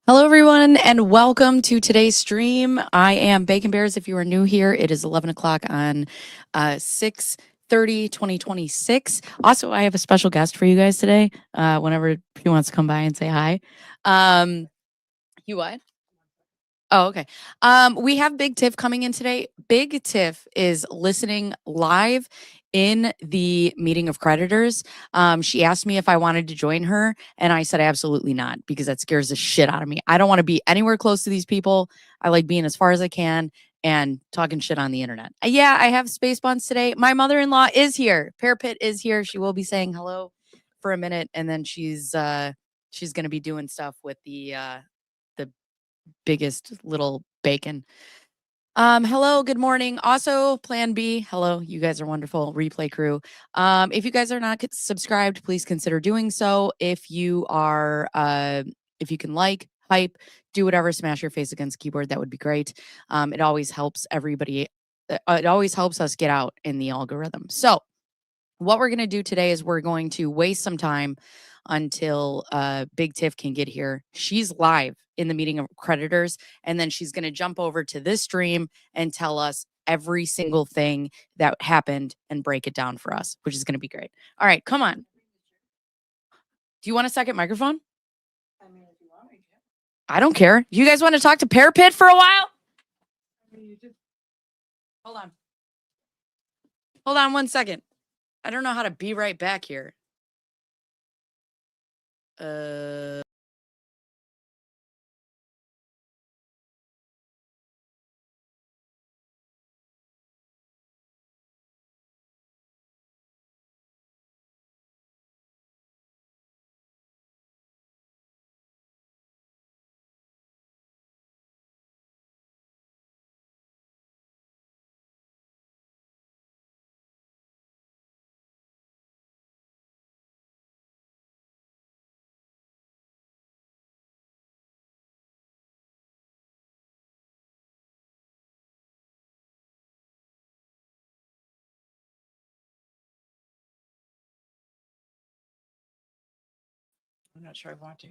Hello, everyone, and welcome to today's stream. I am Bacon Bears. If you are new here, it is 11 o'clock on 6/30/2026. Also, I have a special guest for you guys today. Whenever he wants to come by and say hi. You what? Oh, okay. We have Big Tiff coming in today. Big Tiff is listening live in the meeting of creditors. She asked me if I wanted to join her, and I said absolutely not because that scares the shit out of me. I don't want to be anywhere close to these people. I like being as far as I can and talking shit on the internet. Yeah, I have space buns today. My mother-in-law is here. Parit is here. She will be saying hello for a minute, and then she's going to be doing stuff with the biggest little bacon. Hello, good morning. Also, Plan B. Hello, you guys are wonderful. Replay crew. If you guys are not subscribed, please consider doing so. If you are, if you can like, hype, do whatever, smash your face against the keyboard. That would be great. It always helps everybody. It always helps us get out in the algorithm. So, what we're going to do today is we're going to waste some time until Big Tiff can get here. She's live in the meeting of creditors, and then she's going to jump over to this stream and tell us every single thing that happened and break it down for us, which is going to be great. All right, come on. Do you want a second microphone? I mean, if you want, I can. I don't care. You guys want to talk to Parit for a while? Hold on. Hold on 1 second. I don't know how to be right back here. I'm not sure I want to.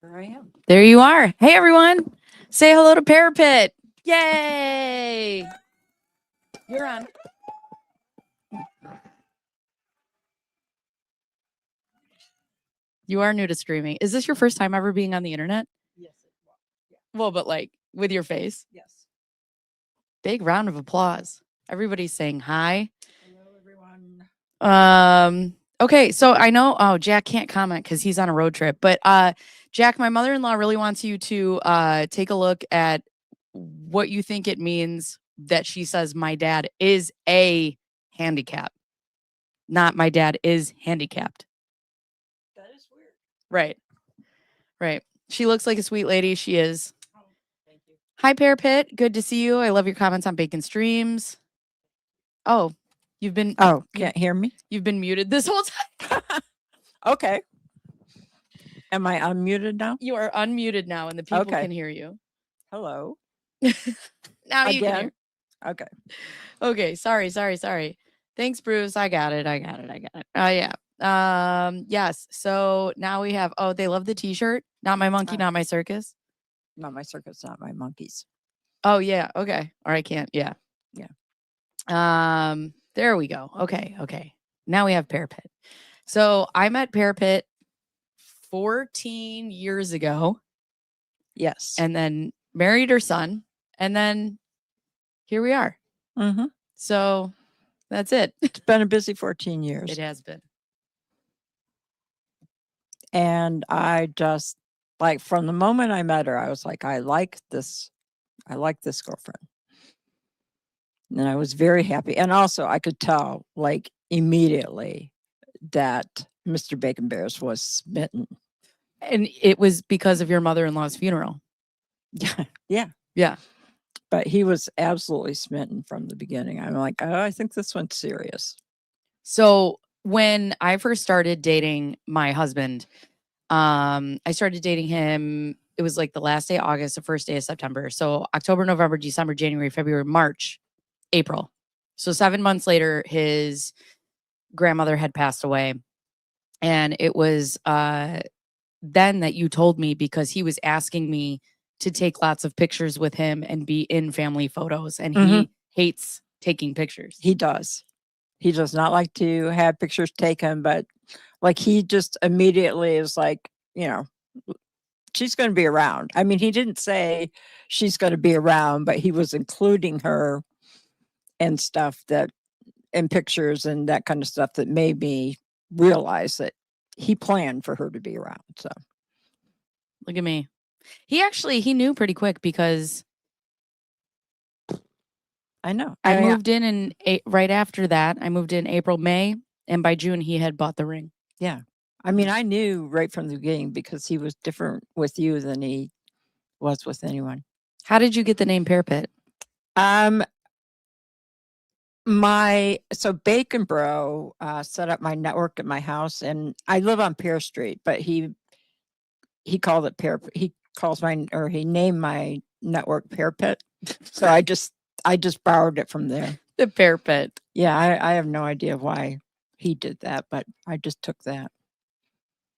There I am. There you are. Hey, everyone. Say hello to Parit. Yay. You're on. You are new to streaming. Is this your first time ever being on the internet? Yes. Yeah. Well, but like with your face? Yes. Big round of applause. Everybody's saying hi. Hello, everyone. Okay, so I know Jack can't comment because he's on a road trip, but Jack, my mother-in-law really wants you to take a look at what you think it means that she says my dad is a handicap, not my dad is handicapped. That is weird. Right. She looks like a sweet lady. She is. Oh, thank you. Hi, Parit. Good to see you. I love your comments on Bacon Streams. Oh, you've been. Oh, can't hear me? You've been muted this whole time. Okay. Am I unmuted now? You are unmuted now, and the people Okay. can hear you. Hello. Now you can Again? hear. Okay. Okay. Sorry. Thanks, Bruce. I got it. Oh, yeah. Yes. So now we have. Oh, they love the T-shirt. Not my monkey, not my circus. Not my circus, not my monkeys. Oh yeah. Okay. Or I can't. Yeah. Yeah. There we go. Okay. Now we have Parit. So I met Parit 14 years ago. Yes. And then married her son, and then here we are. Mm-hmm. So that's it. It's been a busy 14 years. It has been. And I just, like, from the moment I met her, I was like, I like this girlfriend. And I was very happy. And also I could tell, like, immediately that Mr. Bacon Bears was smitten. And it was because of your mother-in-law's funeral. Yeah. But he was absolutely smitten from the beginning. I'm like, oh, I think this one's serious. So when I first started dating my husband, I started dating him. It was like the last day of August, the first day of September. So October, November, December, January, February, March, April. So 7 months later, his grandmother had passed away. And it was then that you told me, because he was asking me to take lots of pictures with him and be in family photos, and he hates taking pictures. He does. He does not like to have pictures taken, but like he just immediately is like, she's going to be around. I mean, he didn't say she's going to be around, but he was including her and stuff in pictures and that kind of stuff that made me realize that he planned for her to be around. So look at me. He knew pretty quick, because I know. I moved in right after that. I moved in April, May, and by June he had bought the ring. Yeah. I mean, I knew right from the beginning because he was different with you than he was with anyone. How did you get the name Parapet? So Bacon Bro set up my network at my house, and I live on Pear Street, but he called it Pear. He named my network Parapet. So I just borrowed it from there. The Parapet. Yeah, I have no idea why he did that, but I just took that.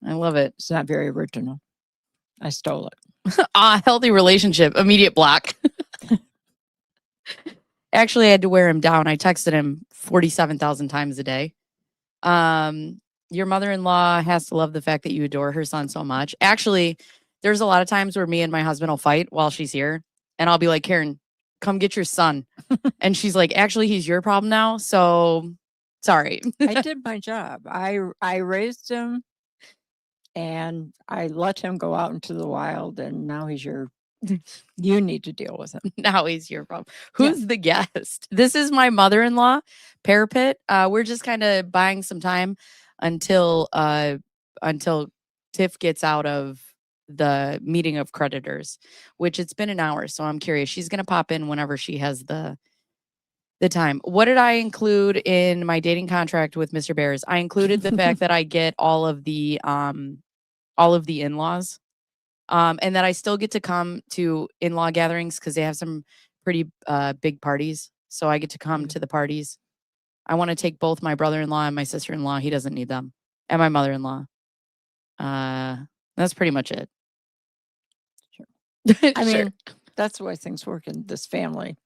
I love it. It's not very original. I stole it. Healthy relationship. Immediate block. Actually, I had to wear him down. I texted him 47,000 times a day. Your mother-in-law has to love the fact that you adore her son so much. Actually, there's a lot of times where me and my husband will fight while she's here. And I'll be like, Karen, come get your son. And she's like, actually, he's your problem now. So sorry. I did my job. I raised him, and I let him go out into the wild, and now you need to deal with him. Now he's your problem. Who's the guest? This is my mother-in-law, Parapet. We're just kind of buying some time until Tiff gets out of the meeting of creditors, which it's been an hour. So I'm curious. She's going to pop in whenever she has the time. What did I include in my dating contract with Mr. Bears? I included the fact that I get all of the in-laws. And that I still get to come to in-law gatherings because they have some pretty big parties. So I get to come to the parties. I want to take both my brother-in-law and my sister-in-law. He doesn't need them. And my mother-in-law. That's pretty much it. Sure. I mean, that's the way things work in this family.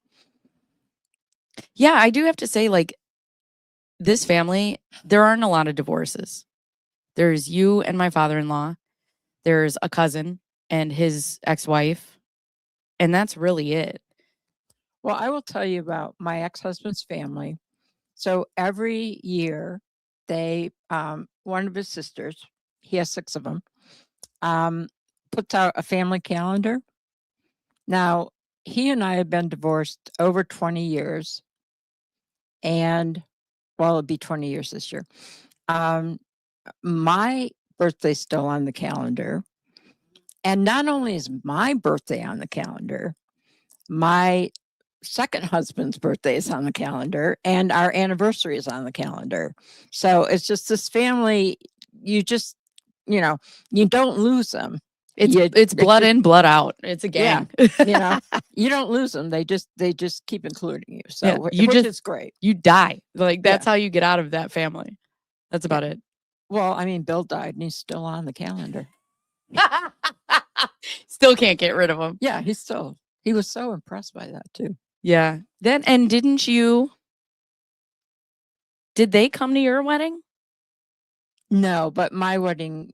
Yeah, I do have to say, like, this family, there aren't a lot of divorces. There's you and my father-in-law. There's a cousin and his ex-wife, and that's really it. Well, I will tell you about my ex-husband's family. So every year, they one of his sisters, he has 6 of them, puts out a family calendar. Now, he and I have been divorced over 20 years, and it'll be 20 years this year. My birthday's still on the calendar. And not only is my birthday on the calendar, my second husband's birthday is on the calendar, and our anniversary is on the calendar. So it's just this family, you just, you don't lose them. It's blood in, blood out. It's a gang. Yeah, you don't lose them. They just keep including you. So which is great. You die. Like, that's how you get out of that family. That's about it. Well, I mean, Bill died and he's still on the calendar. Still can't get rid of him. Yeah, he was so impressed by that too. Yeah. Did they come to your wedding? No, but my wedding,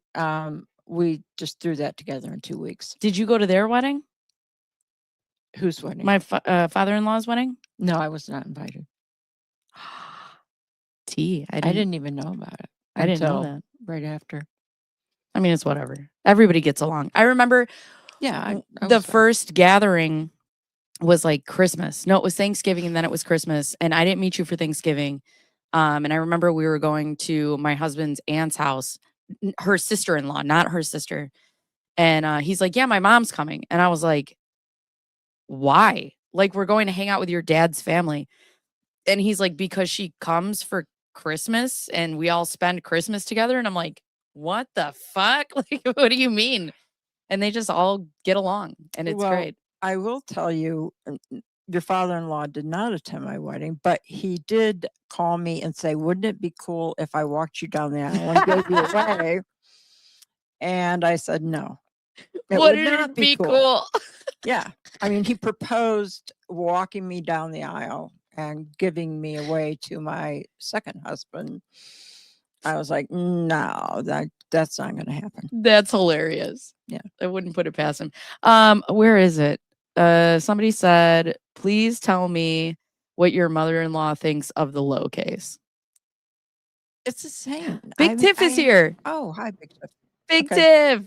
we just threw that together in 2 weeks. Did you go to their wedding? Whose wedding? My father-in-law's wedding? No, I was not invited. I didn't even know about it. I didn't know that. Right after. I mean, it's whatever. Everybody gets along. I remember the first gathering was like Christmas. No, it was Thanksgiving, and then it was Christmas. And I didn't meet you for Thanksgiving. And I remember we were going to my husband's aunt's house, her sister-in-law, not her sister. And he's like, yeah, my mom's coming. And I was like, why? Like, we're going to hang out with your dad's family. And he's like, because she comes for Christmas and we all spend Christmas together. And I'm like, what the fuck? Like, what do you mean? And they just all get along, and it's great. I will tell you, your father-in-law did not attend my wedding, but he did call me and say, wouldn't it be cool if I walked you down the aisle and gave you away? And I said, no, it would Wouldn't not it be be cool. cool? Yeah. I mean, he'd be Wouldn't it be cool. cool? Yeah. I mean, he proposed walking me down the aisle and giving me away to my second husband. I was like, no, that's not going to happen. That's hilarious. Yeah. I wouldn't put it past him. Where is it? Somebody said, please tell me what your mother-in-law thinks of the low case. It's the same. Big Tiff is here. Oh, hi, Big Tiff. Big Okay. Tiff.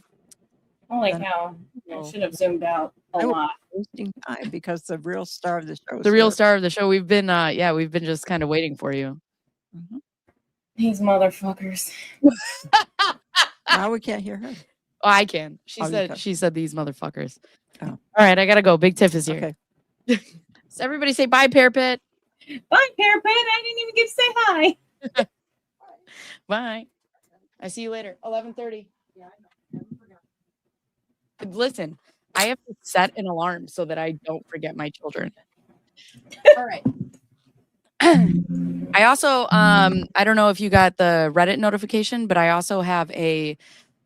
Holy Then- cow. I Oh. should have zoomed out a I was lot. wasting time because the real star of the show is The real here. star of the show. We've been just kind of waiting for you. Mhm. These motherfuckers. Now we can't hear her. Oh, I can. She Oh, you said can. she said these motherfuckers. Oh. All right, I gotta go. Big Tiff is here. Okay. So everybody say bye, Parapet. Bye, Parapet. I didn't even get to say hi. Bye. I see you later. 11:30. Listen, I have to set an alarm so that I don't forget my children. All right. I also I don't know if you got the Reddit notification, but I also have a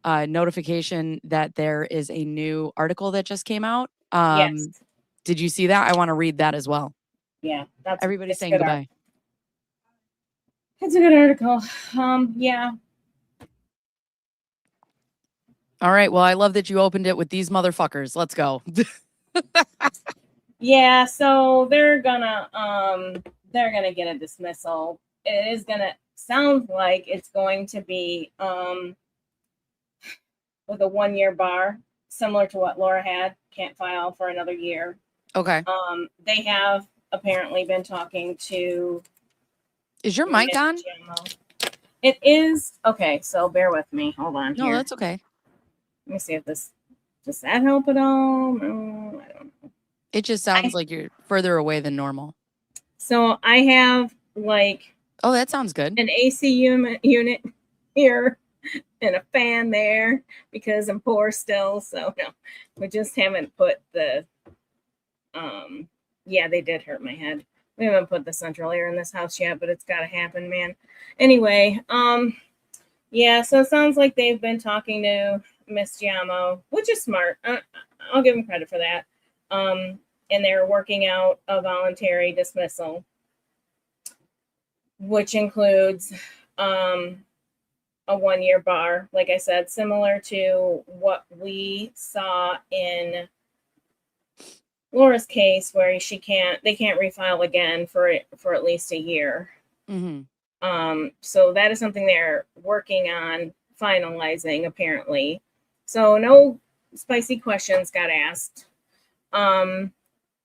notification that there is a new article that just came out. Yes. Did you see that? I want to read that as well. Yeah. That's Everybody's it's saying good goodbye. It's a good article. Yeah. All right. Well, I love that you opened it with these motherfuckers. Let's go. Yeah, so they're gonna get a dismissal. It is gonna sound like it's going to be with a 1-year bar, similar to what Laura had, can't file for another year. Okay. They have apparently been talking to Is your mic on? Giammo. It is okay, so bear with me. Hold on No, here. that's okay. Let me see if does that help at all? No, I don't know. It just sounds like you're further away than normal. So I have like Oh, that sounds good. an AC unit here and a fan there because I'm poor still. So no, we just haven't put the yeah, they did hurt my head. We haven't put the central air in this house yet, but it's gotta happen, man. Anyway, yeah, so it sounds like they've been talking to Miss Giammo, which is smart. I'll give them credit for that. And they're working out a voluntary dismissal, which includes a 1-year bar, like I said, similar to what we saw in Laura's case, where they can't refile again for at least a year. Mm-hmm. So that is something they're working on finalizing, apparently. So no spicy questions got asked.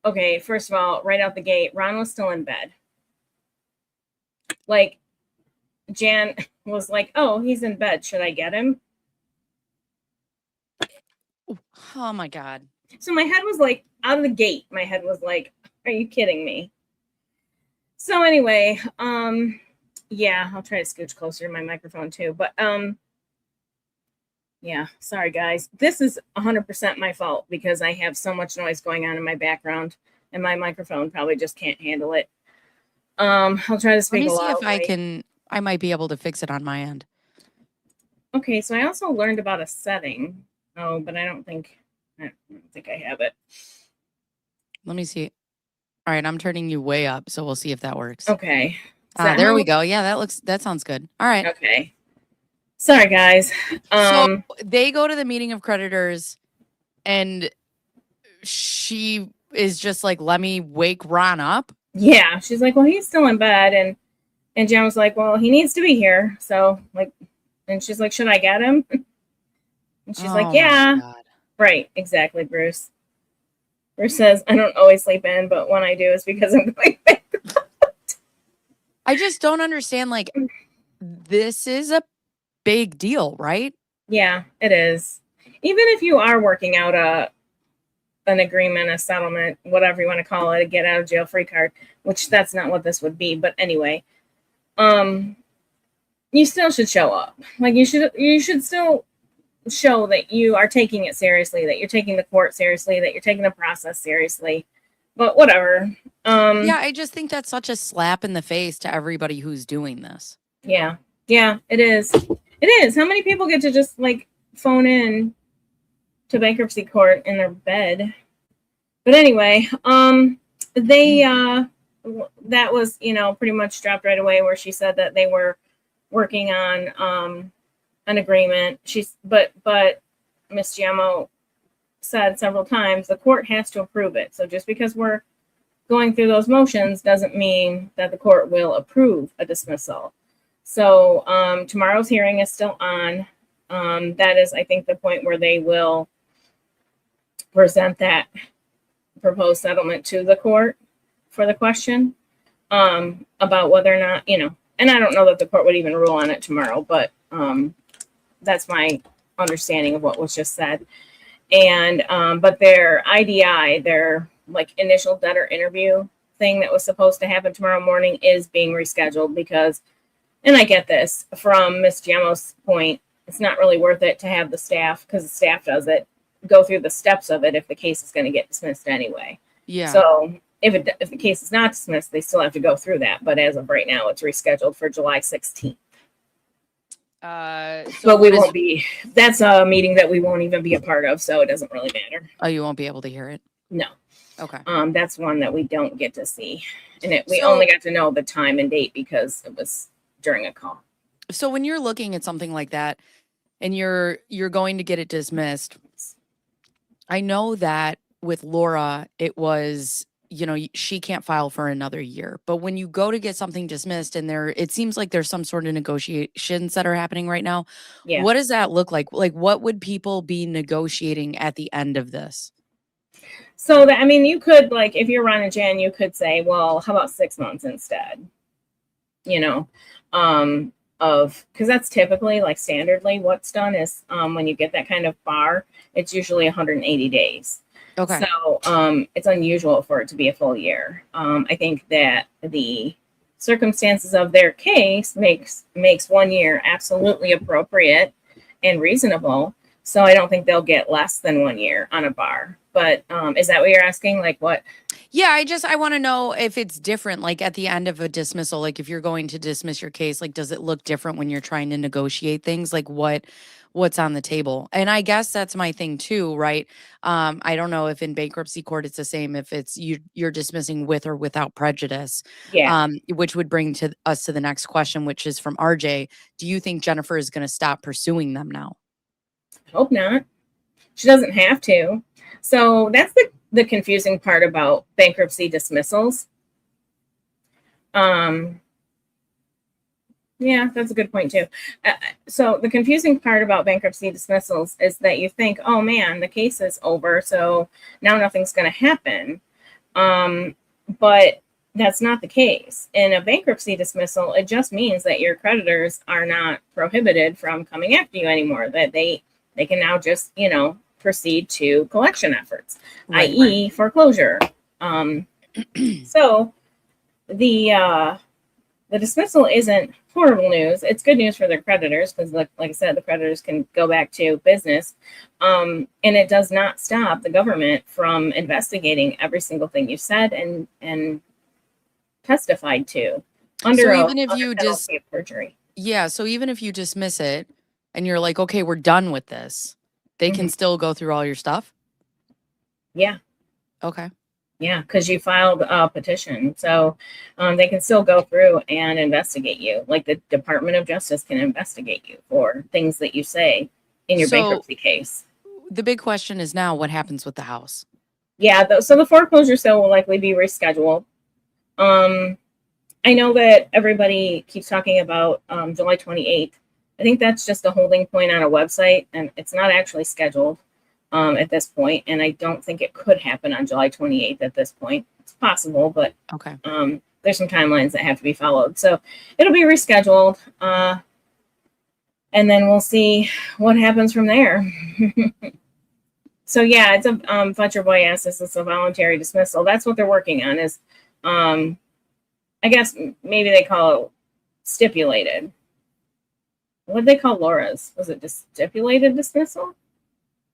Okay, first of all, right out the gate, Ron was still in bed. Like, Jan was like, oh, he's in bed. Should I get him? Oh my God. So my head was like, out of the gate, my head was like, are you kidding me? So anyway, yeah, I'll try to scooch closer to my microphone too. But yeah, sorry guys. This is 100% my fault because I have so much noise going on in my background and my microphone probably just can't handle it. I'll try to speak Let me see loudly. if I might be able to fix it on my end. Okay, so I also learned about a setting. Oh, but I don't think I have it. Let me see. All right, I'm turning you way up, so we'll see if that works. Okay. There we go. Yeah, that sounds good. All right. Okay. Sorry, guys. So they go to the meeting of creditors, and she is just like, "Let me wake Ron up." Yeah, she's like, "Well, he's still in bed," and Jen was like, "Well, he needs to be here." So like, and she's like, "Should I get him?" And she's like, "Yeah." Right, exactly, Bruce. Bruce says, "I don't always sleep in, but when I do, it's because I'm going back." I just don't understand. Like, this is a big deal, right? Yeah, it is. Even if you are working out an agreement, a settlement, whatever you want to call it, a get out of jail free card, which that's not what this would be, but anyway, you still should show up. Like you should still show that you are taking it seriously, that you're taking the court seriously, that you're taking the process seriously. But whatever. Yeah, I just think that's such a slap in the face to everybody who's doing this. Yeah, it is. It is. How many people get to just like phone in to bankruptcy court in their bed. But anyway, they that was, you know, pretty much dropped right away, where she said that they were working on an agreement. But Miss Giammo said several times the court has to approve it. So just because we're going through those motions doesn't mean that the court will approve a dismissal. So tomorrow's hearing is still on. That is, I think, the point where they will present that proposed settlement to the court for the question about whether or not, you know, and I don't know that the court would even rule on it tomorrow, but that's my understanding of what was just said. And but their IDI, their like initial debtor interview thing that was supposed to happen tomorrow morning, is being rescheduled because, and I get this from Miss Giammo's point, it's not really worth it to have the staff, because the staff does it, go through the steps of it if the case is going to get dismissed anyway. Yeah. So if the case is not dismissed, they still have to go through that. But as of right now, it's rescheduled for July 16th. But we won't be, that's a meeting that we won't even be a part of, so it doesn't really matter. Oh, you won't be able to hear it? No. Okay. That's one that we don't get to see. And we only got to know the time and date because it was during a call. So when you're looking at something like that and you're going to get it dismissed, I know that with Laura, it was, you know, she can't file for another year. But when you go to get something dismissed and it seems like there's some sort of negotiations that are happening right now. Yeah. What does that look like? Like, what would people be negotiating at the end of this? So that, I mean, you could, like, if you're Ron and Jan, you could say, well, how about 6 months instead? You know, because that's typically, like, standardly what's done is when you get that kind of bar, it's usually 180 days. Okay. So it's unusual for it to be a full year. I think that the circumstances of their case makes 1 year absolutely appropriate and reasonable. So I don't think they'll get less than 1 year on a bar. But is that what you're asking? Like what? Yeah, I want to know if it's different, like at the end of a dismissal, like if you're going to dismiss your case, like does it look different when you're trying to negotiate things? Like what's on the table? And I guess that's my thing too, right? I don't know if in bankruptcy court it's the same, if it's you're dismissing with or without prejudice. Yeah. Which would bring us to the next question, which is from RJ. Do you think Jennifer is going to stop pursuing them now? Hope not. She doesn't have to. So that's the confusing part about bankruptcy dismissals. Yeah, that's a good point too. So the confusing part about bankruptcy dismissals is that you think, oh man, the case is over, so now nothing's going to happen. But that's not the case. In a bankruptcy dismissal, it just means that your creditors are not prohibited from coming after you anymore, that they can now just, you know, proceed to collection efforts, Right, i.e. foreclosure. So the dismissal isn't horrible news. It's good news for their creditors because, like I said, the creditors can go back to business. And it does not stop the government from investigating every single thing you said and testified to under penalty of perjury. Yeah, so even if you dismiss it and you're like, okay, we're done with this, they can still go through all your stuff? Yeah. Okay. Yeah, because you filed a petition. So they can still go through and investigate you. Like the Department of Justice can investigate you for things that you say in your bankruptcy case. The big question is now, what happens with the house? Yeah, so the foreclosure sale will likely be rescheduled. I know that everybody keeps talking about July 28th. I think that's just a holding point on a website, and it's not actually scheduled at this point. And I don't think it could happen on July 28th at this point. It's possible, but okay. There's some timelines that have to be followed. So it'll be rescheduled. And then we'll see what happens from there. So yeah, it's a Fletcher Boy asked us, it's a voluntary dismissal. That's what they're working on is, I guess maybe they call it stipulated. What did they call Laura's? Was it stipulated dismissal?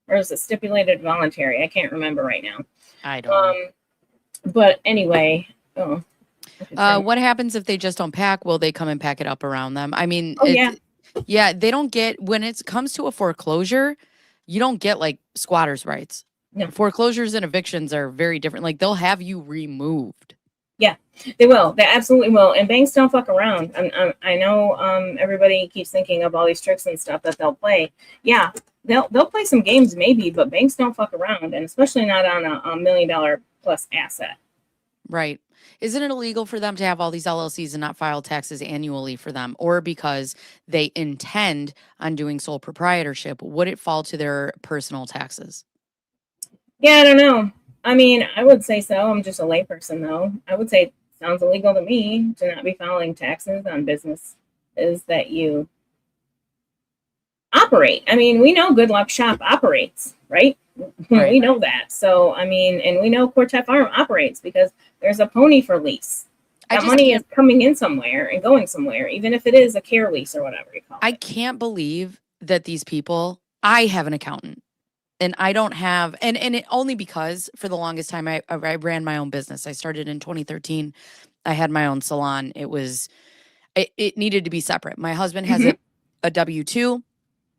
Or is it stipulated voluntary? I can't remember right now. I don't know. But anyway. What happens if they just don't pack? Will they come and pack it up around them? I mean, Yeah, they don't get, when it comes to a foreclosure, you don't get like squatters' rights. No. Foreclosures and evictions are very different. Like they'll have you removed. Yeah, they will. They absolutely will. And banks don't fuck around. I know everybody keeps thinking of all these tricks and stuff that they'll play. Yeah, they'll play some games maybe, but banks don't fuck around, and especially not on a $1 million plus asset. Right. Isn't it illegal for them to have all these LLCs and not file taxes annually for them? Or because they intend on doing sole proprietorship, would it fall to their personal taxes? Yeah, I don't know. I mean, I would say so. I'm just a layperson, though. I would say it sounds illegal to me to not be filing taxes on businesses that you operate. I mean, we know Good Luck Shop operates, right? Right. We know that. So, I mean, and we know Quartet Farm operates because there's a pony for lease. I That just money can't- is coming in somewhere and going somewhere, even if it is a care lease or whatever you call I it. can't believe that these people, I have an accountant and I don't have, and it only because for the longest time I ran my own business. I started in 2013. I had my own salon. It needed to be separate. My husband has a W-2.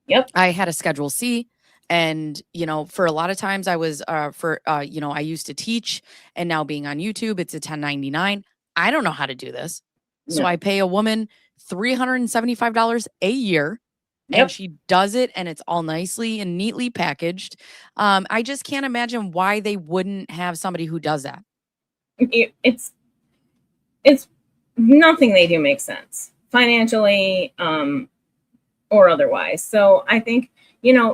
Yep. I had a Schedule C. And, for a lot of times I was, I used to teach, and now being on YouTube, it's a 1099. I don't know how to do this. So No. I pay a woman $375 a year, Yep. and she does it, and it's all nicely and neatly packaged. I just can't imagine why they wouldn't have somebody who does that. It's nothing they do makes sense financially or otherwise. So I think,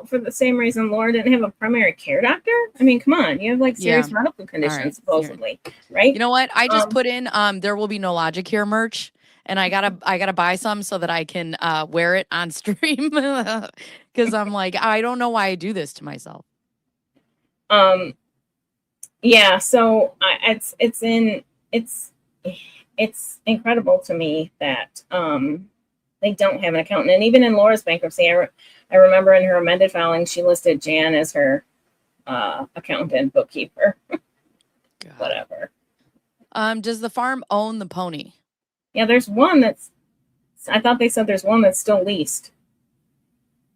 for the same reason Laura didn't have a primary care doctor. I mean, come on, you have like serious medical conditions, right. supposedly, right? You know what? I just put in There Will Be No Logic Here merch, and I gotta buy some so that I can wear it on stream because I'm like, I don't know why I do this to myself. Yeah. So it's incredible to me that they don't have an accountant. And even in Laura's bankruptcy, I remember in her amended filing, she listed Jan as her accountant, bookkeeper, whatever. Does the farm own the pony? Yeah, there's one I thought they said there's one that's still leased.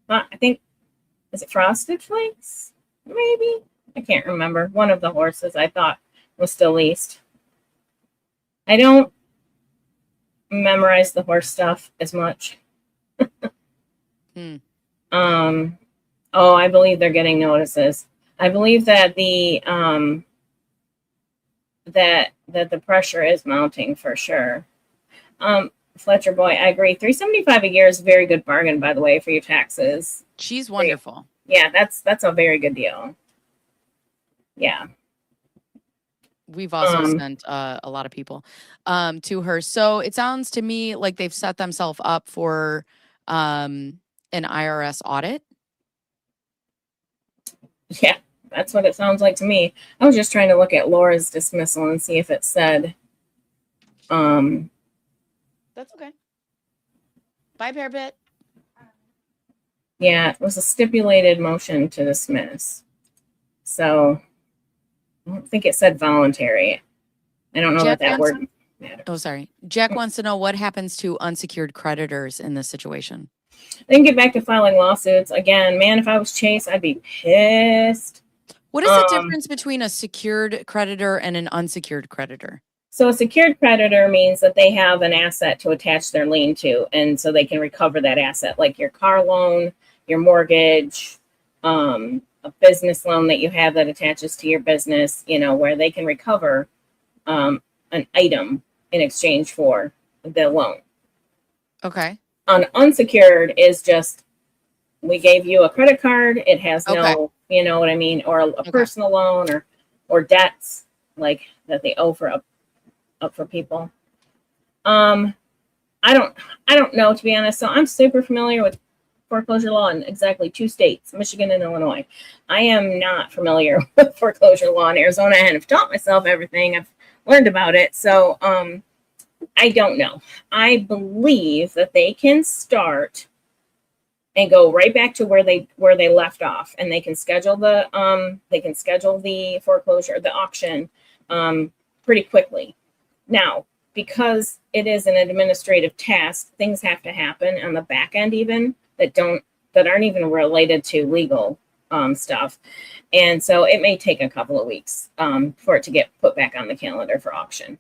I think, is it Frosted Flakes? Maybe. I can't remember. One of the horses I thought was still leased. I don't memorize the horse stuff as much. I believe they're getting notices. I believe that the that the pressure is mounting for sure. Fletcher boy, I agree. $375 a year is a very good bargain, by the way, for your taxes. She's wonderful. Yeah, that's a very good deal. Yeah. We've also sent a lot of people to her. So it sounds to me like they've set themselves up for an IRS audit. Yeah, that's what it sounds like to me. I was just trying to look at Laura's dismissal and see if it said. That's okay. Bye, Parrot. Yeah, it was a stipulated motion to dismiss. So I don't think it said voluntary. I don't know that word matters. Oh, sorry. Jack wants to know what happens to unsecured creditors in this situation. Then get back to filing lawsuits. Again, man, if I was Chase, I'd be pissed. What is the difference between a secured creditor and an unsecured creditor? So a secured creditor means that they have an asset to attach their lien to, and so they can recover that asset, like your car loan, your mortgage, a business loan that you have that attaches to your business, where they can recover an item in exchange for the loan. Okay. Unsecured is just, we gave you a credit card. It has no, you know what I mean? Or a personal loan or debts like that they owe up for people. I don't know, to be honest. So I'm super familiar with foreclosure law in exactly 2 states, Michigan and Illinois. I am not familiar with foreclosure law in Arizona, and I've taught myself everything. I've learned about it. So I don't know. I believe that they can start and go right back to where they left off, and they can schedule the foreclosure, the auction pretty quickly. Now, because it is an administrative task, things have to happen on the back end even that aren't even related to legal stuff. And so it may take a couple of weeks for it to get put back on the calendar for auction.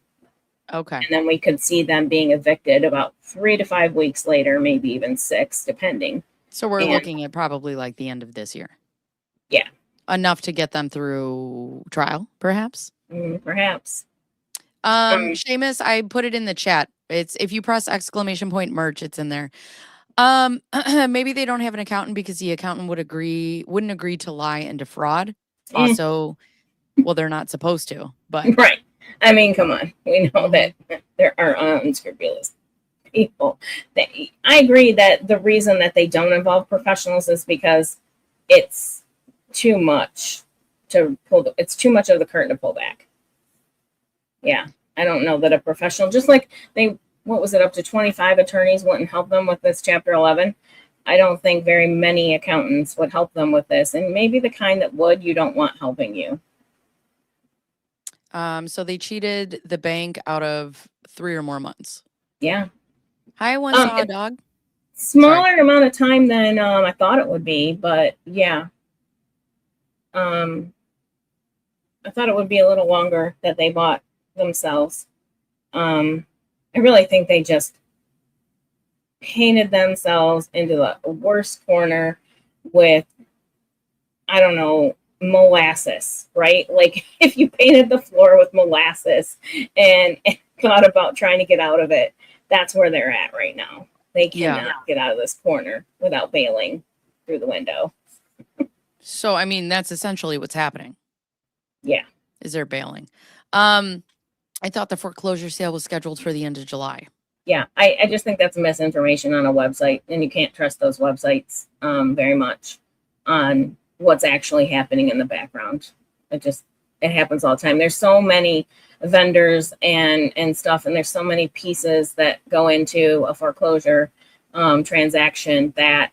Okay. And then we could see them being evicted about 3 to 5 weeks later, maybe even 6, depending. So we're looking at probably like the end of this year. Yeah. Enough to get them through trial, perhaps. Perhaps. Seamus, I put it in the chat. It's if you press ! merch, it's in there. Maybe they don't have an accountant because the accountant wouldn't agree to lie and defraud. Also, well, they're not supposed to, but right. I mean, come on. We know that there are unscrupulous people. I agree that the reason that they don't involve professionals is because it's too much it's too much of the curtain to pull back. Yeah. I don't know that a professional, just like what was it, up to 25 attorneys wouldn't help them with this Chapter 11. I don't think very many accountants would help them with this. And maybe the kind that would, you don't want helping you. So they cheated the bank out of 3 or more months. Yeah. Hi, one saw a dog. Smaller amount of time than I thought it would be, but yeah. I thought it would be a little longer that they bought themselves. I really think they just painted themselves into the worst corner with, I don't know, molasses, right? Like if you painted the floor with molasses and thought about trying to get out of it, that's where they're at right now. They cannot get out of this corner without bailing through the window. So, I mean, that's essentially what's happening. Yeah. Is they're bailing. I thought the foreclosure sale was scheduled for the end of July. Yeah, I just think that's misinformation on a website, and you can't trust those websites very much on what's actually happening in the background. It happens all the time. There's so many vendors and stuff, and there's so many pieces that go into a foreclosure transaction that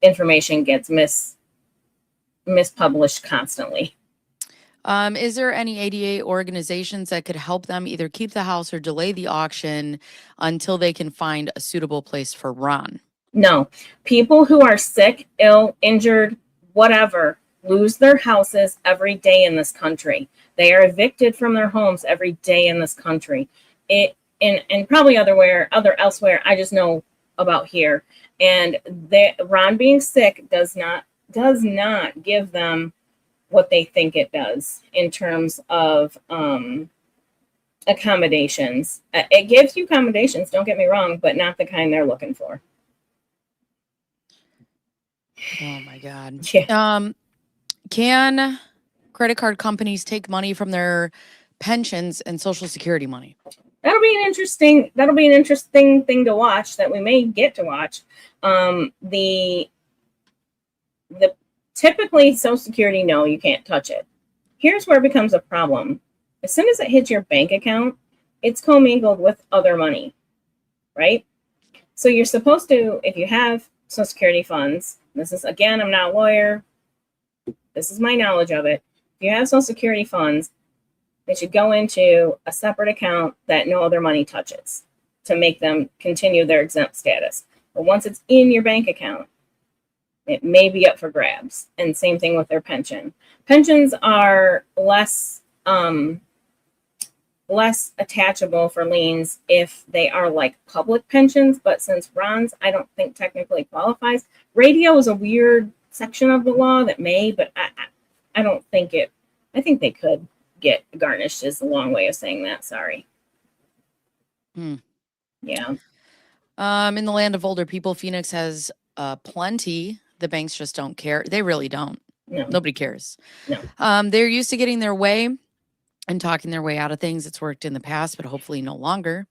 information gets mispublished constantly. Is there any ADA organizations that could help them either keep the house or delay the auction until they can find a suitable place for Ron? No. People who are sick, ill, injured, whatever, lose their houses every day in this country. They are evicted from their homes every day in this country. And probably elsewhere, I just know about here. And Ron being sick does not give them what they think it does in terms of accommodations. It gives you accommodations, don't get me wrong, but not the kind they're looking for. Oh my God. Yeah. Can credit card companies take money from their pensions and Social Security money? That'll be an interesting thing to watch that we may get to watch. The typically Social Security, no, you can't touch it. Here's where it becomes a problem. As soon as it hits your bank account, it's commingled with other money, right? So you're supposed to, if you have Social Security funds, this is, again, I'm not a lawyer. This is my knowledge of it. If you have Social Security funds, they should go into a separate account that no other money touches to make them continue their exempt status. But once it's in your bank account, it may be up for grabs. And same thing with their pension. Pensions are less attachable for liens if they are like public pensions. But since Ron's, I don't think technically qualifies. Radio is a weird section of the law that may, but I don't think it. I think they could get garnished is a long way of saying that. Sorry. Yeah. In the land of older people, Phoenix has plenty. The banks just don't care. They really don't. No. Nobody cares. No. They're used to getting their way and talking their way out of things. It's worked in the past, but hopefully no longer.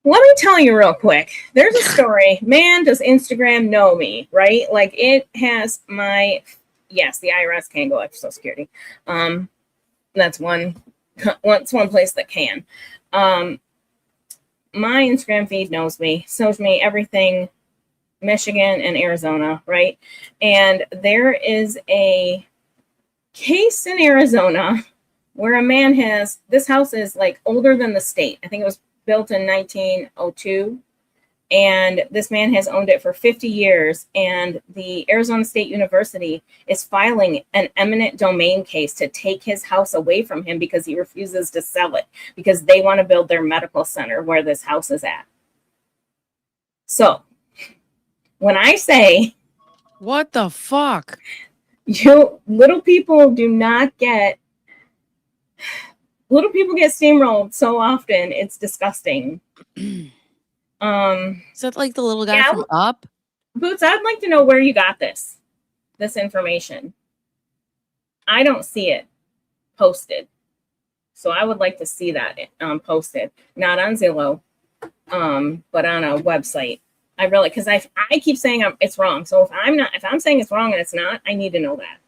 Let me tell you real quick. There's a story. Man, does Instagram know me, right? Like it has yes, the IRS can go after Social Security. That's one place that can. My Instagram feed knows me, shows me everything Michigan and Arizona, right? And there is a case in Arizona where a man this house is like older than the state. I think it was built in 1902. And this man has owned it for 50 years. And the Arizona State University is filing an eminent domain case to take his house away from him because he refuses to sell it, because they want to build their medical center where this house is at. So when I say, What the fuck? little people get steamrolled so often, it's disgusting. Is that like the little guy from Up? Boots, I'd like to know where you got this information. I don't see it posted, so I would like to see that posted, not on Zillow, but on a website. I really, because I keep saying it's wrong. So if I'm saying it's wrong and it's not, I need to know that.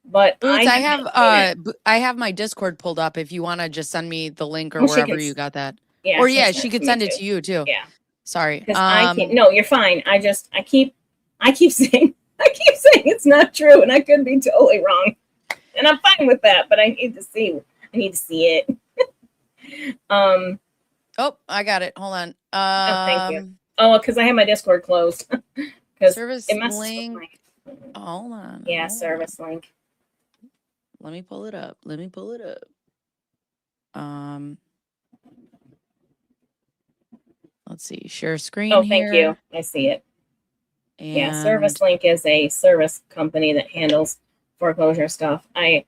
But Boots, I have my Discord pulled up. If you want to just send me the link or wherever you got that. Yeah, or yeah, she could send it to you too. Yeah. Sorry. Because I can't. No, you're fine. I keep saying it's not true, and I could be totally wrong, and I'm fine with that. But I need to see it. Oh, I got it. Hold on. Thank you. Oh, because I have my Discord closed. Service link. Hold on. Yeah, service link. Let me pull it up. Let's see. Share screen. Oh, thank you. I see it. And yeah, Service Link is a service company that handles foreclosure stuff. I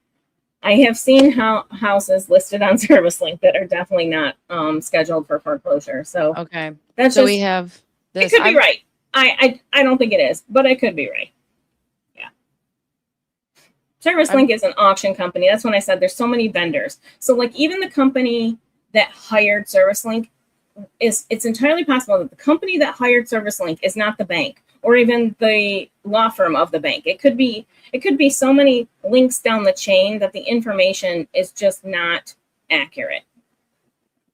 have seen houses listed on Service Link that are definitely not scheduled for foreclosure. So okay, that's so we have this. It could be right. I don't think it is, but I could be right. Yeah. Service Link is an auction company. That's when I said there's so many vendors. So like even the company that hired Service Link, it's entirely possible that the company that hired Service Link is not the bank or even the law firm of the bank. It could be so many links down the chain that the information is just not accurate.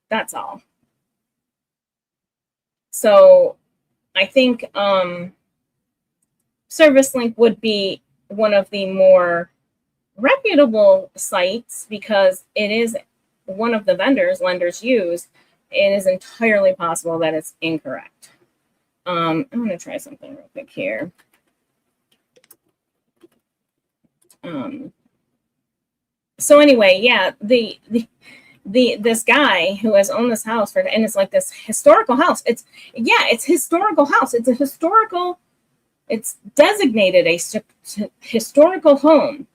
That's all. So I think Service Link would be one of the more reputable sites because it is one of the vendors lenders use. It is entirely possible that it's incorrect. I'm going to try something real quick here. So anyway, yeah, this guy who has owned this house and it's like this historical house. It's historical house. It's designated a historical home.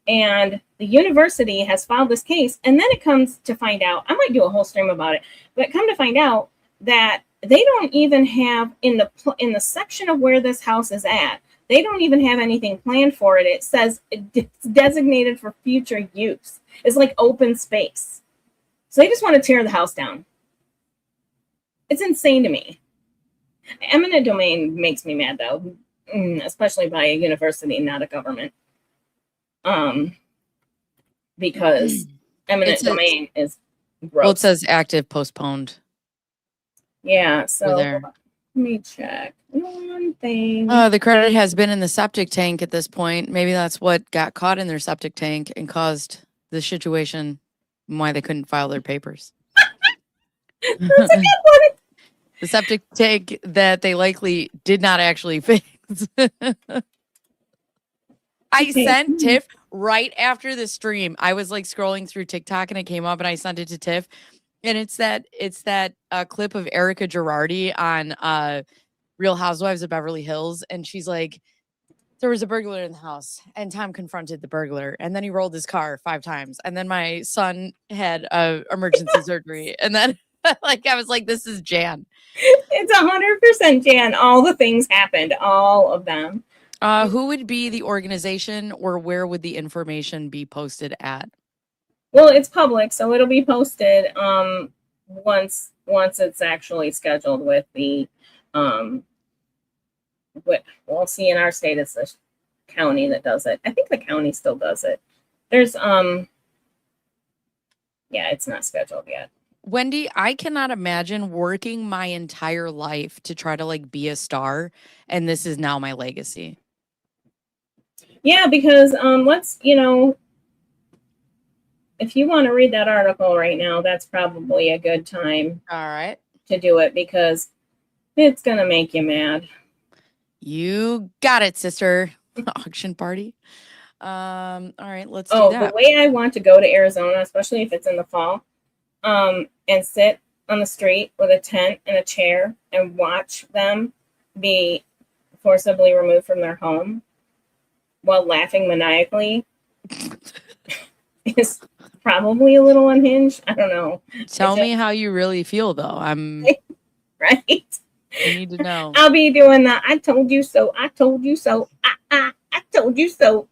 And the university has filed this case, and then it comes to find out, I might do a whole stream about it, but come to find out that they don't even have in the section of where this house is at, they don't even have anything planned for it. It says it's designated for future use. It's like open space. So they just want to tear the house down. It's insane to me. Eminent domain makes me mad though, especially by a university, not a government. Because eminent domain is gross. Well, it says active postponed. Yeah, so let me check one thing. The credit has been in the septic tank at this point. Maybe that's what got caught in their septic tank and caused the situation why they couldn't file their papers. That's a good one. The septic tank that they likely did not actually fix. I sent Tiff right after the stream. I was like scrolling through TikTok and it came up and I sent it to Tiff. And it's that clip of Erica Girardi on Real Housewives of Beverly Hills. And she's like, there was a burglar in the house and Tom confronted the burglar. And then he rolled his car 5 times. And then my son had emergency surgery. And then like I was like, this is Jan. It's 100% Jan. All the things happened. All of them. Who would be the organization or where would the information be posted at? Well, it's public, so it'll be posted once it's actually scheduled with the we'll see in our state it's the county that does it. I think the county still does it. There's it's not scheduled yet. Wendy, I cannot imagine working my entire life to try to like be a star, and this is now my legacy. Yeah, because if you want to read that article right now, that's probably a good time All right. to do it because it's going to make you mad. You got it, sister. Auction party. All right, let's do Oh, that. the way I want to go to Arizona, especially if it's in the fall, and sit on the street with a tent and a chair and watch them be forcibly removed from their home while laughing maniacally is probably a little unhinged. I don't know. Tell me how you really feel, though. Right? I need to know. I'll be doing the I told you so, I told you so, I told you so.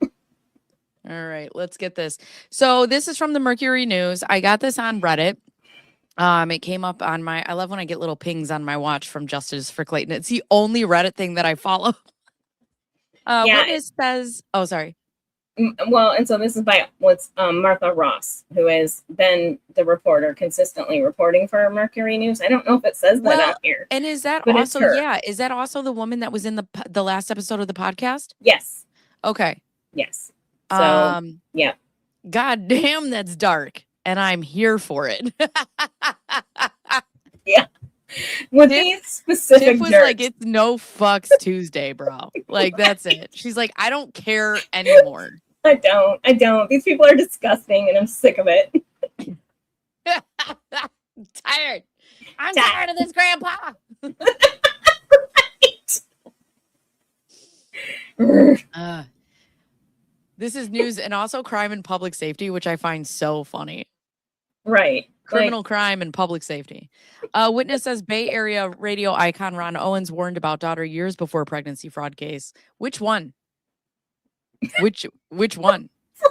All right, let's get this. So this is from the Mercury News. I got this on Reddit. It came up on my, I love when I get little pings on my watch from Justice for Clayton. It's the only Reddit thing that I follow. Yeah. Witness says, oh, sorry. Well, and so this is by Martha Ross, who has been the reporter consistently reporting for Mercury News. I don't know if it says that out here. And is that but it's also, her. yeah, is that also the woman that was in the last episode of the podcast? Yes. Okay. Yes. So, yeah. God damn, that's dark. And I'm here for it. Yeah. With these specific Tiff was jerks. like, it's no fucks Tuesday, bro. Like, that's it. She's like, I don't care anymore. I don't. These people are disgusting and I'm sick of it. Tired. I'm tired of this, Grandpa. Right. This is news and also crime and public safety, which I find so funny. Right. Criminal crime and public safety. Witness says Bay Area radio icon Ron Owens warned about daughter years before pregnancy fraud case. Which one? Which one?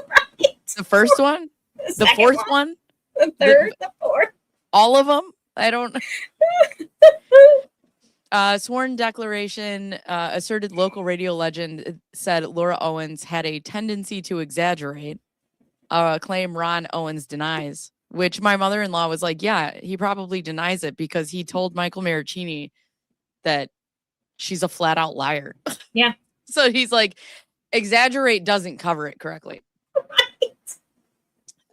Right. The first one? The fourth one? The third? The fourth? All of them? I don't. Sworn declaration asserted local radio legend said Laura Owens had a tendency to exaggerate. A claim Ron Owens denies, which my mother-in-law was like, yeah, he probably denies it because he told Michael Maricini that she's a flat-out liar. Yeah. So he's like, exaggerate doesn't cover it correctly.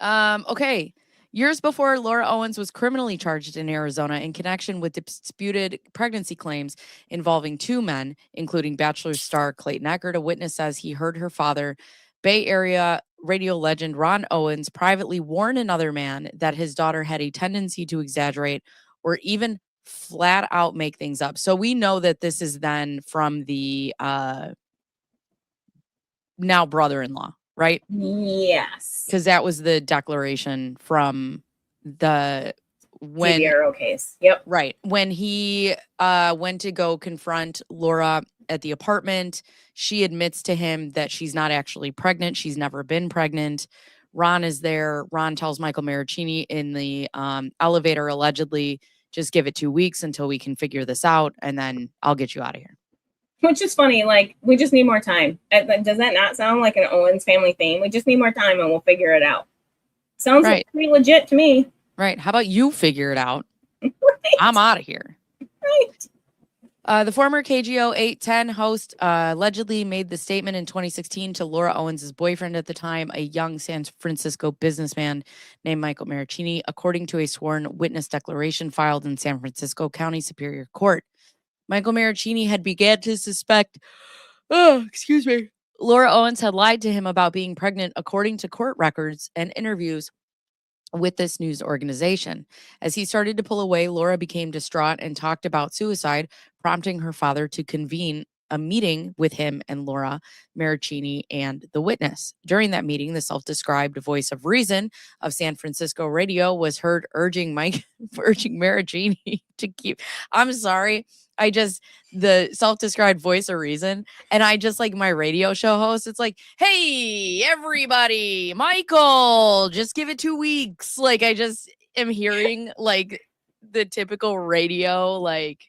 Right. Okay. Years before Laura Owens was criminally charged in Arizona in connection with disputed pregnancy claims involving two men, including Bachelor star Clayton Eckert. A witness says he heard her father, Bay Area radio legend Ron Owens, privately warn another man that his daughter had a tendency to exaggerate or even flat out make things up. So we know that this is then from the now brother-in-law, right? Yes. Because that was the declaration from the TVRO case. Yep. Right. When he went to go confront Laura at the apartment, she admits to him that she's not actually pregnant. She's never been pregnant. Ron is there. Ron tells Michael Maricini in the elevator, allegedly, just give it 2 weeks until we can figure this out, and then I'll get you out of here. Which is funny. Like, we just need more time. Does that not sound like an Owens family theme? We just need more time and we'll figure it out. Sounds Right. like pretty legit to me. Right. How about you figure it out? Right. I'm out of here. Right. The former KGO 810 host allegedly made the statement in 2016 to Laura Owens' boyfriend at the time, a young San Francisco businessman named Michael Maricini, according to a sworn witness declaration filed in San Francisco County Superior Court. Michael Maricini had began to suspect, Laura Owens had lied to him about being pregnant, according to court records and interviews with this news organization. As he started to pull away, Laura became distraught and talked about suicide, prompting her father to convene a meeting with him and Laura Maricini and the witness. During that meeting, the self-described voice of reason of San Francisco radio was heard urging Maricini to keep. I'm sorry. The self-described voice of reason. And I just like my radio show host. It's like, hey, everybody, Michael, just give it 2 weeks. Like, I just am hearing like the typical radio, like,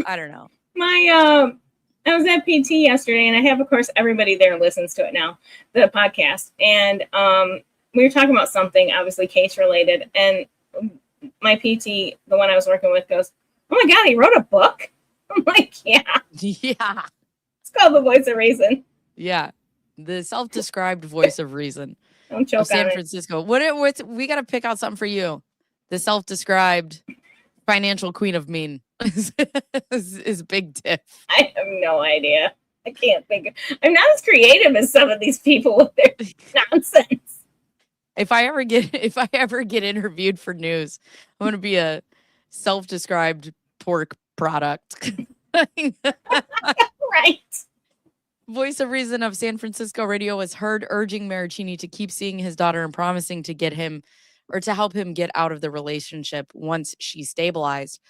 I don't know. I was at PT yesterday and I have, of course, everybody there listens to it now, the podcast. And we were talking about something obviously case related. And my PT, the one I was working with, goes, oh my God, he wrote a book? I'm like, yeah. Yeah. It's called The Voice of Reason. Yeah. The self-described voice of reason. Don't choke of San on it. Francisco. We got to pick out something for you. The self-described financial queen of mean is Big Tiff. I have no idea. I can't think. I'm not as creative as some of these people with their nonsense. If I ever get interviewed for news, I'm going to be a self-described pork product. Right. Voice of Reason of San Francisco Radio was heard urging Maricini to keep seeing his daughter and promising to get him or to help him get out of the relationship once she stabilized.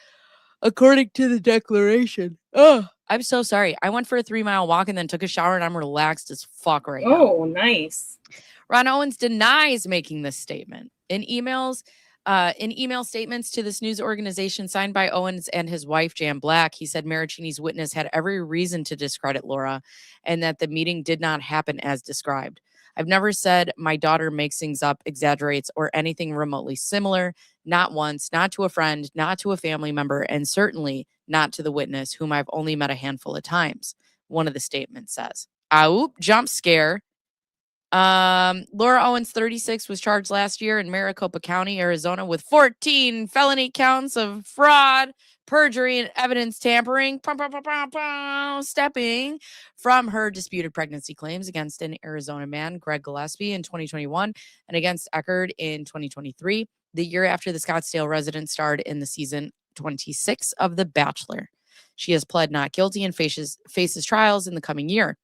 According to the declaration. Oh, I'm so sorry. I went for a 3-mile walk and then took a shower and I'm relaxed as fuck right now. Oh, nice. Ron Owens denies making this statement. In email statements to this news organization signed by Owens and his wife, Jan Black, he said Maricini's witness had every reason to discredit Laura and that the meeting did not happen as described. I've never said my daughter makes things up, exaggerates, or anything remotely similar. Not once, not to a friend, not to a family member, and certainly not to the witness, whom I've only met a handful of times. One of the statements says, "Oop, jump scare." Laura Owens, 36, was charged last year in Maricopa County, Arizona, with 14 felony counts of fraud, perjury, and evidence tampering, stepping from her disputed pregnancy claims against an Arizona man, Greg Gillespie, in 2021, and against Eckerd in 2023, the year after the Scottsdale resident starred in the season 26 of The Bachelor. She has pled not guilty and faces trials in the coming year.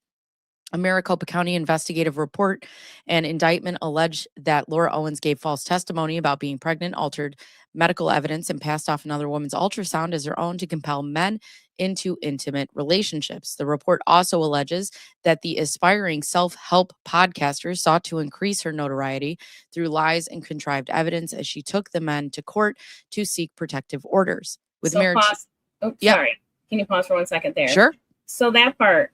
A Maricopa County investigative report and indictment allege that Laura Owens gave false testimony about being pregnant, altered medical evidence, and passed off another woman's ultrasound as her own to compel men into intimate relationships. The report also alleges that the aspiring self-help podcaster sought to increase her notoriety through lies and contrived evidence as she took the men to court to seek protective orders. With so marriage, pause. Oh, sorry. Can you pause for 1 second there? Sure. So that part,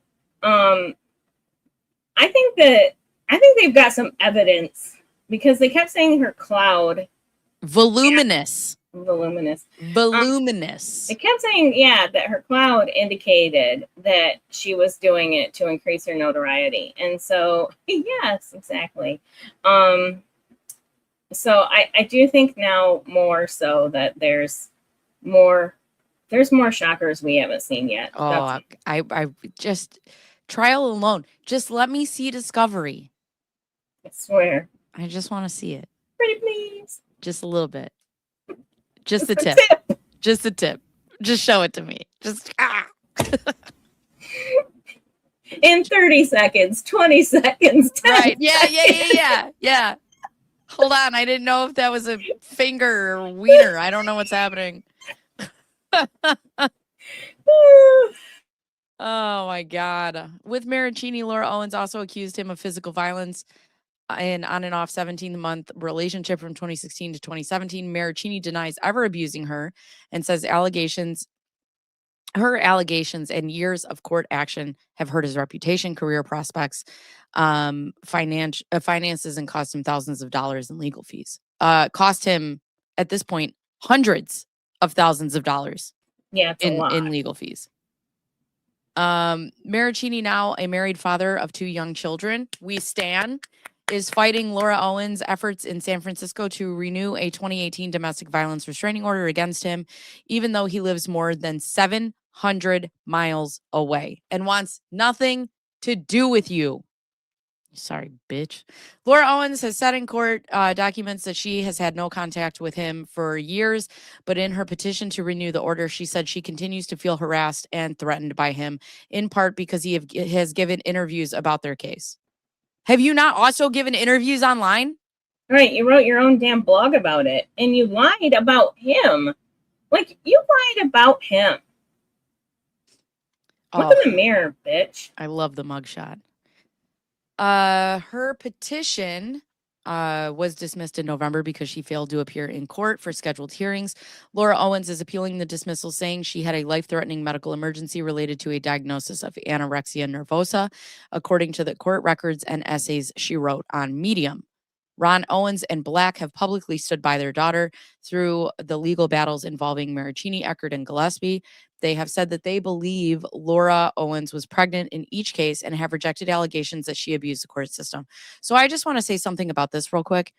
I think they've got some evidence because they kept saying her cloud. Voluminous. It kept saying, that her cloud indicated that she was doing it to increase her notoriety. And so, yes, exactly. So I do think now more so that there's more shockers we haven't seen yet. Oh, I just trial alone. Just let me see Discovery. I swear. I just want to see it. Pretty please. Just a little bit. Just the tip. Just the tip. Just show it to me. Just in 30 seconds, 20 seconds. 10 right. seconds. Yeah. Hold on. I didn't know if that was a finger or wiener. I don't know what's happening. Oh my God. With Maricini, Laura Owens also accused him of physical violence in on and off 17-month relationship from 2016 to 2017. Maricini denies ever abusing her and says her allegations and years of court action have hurt his reputation, career prospects, finances, and cost him thousands of dollars in legal fees. Cost him at this point hundreds of thousands of dollars in legal fees. Maricini, now a married father of 2 young children, is fighting Laura Owens' efforts in San Francisco to renew a 2018 domestic violence restraining order against him, even though he lives more than 700 miles away and wants nothing to do with you. Sorry, bitch. Laura Owens has said in court documents that she has had no contact with him for years, but in her petition to renew the order, she said she continues to feel harassed and threatened by him, in part because he has given interviews about their case. Have you not also given interviews online? Right, you wrote your own damn blog about it, and you lied about him. Like, you lied about him. Look in the mirror, bitch. I love the mugshot. Her petition was dismissed in November because she failed to appear in court for scheduled hearings. Laura Owens is appealing the dismissal, saying she had a life-threatening medical emergency related to a diagnosis of anorexia nervosa, according to the court records and essays she wrote on Medium. Ron Owens and Black have publicly stood by their daughter through the legal battles involving Maricini, Eckert, and Gillespie. They have said that they believe Laura Owens was pregnant in each case and have rejected allegations that she abused the court system. So I just want to say something about this real quick.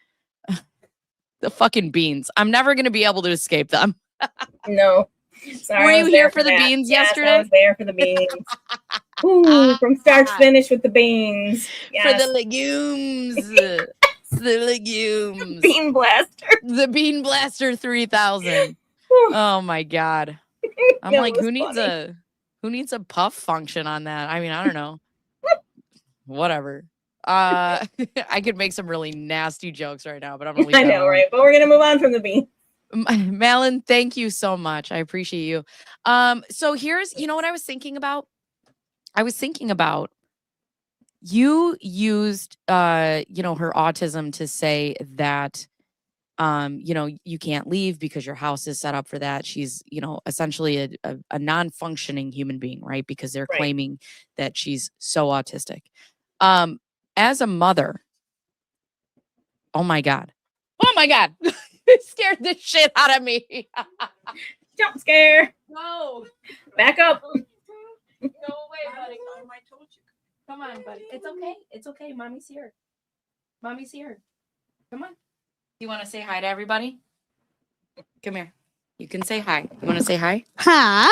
The fucking beans. I'm never going to be able to escape them. No. Sorry, Were I you was here there for the that. beans Yes, yesterday? I was there for the beans. Ooh, from start to finish with the beans. For the Yes. legumes. The legumes. Bean blaster. The Bean Blaster 3000. Whew. Oh my God. I'm That like, was who needs funny. a puff function on that? I mean, I don't know. Whatever. I could make some really nasty jokes right now, but I'm gonna leave I that know, alone. right? But we're gonna move on from the beans. Malin, thank you so much. I appreciate you. So here's, you know what I was thinking about? I was thinking about you used her autism to say that you can't leave because your house is set up for that. She's, essentially a non-functioning human being, right? Because they're Right. claiming that she's so autistic. As a mother, oh my God. It scared the shit out of me. Jump scare. No. Back up. Go away, buddy. I told you. Come on, buddy. It's okay. It's okay. Mommy's here. Mommy's here. Come on. You want to say hi to everybody? Come here. You can say hi. You want to say hi? Hi.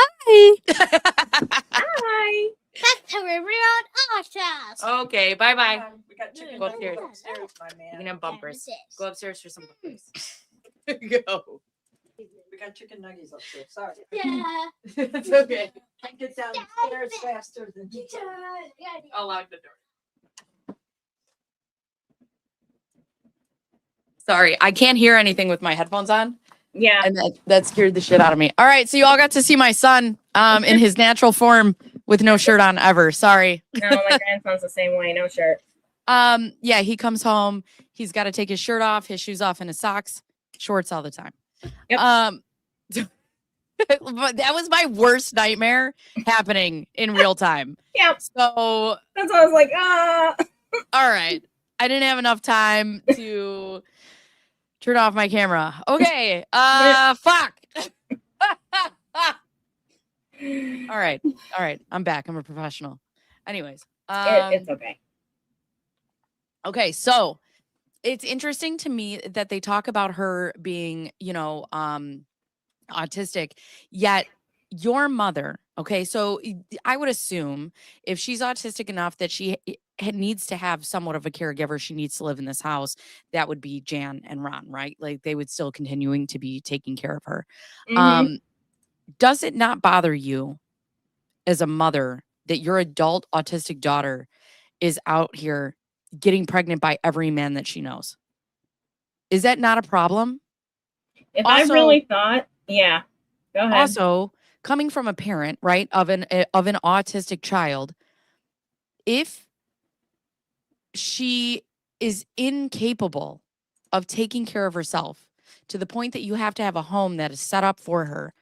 Hi. That's how everyone awesome. Okay. Bye-bye. We got chicken Go nuggets upstairs. upstairs, my man. You can have bumpers. This. Go upstairs for some bumpers. Go. We got chicken nuggets upstairs. Sorry. Yeah. It's okay. I get downstairs faster than you. I'll lock the door. Sorry, I can't hear anything with my headphones on. Yeah. And that scared the shit out of me. All right, so you all got to see my son in his natural form with no shirt on ever. Sorry. No, my grandson's the same way. No shirt. Yeah, he comes home. He's got to take his shirt off, his shoes off, and his socks, shorts all the time. Yep. But that was my worst nightmare happening in real time. Yep. So, That's why I was like, all right. I didn't have enough time to turn off my camera. Okay. Fuck. All right. I'm back. I'm a professional. Anyways. it's okay. Okay. So it's interesting to me that they talk about her being, autistic, yet your mother, okay, so I would assume if she's autistic enough that she needs to have somewhat of a caregiver, she needs to live in this house, that would be Jan and Ron, right? Like they would still continuing to be taking care of her. Mhm. Does it not bother you as a mother that your adult autistic daughter is out here getting pregnant by every man that she knows? Is that not a problem? If I Also- really thought, yeah. Go ahead. Also, coming from a parent, right, of an autistic child, if she is incapable of taking care of herself to the point that you have to have a home that is set up for her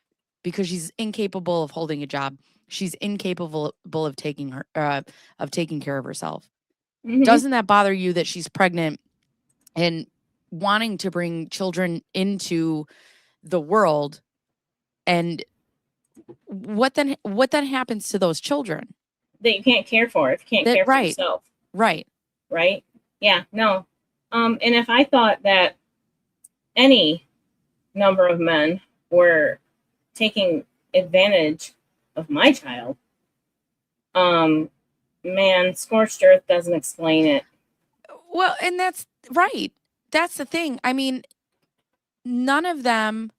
because she's incapable of holding a job, she's incapable of taking care of herself. Mhm. Doesn't that bother you that she's pregnant and wanting to bring children into the world, and what then happens to those children? That you can't care for if you can't care for Right. yourself. Right. Right? Yeah, no. And if I thought that any number of men were taking advantage of my child, man, scorched earth doesn't explain it. Well, and that's right. That's the thing. I mean, none of them.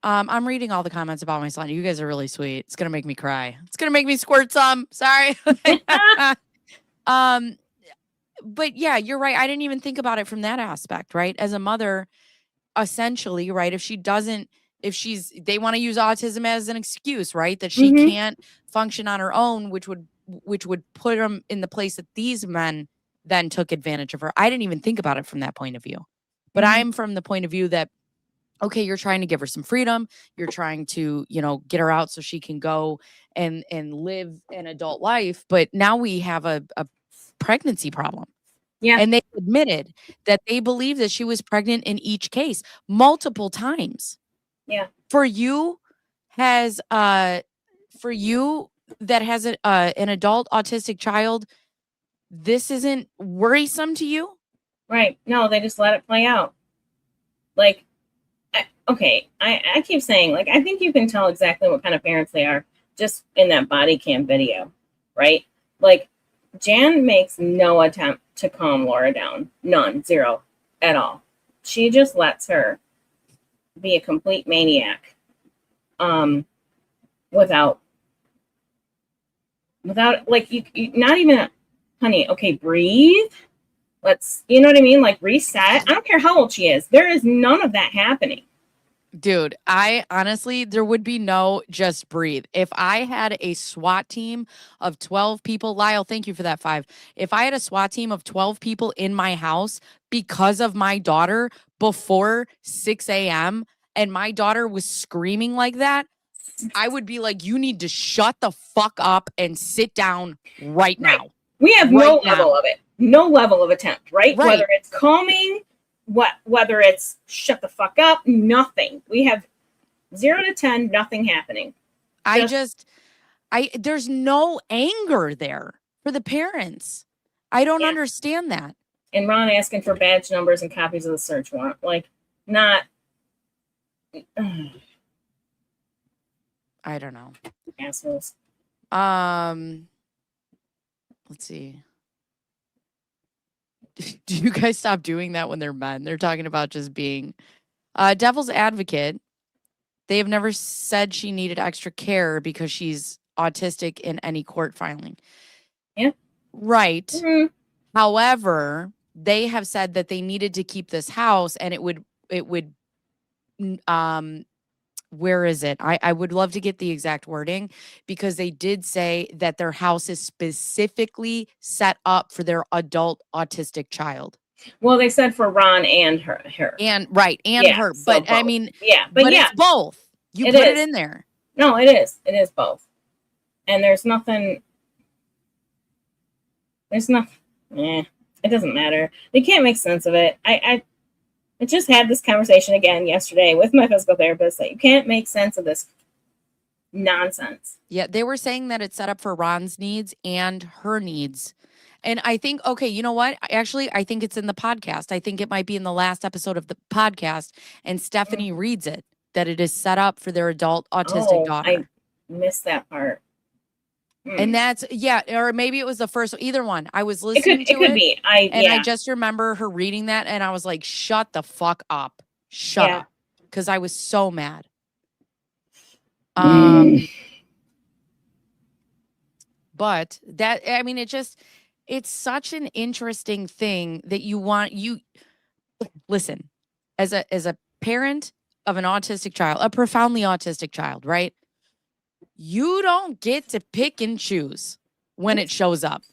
I'm reading all the comments about my son. You guys are really sweet. It's gonna make me cry. It's gonna make me squirt some. Sorry. But yeah, you're right. I didn't even think about it from that aspect, right? As a mother, essentially, right? If they want to use autism as an excuse, right? That she Mhm. can't function on her own, which would put them in the place that these men then took advantage of her. I didn't even think about it from that point of view. But Mhm. I'm from the point of view that, okay, you're trying to give her some freedom. You're trying to, get her out so she can go and live an adult life. But now we have a pregnancy problem. Yeah. And they admitted that they believe that she was pregnant in each case multiple times. Yeah. For you that has an adult autistic child, this isn't worrisome to you? Right. No, they just let it play out. Like, I keep saying, like, I think you can tell exactly what kind of parents they are just in that body cam video, right? Like, Jan makes no attempt to calm Laura down. None. Zero. At all. She just lets her be a complete maniac. Without like, you not even, honey, okay, breathe. Let's, you know what I mean? Like, reset. I don't care how old she is. There is none of that happening. Dude, I honestly, there would be no just breathe. If I had a SWAT team of 12 people, Lyle, thank you for that 5. If I had a SWAT team of 12 people in my house because of my daughter before 6 a.m. and my daughter was screaming like that, I would be like, you need to shut the fuck up and sit down right now. We have no level of it. No level of attempt, right? Whether it's calming, whether it's shut the fuck up, nothing. We have 0 to 10, nothing happening. There's no anger there for the parents. I don't understand that. And Ron asking for badge numbers and copies of the search warrant. Like, not. I don't know. Assholes. Let's see. Do you guys stop doing that when they're men? They're talking about just being devil's advocate. They have never said she needed extra care because she's autistic in any court filing. Yeah. Right. Mm-hmm. However, they have said that they needed to keep this house and it would where is it? I would love to get the exact wording because they did say that their house is specifically set up for their adult autistic child. Well, they said for Ron and her. And her. So but both. I mean, but it's both. You put it in there. No, it is. It is both. And there's nothing. It doesn't matter. They can't make sense of it. I just had this conversation again yesterday with my physical therapist that you can't make sense of this nonsense. Yeah, they were saying that it's set up for Ron's needs and her needs. And I think, okay, you know what? Actually, I think it's in the podcast. I think it might be in the last episode of the podcast. And Stephanie reads it, that it is set up for their adult autistic daughter. I missed that part. And that's, or maybe it was the first, either one. I was listening to it. It could be. I just remember her reading that and I was like, shut the fuck up. Shut up. Because I was so mad. But that, I mean, it's such an interesting thing that listen, as a parent of an autistic child, a profoundly autistic child, right? You don't get to pick and choose when it shows up.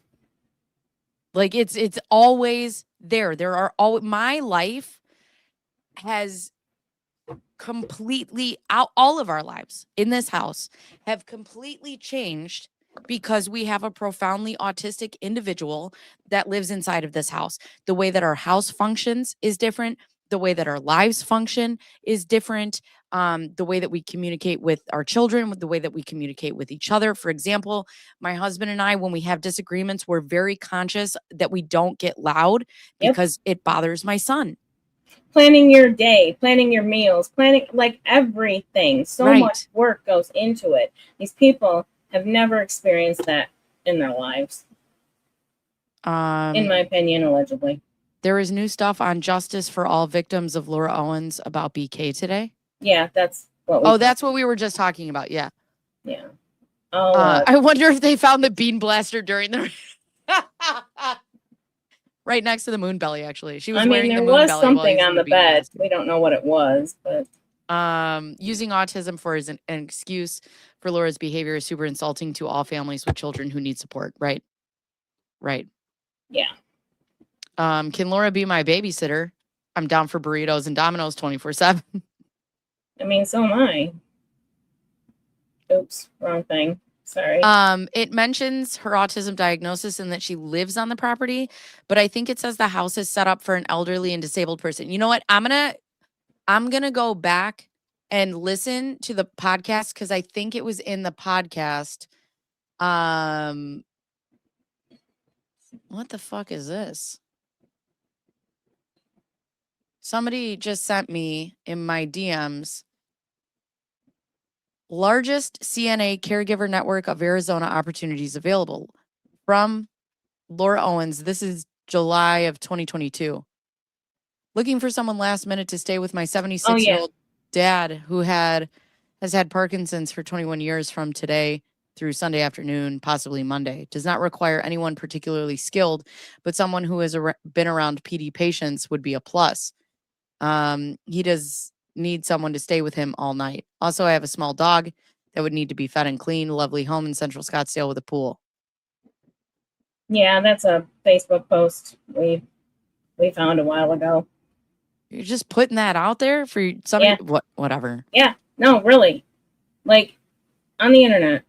Like it's always there. There are my life has completely all of our lives in this house have completely changed because we have a profoundly autistic individual that lives inside of this house. The way that our house functions is different. The way that our lives function is different. The way that we communicate with our children, with the way that we communicate with each other. For example, my husband and I, when we have disagreements, we're very conscious that we don't get loud because it bothers my son. Planning your day, planning your meals, planning like everything. So much work goes into it. These people have never experienced that in their lives. In my opinion, allegedly. There is new stuff on justice for all victims of Laura Owens about BK today. Yeah, that's what that's what we were just talking about. Yeah. Yeah. I wonder if they found the bean blaster during the right next to the moon belly, actually. She was wearing the moon belly. There was something on the bed. Blaster. We don't know what it was, but using autism for as an excuse for Laura's behavior is super insulting to all families with children who need support. Right. Yeah. Can Laura be my babysitter? I'm down for burritos and Domino's 24/7. I mean, so am I. Oops, wrong thing. Sorry. It mentions her autism diagnosis and that she lives on the property, but I think it says the house is set up for an elderly and disabled person. You know what? I'm gonna go back and listen to the podcast because I think it was in the podcast. What the fuck is this? Somebody just sent me in my DMs. Largest CNA caregiver network of Arizona opportunities available from Laura Owens. This is July of 2022. Looking for someone last minute to stay with my 76-year-old dad who has had Parkinson's for 21 years from today through Sunday afternoon, possibly Monday. Does not require anyone particularly skilled, but someone who has been around PD patients would be a plus. He does need someone to stay with him all night. Also, I have a small dog that would need to be fed and cleaned. Lovely home in Central Scottsdale with a pool. Yeah, that's a Facebook post we found a while ago. You're just putting that out there for somebody. Yeah. Whatever. Yeah, no, really. Like, on the internet.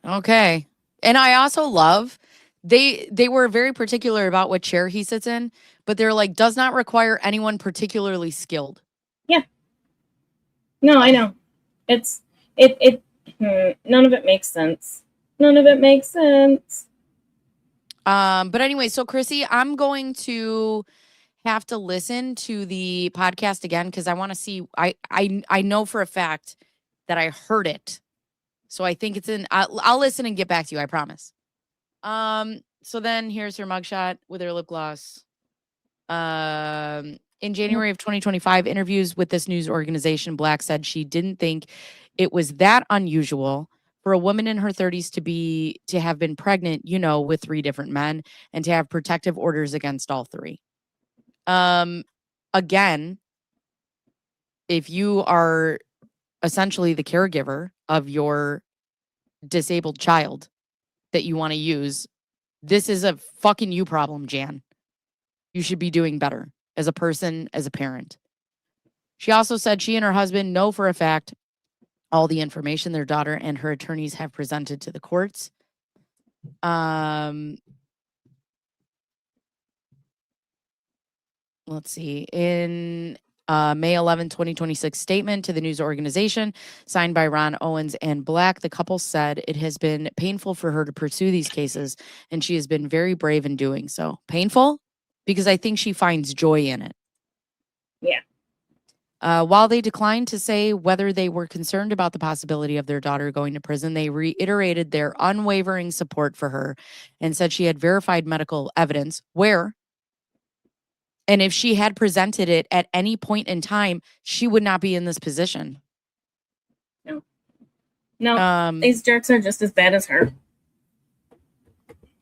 Okay. And I also love they were very particular about what chair he sits in, but they're like, does not require anyone particularly skilled. Yeah. No, I know. None of it makes sense. None of it makes sense. But anyway, so Chrissy, I'm going to have to listen to the podcast again because I want to see. I know for a fact that I heard it, so I think it's in. I'll listen and get back to you. I promise. So then here's her mugshot with her lip gloss. In January of 2025, interviews with this news organization, Black said she didn't think it was that unusual for a woman in her 30s to have been pregnant, with 3 different men and to have protective orders against all 3. Again, if you are essentially the caregiver of your disabled child that you want to use, this is a fucking you problem, Jan. You should be doing better as a person, as a parent. She also said she and her husband know for a fact all the information their daughter and her attorneys have presented to the courts. Let's see. In May 11, 2026 statement to the news organization signed by Ron Owens and Black, the couple said it has been painful for her to pursue these cases, and she has been very brave in doing so. Painful? Because I think she finds joy in it. Yeah. While they declined to say whether they were concerned about the possibility of their daughter going to prison, they reiterated their unwavering support for her and said she had verified medical evidence where, and if she had presented it at any point in time, she would not be in this position. No, these jerks are just as bad as her.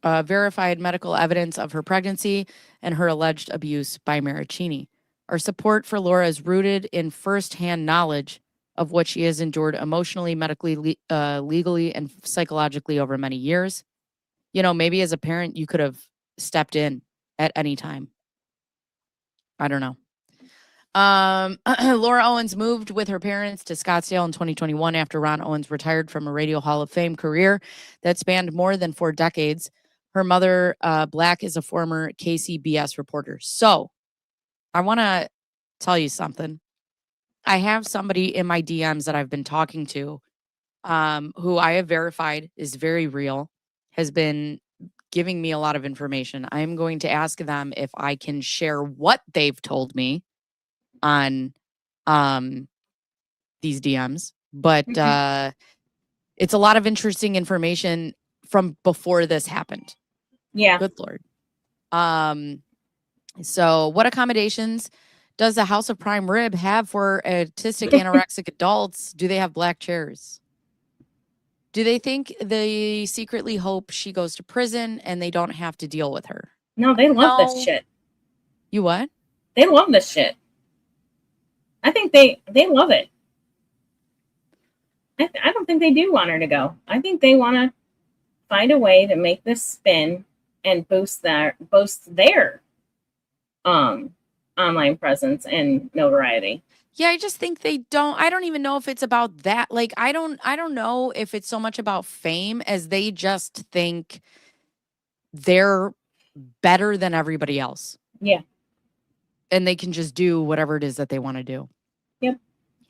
Verified medical evidence of her pregnancy and her alleged abuse by Maricini. Our support for Laura is rooted in firsthand knowledge of what she has endured emotionally, medically, legally, and psychologically over many years. Maybe as a parent, you could have stepped in at any time. I don't know. Laura Owens moved with her parents to Scottsdale in 2021 after Ron Owens retired from a Radio Hall of Fame career that spanned more than 4 decades. Her mother, Black, is a former KCBS reporter. So I want to tell you something. I have somebody in my DMs that I've been talking to who I have verified is very real, has been giving me a lot of information. I am going to ask them if I can share what they've told me on these DMs. But it's a lot of interesting information from before this happened. Yeah. Good Lord. So what accommodations does the House of Prime Rib have for autistic anorexic adults? Do they have black chairs? Do they think they secretly hope she goes to prison and they don't have to deal with her? No, they love this shit. You what? They love this shit. I think they love it. I don't think they do want her to go. I think they want to find a way to make this spin and boost their online presence and notoriety. Yeah, I just think I don't even know if it's about that. Like, I don't know if it's so much about fame as they just think they're better than everybody else. Yeah. And they can just do whatever it is that they want to do. Yep.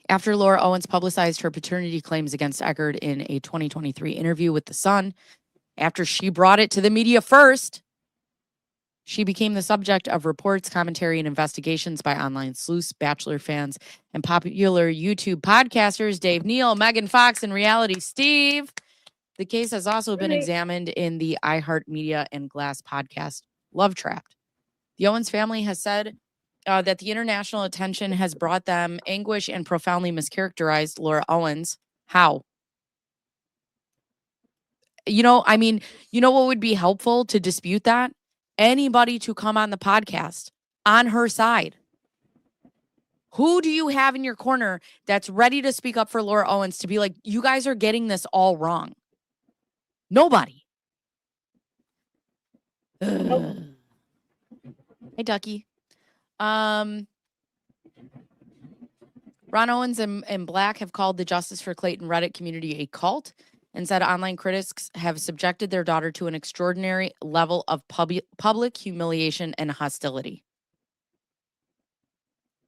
After Laura Owens publicized her paternity claims against Eckerd in a 2023 interview with The Sun, after she brought it to the media first, she became the subject of reports, commentary, and investigations by online sleuths, Bachelor fans, and popular YouTube podcasters Dave Neal, Megan Fox, and Reality Steve. The case has also been examined in the iHeartMedia and Glass podcast, Love Trapped. The Owens family has said that the international attention has brought them anguish and profoundly mischaracterized Laura Owens. How? I mean, what would be helpful to dispute that? Anybody to come on the podcast on her side. Who do you have in your corner that's ready to speak up for Laura Owens to be like, you guys are getting this all wrong? Nobody. Nope. Hey, Ducky. Ron Owens and Black have called the Justice for Clayton Reddit community a cult and said online critics have subjected their daughter to an extraordinary level of public humiliation and hostility.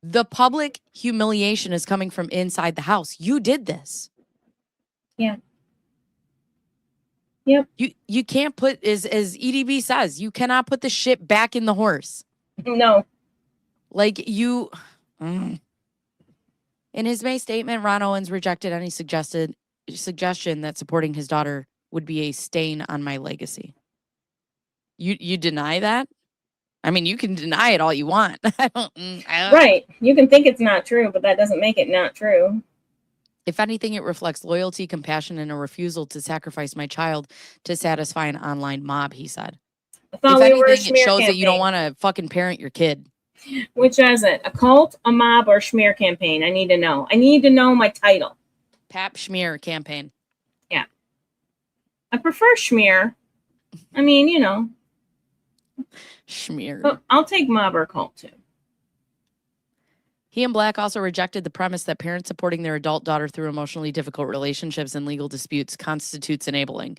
The public humiliation is coming from inside the house. You did this. Yeah. Yep. You can't put, as EDB says, you cannot put the shit back in the horse. No. Like you. In his May statement, Ron Owens rejected any suggestion that supporting his daughter would be a stain on my legacy. You deny that? I mean, you can deny it all you want. Right. You can think it's not true, but that doesn't make it not true. If anything, it reflects loyalty, compassion, and a refusal to sacrifice my child to satisfy an online mob, he said. If anything, it shows that you don't want to fucking parent your kid. Which is it? A cult, a mob, or a smear campaign? I need to know. I need to know my title. Pap Schmear campaign. Yeah. I prefer schmear. I mean, Schmear. But I'll take mob or cult too. He and Black also rejected the premise that parents supporting their adult daughter through emotionally difficult relationships and legal disputes constitutes enabling.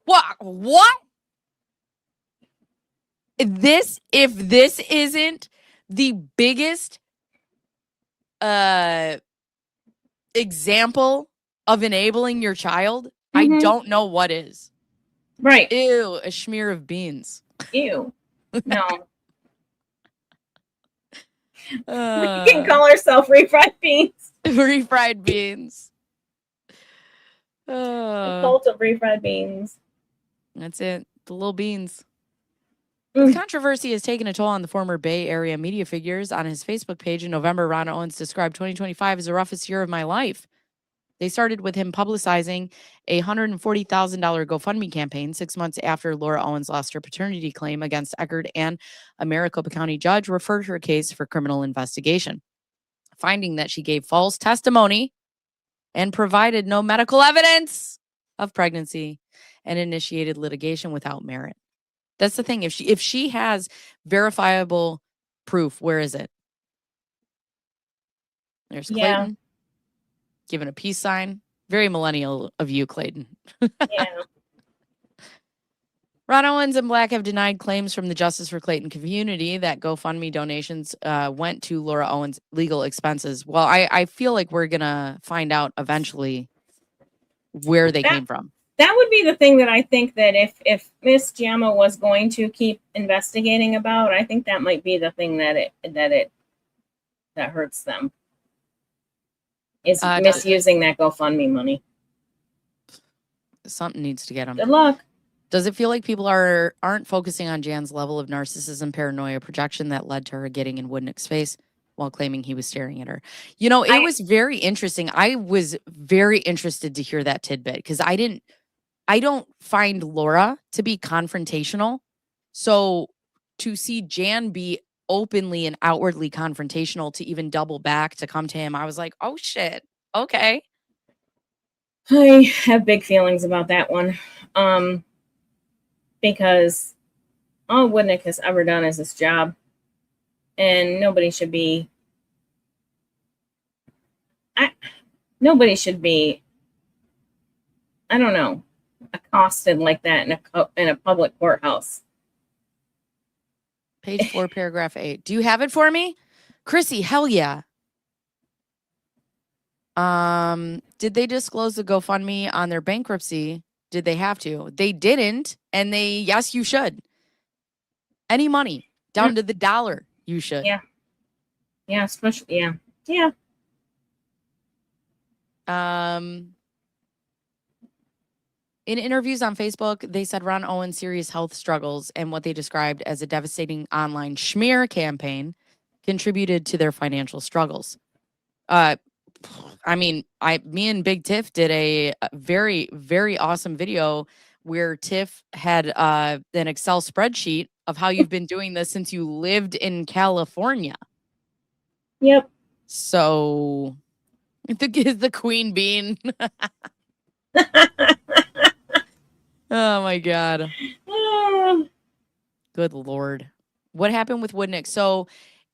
What? If this isn't the biggest example of enabling your child, I don't know what is. Right. Ew, a smear of beans. Ew. No. We can call ourselves refried beans. Refried beans. A cult of refried beans. That's it. The little beans. The controversy has taken a toll on the former Bay Area media figures. On his Facebook page in November, Ron Owens described 2025 as the roughest year of my life. They started with him publicizing a $140,000 GoFundMe campaign 6 months after Laura Owens lost her paternity claim against Eckerd, and a Maricopa County judge referred her case for criminal investigation, finding that she gave false testimony and provided no medical evidence of pregnancy and initiated litigation without merit. That's the thing. If she has verifiable proof, where is it? There's Clayton. Giving a peace sign. Very millennial of you, Clayton. Yeah. Ron Owens and Black have denied claims from the Justice for Clayton community that GoFundMe donations went to Laura Owens' legal expenses. Well, I feel like we're going to find out eventually where they came from. That would be the thing that I think that if Miss Giammo was going to keep investigating about, I think that might be the thing that hurts them. Is misusing that GoFundMe money. Something needs to get them. Good luck. Does it feel like people aren't focusing on Jan's level of narcissism, paranoia, projection that led to her getting in Woodnick's face while claiming he was staring at her? It was very interesting. I was very interested to hear that tidbit because I don't find Laura to be confrontational. So to see Jan be openly and outwardly confrontational, to even double back to come to him, I was like, oh shit, okay. I have big feelings about that one, because all Woodnick has ever done is his job, and nobody should be I don't know, accosted like that in a public courthouse. Page 4, paragraph 8. Do you have it for me? Chrissy, hell yeah. Did they disclose the GoFundMe on their bankruptcy? Did they have to? They didn't, and yes, you should. Any money, down to the dollar, you should. Yeah. Yeah, especially, yeah. In interviews on Facebook, they said Ron Owen's serious health struggles and what they described as a devastating online schmear campaign contributed to their financial struggles. Me and Big Tiff did a very, very awesome video where Tiff had an Excel spreadsheet of how you've been doing this since you lived in California. Yep. So the queen bean. Oh my God. Good Lord. What happened with Woodnick? So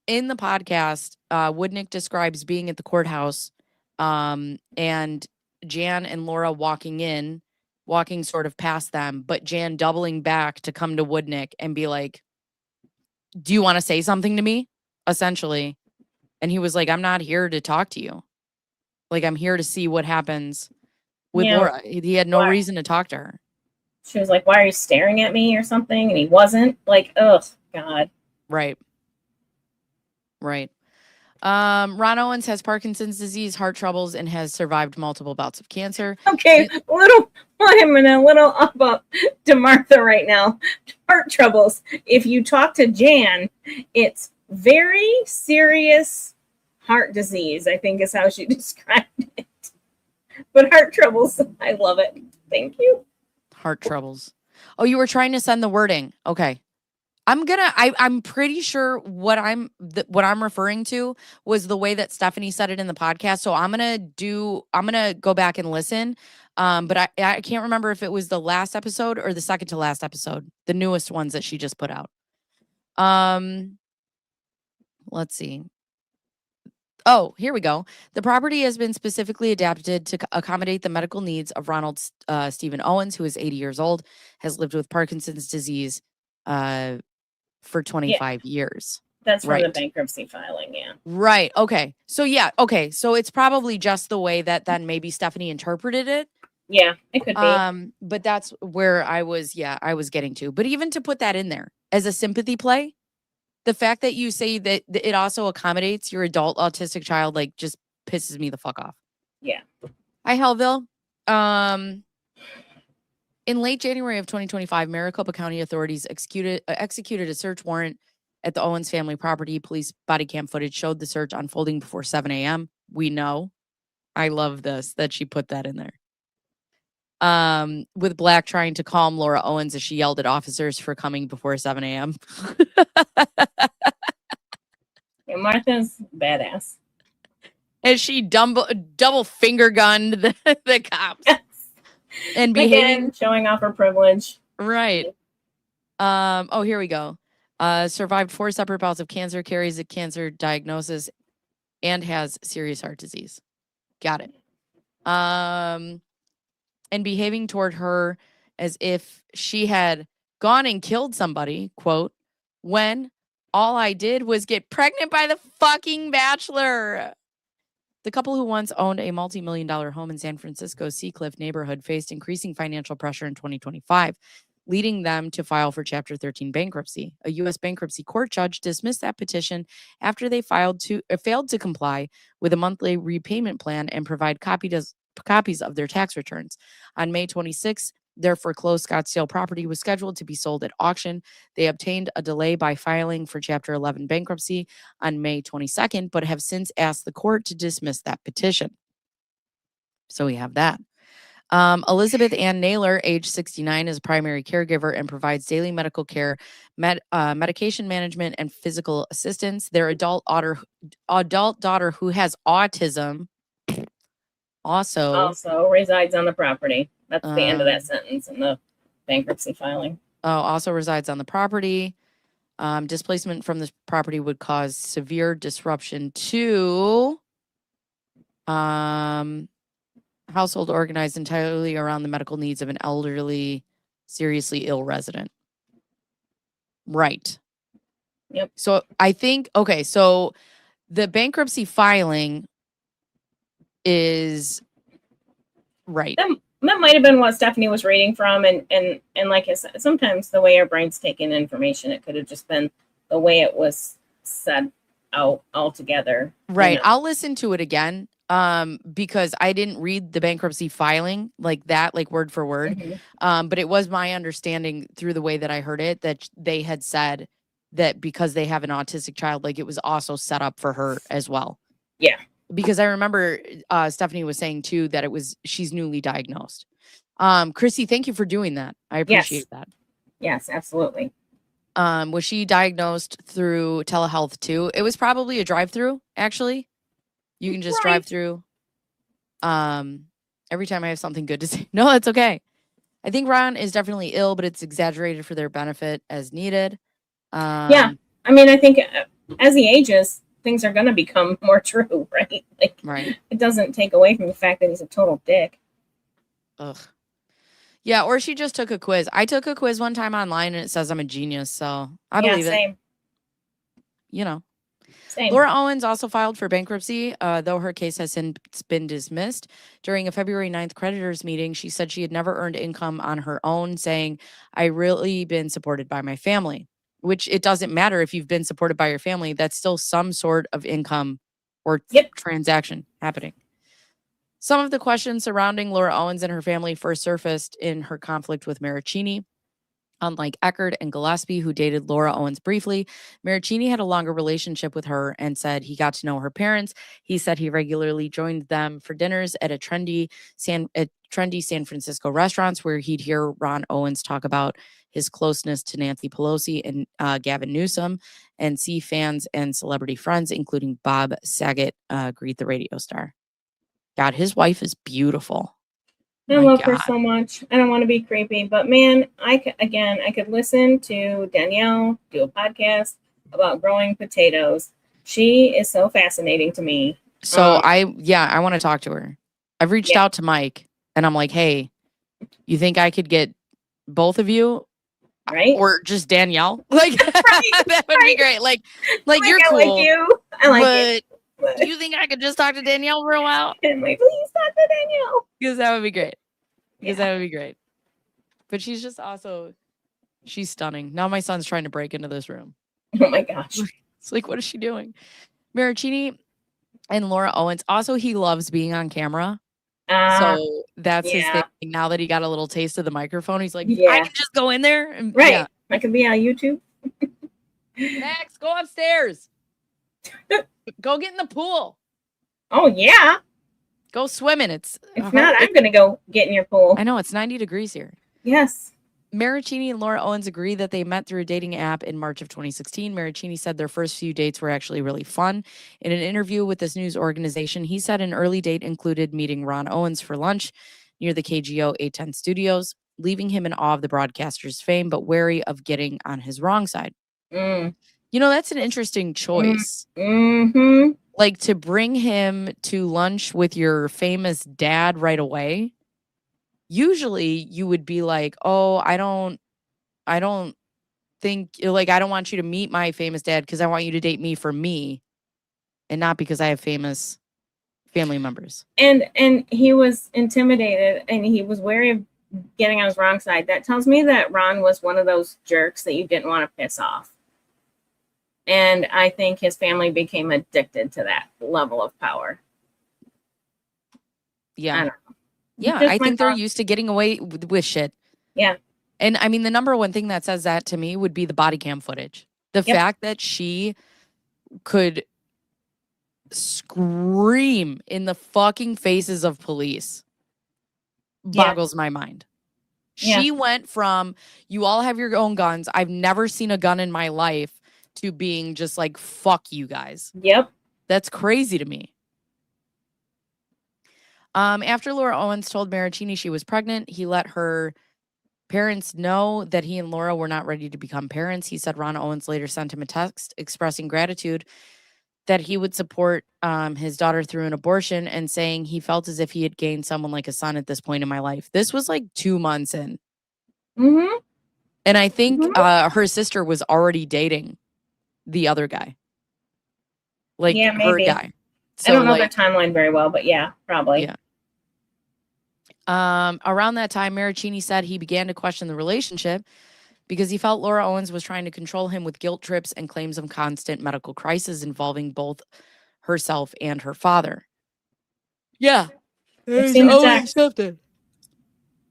in the podcast, Woodnick describes being at the courthouse and Jan and Laura walking sort of past them, but Jan doubling back to come to Woodnick and be like, do you want to say something to me? Essentially. And he was like, I'm not here to talk to you. Like, I'm here to see what happens with Laura. He had no reason to talk to her. She was like, why are you staring at me or something? And he wasn't. Like, ugh, God. Right. Ron Owens has Parkinson's disease, heart troubles, and has survived multiple bouts of cancer. Okay, I'm a little up to Martha right now. Heart troubles. If you talk to Jan, it's very serious heart disease, I think is how she described it. But heart troubles, I love it. Thank you. Heart troubles. Oh, you were trying to send the wording. Okay. I'm pretty sure what I'm referring to was the way that Stephanie said it in the podcast. So I'm gonna go back and listen. But I can't remember if it was the last episode or the second to last episode, the newest ones that she just put out. Let's see. Oh, here we go. The property has been specifically adapted to accommodate the medical needs of Ronald Stephen Owens, who is 80 years old, has lived with Parkinson's disease for 25 years. That's from the bankruptcy filing, yeah. Right. Okay. So yeah. Okay. So it's probably just the way that then maybe Stephanie interpreted it. Yeah, it could be. But that's where I was getting to. But even to put that in there as a sympathy play, the fact that you say that it also accommodates your adult autistic child, like, just pisses me the fuck off. Yeah. Hi, Hellville. In late January of 2025, Maricopa County authorities executed a search warrant at the Owens family property. Police body cam footage showed the search unfolding before 7 a.m. We know. I love this, that she put that in there. With Black trying to calm Laura Owens as she yelled at officers for coming before 7 a.m. Yeah, Martha's badass. As she double finger gunned the cops. Yes. And behaving. Again, showing off her privilege. Right. Oh, here we go. Survived 4 separate bouts of cancer, carries a cancer diagnosis, and has serious heart disease. Got it. And behaving toward her as if she had gone and killed somebody, quote, when all I did was get pregnant by the fucking bachelor. The couple who once owned a multi-million-dollar home in San Francisco's Seacliff neighborhood faced increasing financial pressure in 2025, leading them to file for Chapter 13 bankruptcy. A U.S. bankruptcy court judge dismissed that petition after they failed to comply with a monthly repayment plan and provide copies of their tax returns. On May 26th, their foreclosed Scottsdale property was scheduled to be sold at auction. They obtained a delay by filing for Chapter 11 bankruptcy on May 22nd, but have since asked the court to dismiss that petition. So we have that. Elizabeth Ann Naylor, age 69, is a primary caregiver and provides daily medical care, medication management, and physical assistance. Their adult daughter who has autism also resides on the property. That's the end of that sentence in the bankruptcy filing. Also resides on the property. Displacement from this property would cause severe disruption to household organized entirely around the medical needs of an elderly, seriously ill resident. Right. Yep. So I think, okay, so the bankruptcy filing is right. That might have been what Stephanie was reading from, and like I said, sometimes the way our brains take in information, it could have just been the way it was said out altogether. Right. You know? I'll listen to it again because I didn't read the bankruptcy filing like that, like word for word. Mhm. But it was my understanding through the way that I heard it that they had said that because they have an autistic child, like it was also set up for her as well. Yeah. Because I remember Stephanie was saying too that she's newly diagnosed. Chrissy, thank you for doing that. I appreciate that. Yes, absolutely. Was she diagnosed through telehealth too? It was probably a drive-through, actually. You can just drive through. Every time I have something good to say. No, it's okay. I think Ron is definitely ill, but it's exaggerated for their benefit as needed. Yeah. I mean, I think as he ages, things are going to become more true, right? Like, Right. It doesn't take away from the fact that he's a total dick. Ugh. Yeah, or she just took a quiz. I took a quiz one time online and it says I'm a genius, so I believe same. it. You know. Same. Laura Owens also filed for bankruptcy, though her case has since been dismissed. During a February 9th creditors meeting, she said she had never earned income on her own, saying, I really been supported by my family, which it doesn't matter if you've been supported by your family. That's still some sort of income or transaction happening. Some of the questions surrounding Laura Owens and her family first surfaced in her conflict with Maricini. Unlike Eckerd and Gillespie, who dated Laura Owens briefly, Maricini had a longer relationship with her and said he got to know her parents. He said he regularly joined them for dinners at trendy San Francisco restaurants where he'd hear Ron Owens talk about his closeness to Nancy Pelosi and Gavin Newsom, and see fans and celebrity friends, including Bob Saget, greet the radio star. God, his wife is beautiful. I love her so much. I don't want to be creepy, but man, I could listen to Danielle do a podcast about growing potatoes. She is so fascinating to me. So I want to talk to her. I've reached out to Mike and I'm like, hey, you think I could get both of you? Right? Or just Danielle? Like that would be great. Like you're cool. I like you. I like it. Do you think I could just talk to Danielle for a while? And like, please talk to Danielle. Because that would be great. That would be great. But she's just also, she's stunning. Now my son's trying to break into this room. Oh my gosh. It's like, what is she doing? Maricini and Laura Owens. Also, he loves being on camera. So that's his thing. Now that he got a little taste of the microphone, he's like, I can just go in there. And, right. I can be on YouTube. Max, go upstairs. Go get in the pool. Oh, yeah. Go swimming. If not, I'm going to go get in your pool. I know, it's 90 degrees here. Yes. Maricini and Laura Owens agree that they met through a dating app in March of 2016. Maricini said their first few dates were actually really fun. In an interview with this news organization, he said an early date included meeting Ron Owens for lunch near the KGO 810 studios, leaving him in awe of the broadcaster's fame, but wary of getting on his wrong side. You know, that's an interesting choice. Mm-hmm. Like to bring him to lunch with your famous dad right away. Usually you would be like, oh, I don't think, like, I don't want you to meet my famous dad because I want you to date me for me and not because I have famous family members. And he was intimidated and he was wary of getting on his wrong side. That tells me that Ron was one of those jerks that you didn't want to piss off. And I think his family became addicted to that level of power. Yeah. I don't know. Yeah, I think they're used to getting away with shit. Yeah. And I mean, the number one thing that says that to me would be the body cam footage. The fact that she could scream in the fucking faces of police boggles my mind. She went from, you all have your own guns, I've never seen a gun in my life, to being just like, fuck you guys. Yep. That's crazy to me. After Laura Owens told Maricini she was pregnant, he let her parents know that he and Laura were not ready to become parents. He said Ron Owens later sent him a text expressing gratitude that he would support his daughter through an abortion and saying he felt as if he had gained someone like a son at this point in my life. This was like 2 months in. Mm-hmm. And I think her sister was already dating the other guy. Like Yeah, her maybe. guy. So I don't know like, their timeline very well, but yeah, probably. Yeah. Around that time, Maricini said he began to question the relationship because he felt Laura Owens was trying to control him with guilt trips and claims of constant medical crisis involving both herself and her father. Yeah. I've seen the text. something.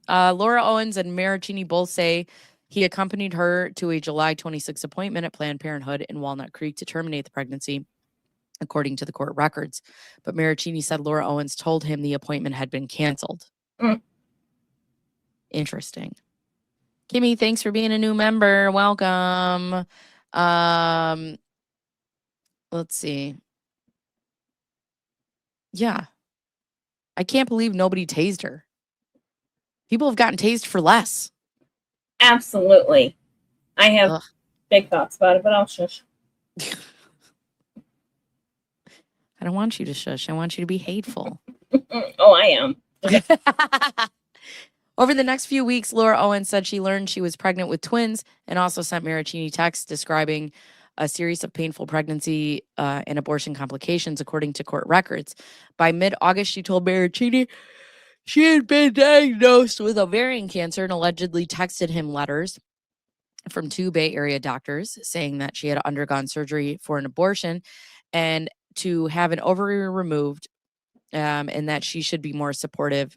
Laura Owens and Maricini both say he accompanied her to a July 26 appointment at Planned Parenthood in Walnut Creek to terminate the pregnancy, according to the court records. But Maricini said Laura Owens told him the appointment had been canceled. Mm. Interesting. Kimmy, thanks for being a new member. Welcome. Let's see. Yeah. I can't believe nobody tased her. People have gotten tased for less. Absolutely. I have Ugh. big thoughts about it, but I'll shush. I don't want you to shush. I want you to be hateful. Oh, I am. Over the next few weeks, Laura Owens said she learned she was pregnant with twins and also sent Maricini texts describing a series of painful pregnancy and abortion complications, according to court records. By mid-August, she told Maricini she had been diagnosed with ovarian cancer and allegedly texted him letters from 2 Bay Area doctors saying that she had undergone surgery for an abortion and to have an ovary removed, and that she should be more supportive,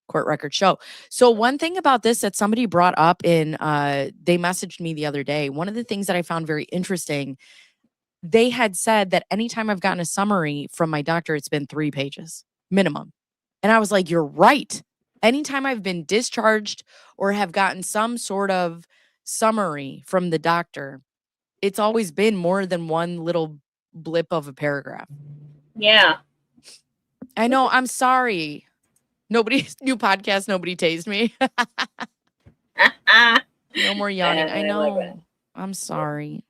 court records show. So one thing about this that somebody brought up in, they messaged me the other day, one of the things that I found very interesting, they had said that anytime I've gotten a summary from my doctor, it's been 3 pages minimum. And I was like, you're right. Anytime I've been discharged or have gotten some sort of summary from the doctor, it's always been more than one little blip of a paragraph. Yeah. I know. I'm sorry. Nobody, new podcast, nobody tased me. No more yawning. I know. I'm sorry.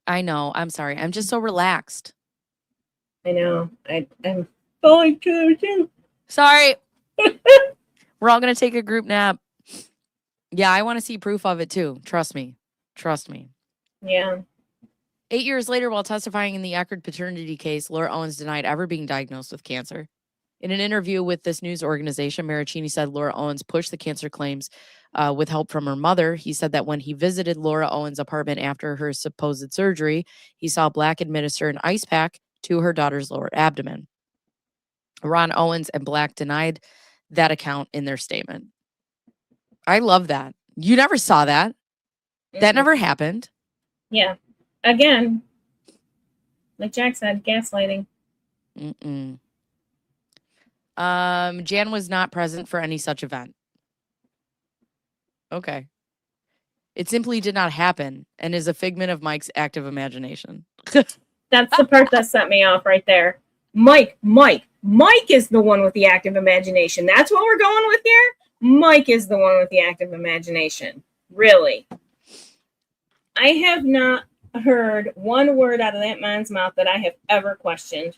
I know. I'm sorry. I'm just so relaxed. I know. I'm going to too. Sorry. We're all going to take a group nap. Yeah, I want to see proof of it too. Trust me. Trust me. Yeah. 8 years later, while testifying in the Eckerd paternity case, Laura Owens denied ever being diagnosed with cancer. In an interview with this news organization, Maricini said Laura Owens pushed the cancer claims with help from her mother. He said that when he visited Laura Owens' apartment after her supposed surgery, he saw Black administer an ice pack to her daughter's lower abdomen. Ron Owens and Black denied that account in their statement. I love that. You never saw that. That never happened. Yeah. Again, like Jack said, gaslighting. Jan was not present for any such event. Okay. It simply did not happen and is a figment of Mike's active imagination. That's the part that set me off right there. Mike is the one with the active imagination. That's what we're going with here? Mike is the one with the active imagination. Really. I have not heard one word out of that man's mouth that I have ever questioned.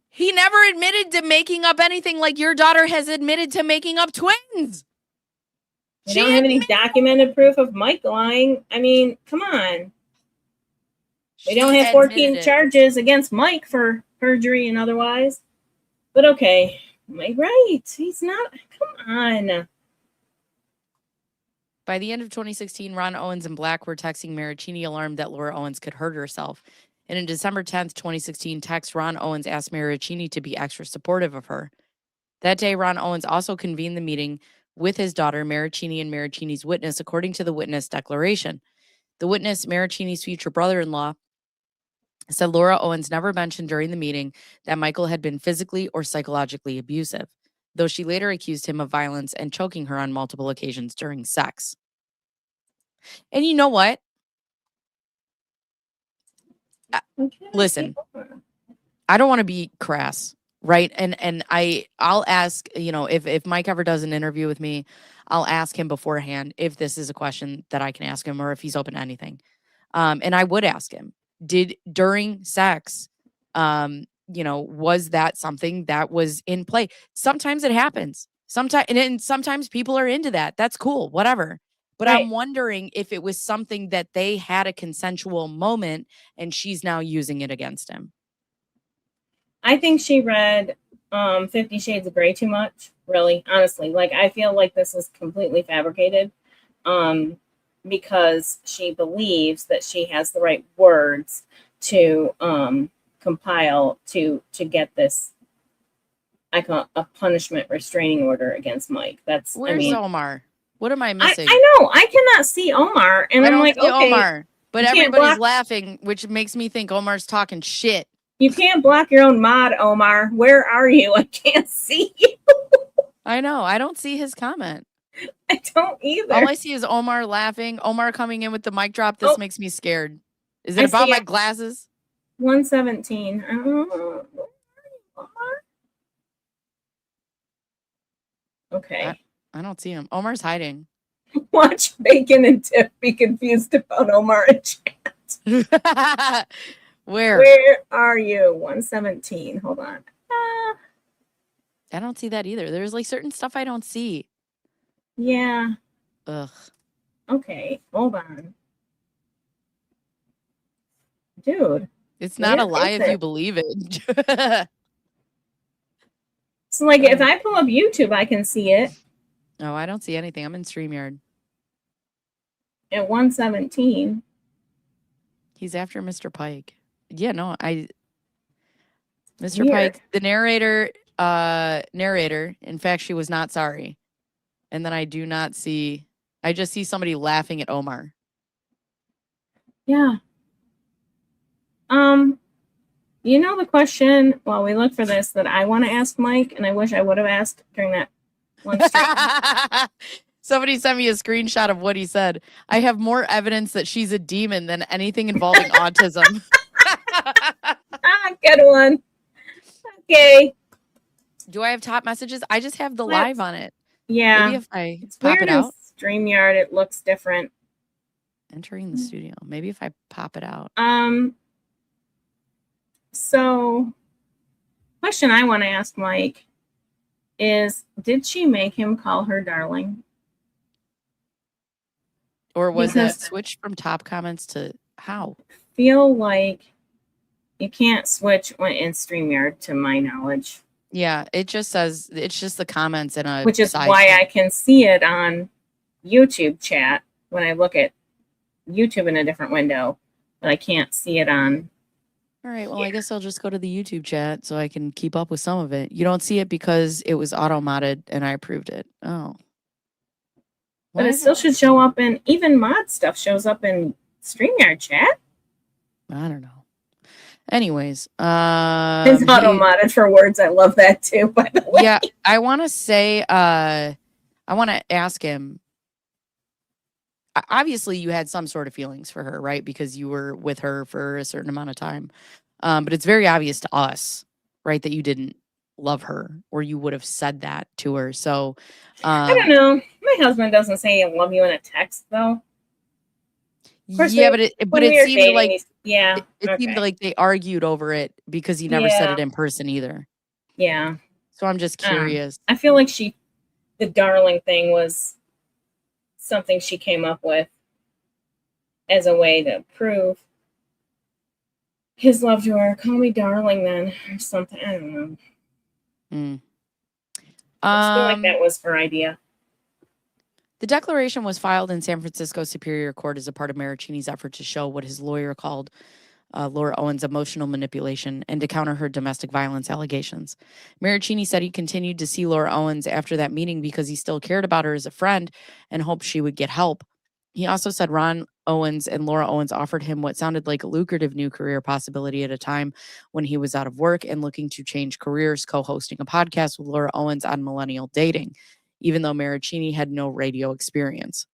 He never admitted to making up anything like your daughter has admitted to making up twins. We don't have any documented proof of Mike lying. I mean, come on. We don't have 14 charges against Mike for perjury and otherwise. But okay. Mike, right. He's not. Come on. By the end of 2016, Ron Owens and Black were texting Maricini, alarmed that Laura Owens could hurt herself. And in December 10th, 2016 text, Ron Owens asked Maricini to be extra supportive of her. That day, Ron Owens also convened the meeting with his daughter, Maricini, and Maricini's witness, according to the witness declaration. The witness, Maricini's future brother-in-law, said Laura Owens never mentioned during the meeting that Michael had been physically or psychologically abusive, though she later accused him of violence and choking her on multiple occasions during sex. And you know what? Listen, I don't want to be crass, right? And I'll ask, if Mike ever does an interview with me, I'll ask him beforehand if this is a question that I can ask him or if he's open to anything. And I would ask him, during sex, was that something that was in play? Sometimes it happens. Sometimes people are into that. That's cool, whatever. But Right. I'm wondering if it was something that they had a consensual moment and she's now using it against him. I think she read 50 Shades of Grey too much, really, honestly. Like, I feel like this is completely fabricated because she believes that she has the right words to compile to get this, I call it a punishment restraining order against Mike. Where's Omar? What am I missing? I know. I cannot see Omar. And I I'm don't like, see okay. Omar. But you can't everybody's block- laughing, which makes me think Omar's talking shit. You can't block your own mod, Omar. Where are you? I can't see you. I know. I don't see his comment. I don't either. All I see is Omar laughing. Omar coming in with the mic drop. This makes me scared. Is it I about see my it. glasses? 117. I don't know. Omar? Okay. I don't see him. Omar's hiding. Watch Bacon and Tiff be confused about Omar and chat. Where? Where are you? 117. Hold on. I don't see that either. There's like certain stuff I don't see. Yeah. Ugh. Okay. Hold on. Dude. It's not a where lie is if you it? believe it. So, like, if I pull up YouTube, I can see it No, I don't see anything. I'm in StreamYard. at 117. He's after Mr. Pike. Yeah, no, Mr. Weird. Pike, the narrator, in fact, she was not sorry. And then I just see somebody laughing at Omar. Yeah. The question while we look for this that I want to ask Mike, and I wish I would have asked during that one stream. Somebody sent me a screenshot of what he said. I have more evidence that she's a demon than anything involving autism. Good one. Okay. Do I have top messages? I just have the Let's- live on it. Yeah. Maybe if I It's pop weird it in out. StreamYard, it looks different. Entering the studio. Maybe if I pop it out. So, question I want to ask Mike is, did she make him call her darling? Or was that Because- switched from top comments to how? Feel like you can't switch when in StreamYard, to my knowledge. Yeah, it just says it's just the comments and a Which is side why thing. I can see it on YouTube chat when I look at YouTube in a different window, but I can't see it on. All right, well, I guess I'll just go to the YouTube chat so I can keep up with some of it. You don't see it because it was auto-modded and I approved it. Oh. But Why it is still should show up in, even mod stuff shows up in StreamYard chat. I don't know. Anyways, It's auto modded for words. I love that too, by the way. yeah, I want to say, I want to ask him. Obviously, you had some sort of feelings for her, right? Because you were with her for a certain amount of time. But it's very obvious to us, right, that you didn't love her or you would have said that to her. So, I don't know. My husband doesn't say I love you in a text, though. course, yeah, when but we it were seemed dating, like yeah, it seemed like they argued over it because he never said it in person either. Yeah. So I'm just curious. I feel like the darling thing was something she came up with as a way to prove his love to her. Call me darling then, or something. I don't know. I feel like that was her idea. The declaration was filed in San Francisco Superior Court as a part of Maricini's effort to show what his lawyer called Laura Owens' emotional manipulation and to counter her domestic violence allegations. Maricini said he continued to see Laura Owens after that meeting because he still cared about her as a friend and hoped she would get help. He also said Ron Owens and Laura Owens offered him what sounded like a lucrative new career possibility at a time when he was out of work and looking to change careers, co-hosting a podcast with Laura Owens on millennial dating, even though Maricini had no radio experience.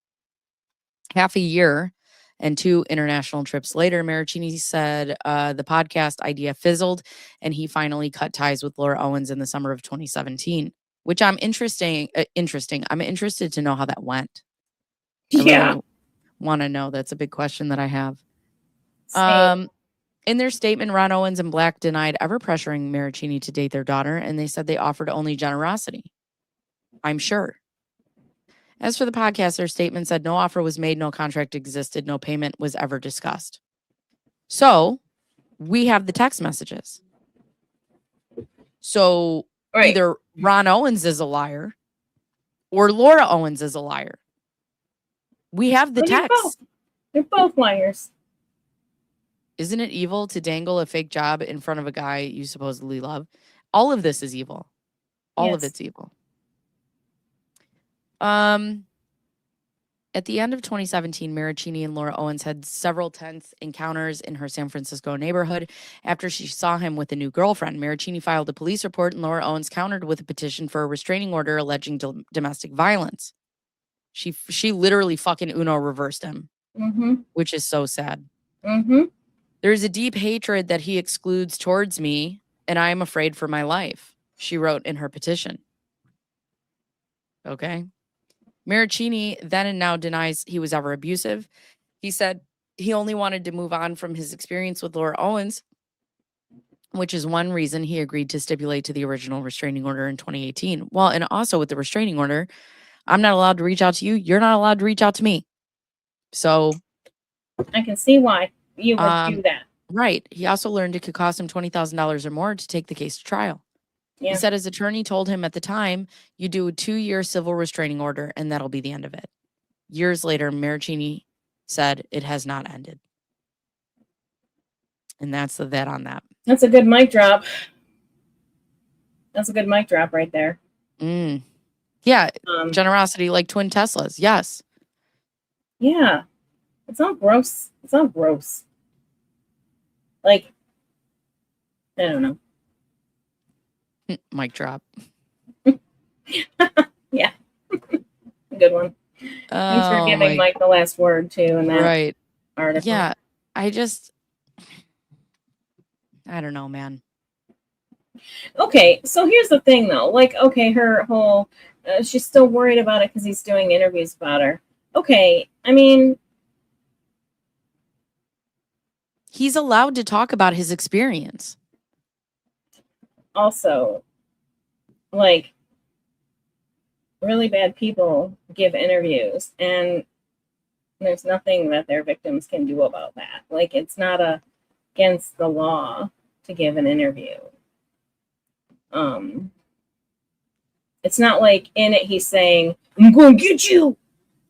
Half a year And 2 international trips later, Maricini said the podcast idea fizzled and he finally cut ties with Laura Owens in the summer of 2017, which I'm interesting. I'm interested to know how that went. I really want to know. That's a big question that I have. Same. In their statement, Ron Owens and Black denied ever pressuring Maricini to date their daughter, and they said they offered only generosity. I'm sure. As for the podcast, their statement said no offer was made, no contract existed, no payment was ever discussed. So we have the text messages. So Right. either Ron Owens is a liar or Laura Owens is a liar. We have the Well, text. They're both liars. Isn't it evil to dangle a fake job in front of a guy you supposedly love? All of this is evil. All of Yes. it's evil. At the end of 2017, Maricini and Laura Owens had several tense encounters in her San Francisco neighborhood after she saw him with a new girlfriend. Maricini filed a police report, and Laura Owens countered with a petition for a restraining order alleging domestic violence. She literally fucking Uno reversed him, which is so sad. There's a deep hatred that he excludes towards me, and I am afraid for my life, she wrote in her petition. Okay. Maricini then and now denies he was ever abusive. He said he only wanted to move on from his experience with Laura Owens, which is one reason he agreed to stipulate to the original restraining order in 2018. Well, and also with the restraining order, I'm not allowed to reach out to you. You're not allowed to reach out to me. So I can see why you would do that. Right. He also learned it could cost him $20,000 or more to take the case to trial. Yeah. He said his attorney told him at the time, you do a 2-year civil restraining order and that'll be the end of it. Years later, Maricini said it has not ended. And that's that on that. That's a good mic drop. That's a good mic drop right there. Yeah. Generosity like twin Teslas. Yes. Yeah. It's not gross. It's not gross. Like, I don't know. Mic drop. Yeah. Good one. Thanks for giving Mike the last word too in that article. Yeah. I don't know, man. Okay, so here's the thing though. Like, okay, her whole she's still worried about it because he's doing interviews about her. Okay, I mean, he's allowed to talk about his experience. Also, like, really bad people give interviews and there's nothing that their victims can do about that. Like, it's not against the law to give an interview. It's not like in it he's saying, I'm going to get you,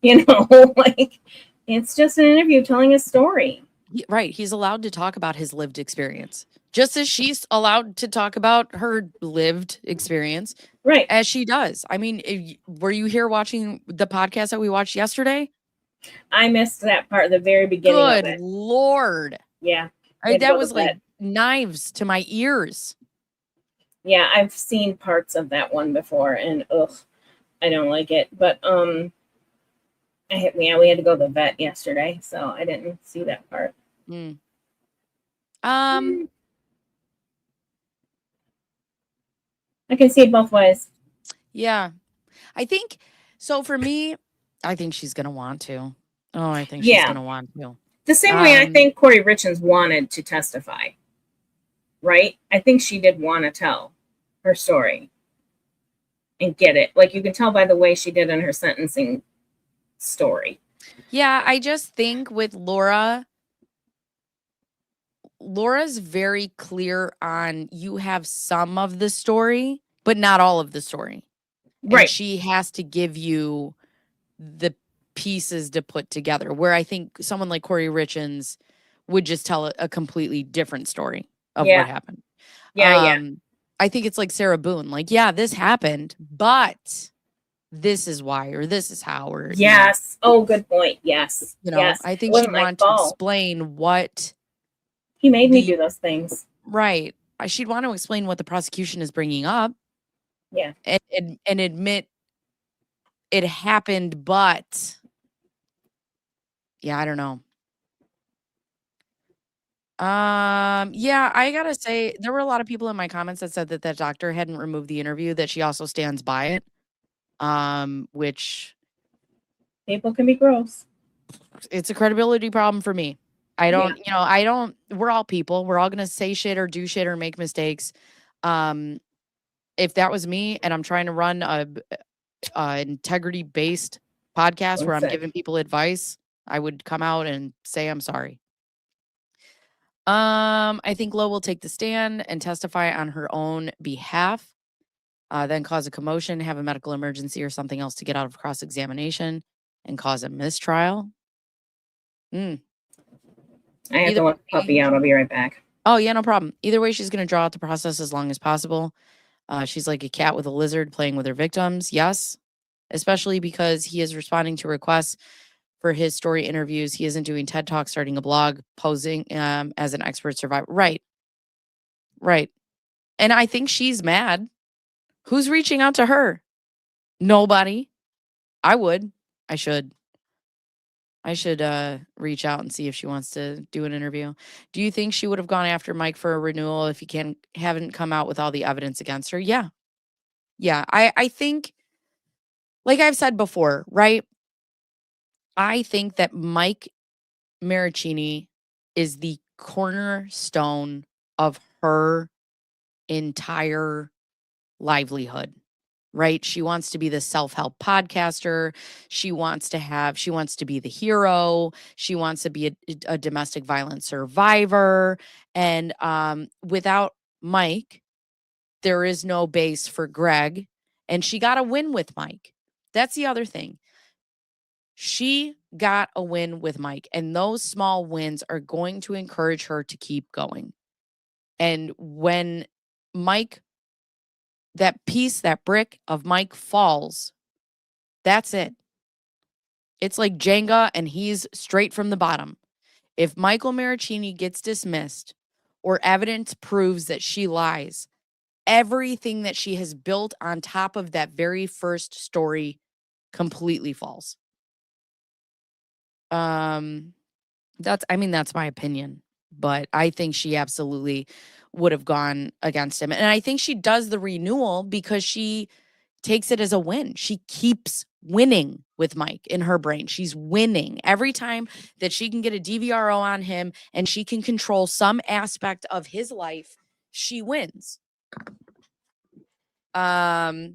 you know, like, it's just an interview telling his story. Right. He's allowed to talk about his lived experience, just as she's allowed to talk about her lived experience. Right. As she does. I mean, were you here watching the podcast that we watched yesterday? I missed that part at the very beginning of it. Good Lord. Yeah. That was like knives to my ears. Yeah, I've seen parts of that one before and I don't like it. But we had to go to the vet yesterday, so I didn't see that part. I can see it both ways. Yeah. I think so. For me, I think she's gonna want to. Oh, I think she's gonna want to. The same way I think Corey Richens wanted to testify. Right? I think she did want to tell her story and get it. Like, you can tell by the way she did in her sentencing story. Yeah, I just think with Laura's very clear on you have some of the story, but not all of the story. Right. And she has to give you the pieces to put together, where I think someone like Corey Richens would just tell a completely different story of what happened. I think it's like Sarah Boone. Like, yeah, this happened, but this is why, or this is how, or yes. You know, good point. Yes. You know, I think she'd want to explain what he made me do those things. Right. She'd want to explain what the prosecution is bringing up. Yeah. And admit it happened, but yeah, I don't know. Yeah, I gotta say, there were a lot of people in my comments that said that that doctor hadn't removed the interview, that she also stands by it. Which People can be gross. it's a credibility problem for me. I don't, I don't, we're all people. We're all gonna say shit or do shit or make mistakes. If that was me and I'm trying to run a integrity-based podcast where I'm giving people advice, I would come out and say I'm sorry. I think Lo will take the stand and testify on her own behalf, then cause a commotion, have a medical emergency or something else to get out of cross-examination and cause a mistrial. I have Either to let the puppy out. I'll be right back. Oh, yeah, no problem. Either way, she's going to draw out the process as long as possible. She's like a cat with a lizard playing with her victims. Yes, especially because he is responding to requests for his story interviews. He isn't doing TED Talks, starting a blog, posing as an expert survivor. Right. Right. And I think she's mad. Who's reaching out to her? Nobody. I would. I should. I should reach out and see if she wants to do an interview. Do you think she would have gone after Mike for a renewal if he haven't come out with all the evidence against her? Yeah. Yeah. I think, like I've said before, right? I think that Mike Maricini is the cornerstone of her entire livelihood, right? She wants to be the self-help podcaster. She wants to be the hero. She wants to be a domestic violence survivor. And without Mike, there is no base for Greg. And she got a win with Mike. That's the other thing. She got a win with Mike, and those small wins are going to encourage her to keep going. And when Mike, that brick of Mike falls, that's it. It's like Jenga, and he's straight from the bottom. If Michael Maricini gets dismissed or evidence proves that she lies, everything that she has built on top of that very first story completely falls. That's my opinion, but I think she absolutely would have gone against him. And I think she does the renewal because she takes it as a win. She keeps winning with Mike in her brain. She's winning every time that she can get a DVRO on him and she can control some aspect of his life. She wins. Right.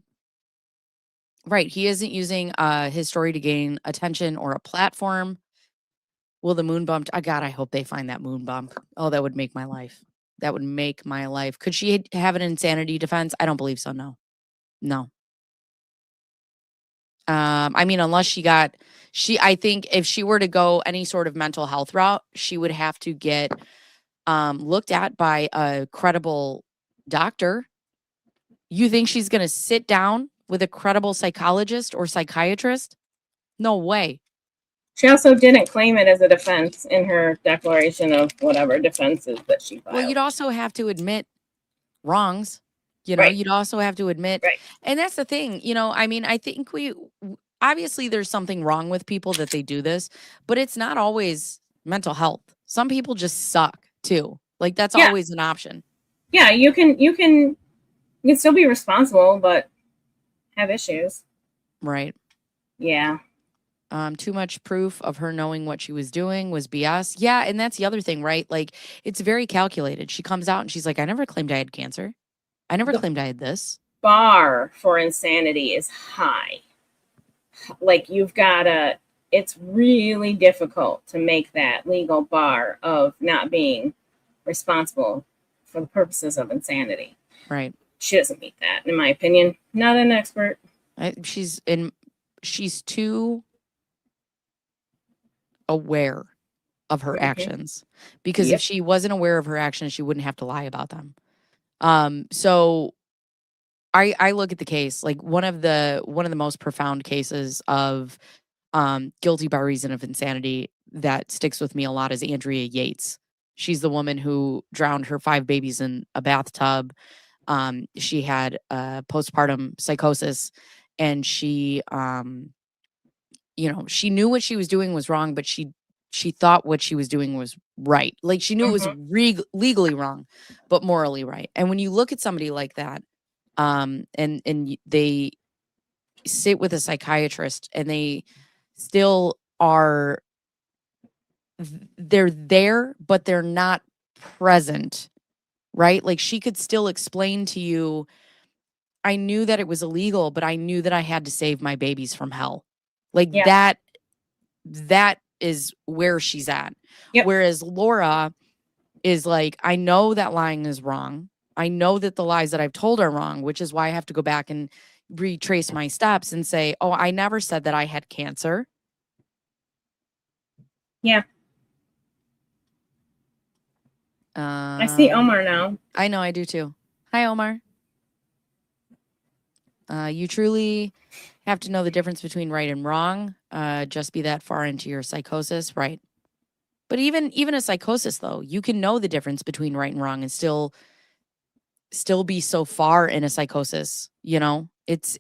He isn't using his story to gain attention or a platform. Will the moon bump? God, I hope they find that moon bump. Oh, that would make my life. That would make my life. Could she have an insanity defense? I don't believe so. No. No. Unless I think if she were to go any sort of mental health route, she would have to get looked at by a credible doctor. You think she's going to sit down with a credible psychologist or psychiatrist? No way. She also didn't claim it as a defense in her declaration of whatever defenses that she filed. Well, you'd also have to admit wrongs. Right. You'd also have to admit, Right. And that's the thing, I think obviously there's something wrong with people that they do this, but it's not always mental health. Some people just suck too. Like that's always an option. Yeah, you can still be responsible, but have issues. Right. Yeah. Too much proof of her knowing what she was doing was BS. Yeah, and that's the other thing, right? Like it's very calculated. She comes out and she's like, I never claimed I had cancer. I never claimed I had this. Bar for insanity is high. Like it's really difficult to make that legal bar of not being responsible for the purposes of insanity. Right. She doesn't meet that, in my opinion. Not an expert. She's too aware of her actions, because if she wasn't aware of her actions, she wouldn't have to lie about them. So I look at the case like one of the most profound cases of guilty by reason of insanity that sticks with me a lot is Andrea Yates. She's the woman who drowned her 5 babies in a bathtub. She had postpartum psychosis, and she she knew what she was doing was wrong, but she she thought what she was doing was right. Like she knew it was legally wrong, but morally right. And when you look at somebody like that, they sit with a psychiatrist and they still are, they're there, but they're not present, right? Like she could still explain to you, I knew that it was illegal, but I knew that I had to save my babies from hell. Like that is where she's at. Yep. Whereas Laura is like, I know that lying is wrong. I know that the lies that I've told are wrong, which is why I have to go back and retrace my steps and say, oh, I never said that I had cancer. Yeah. I see Omar now. I know, I do too. Hi, Omar. You truly have to know the difference between right and wrong. Just be that far into your psychosis, right? But even a psychosis, though, you can know the difference between right and wrong and still be so far in a psychosis. You know, that's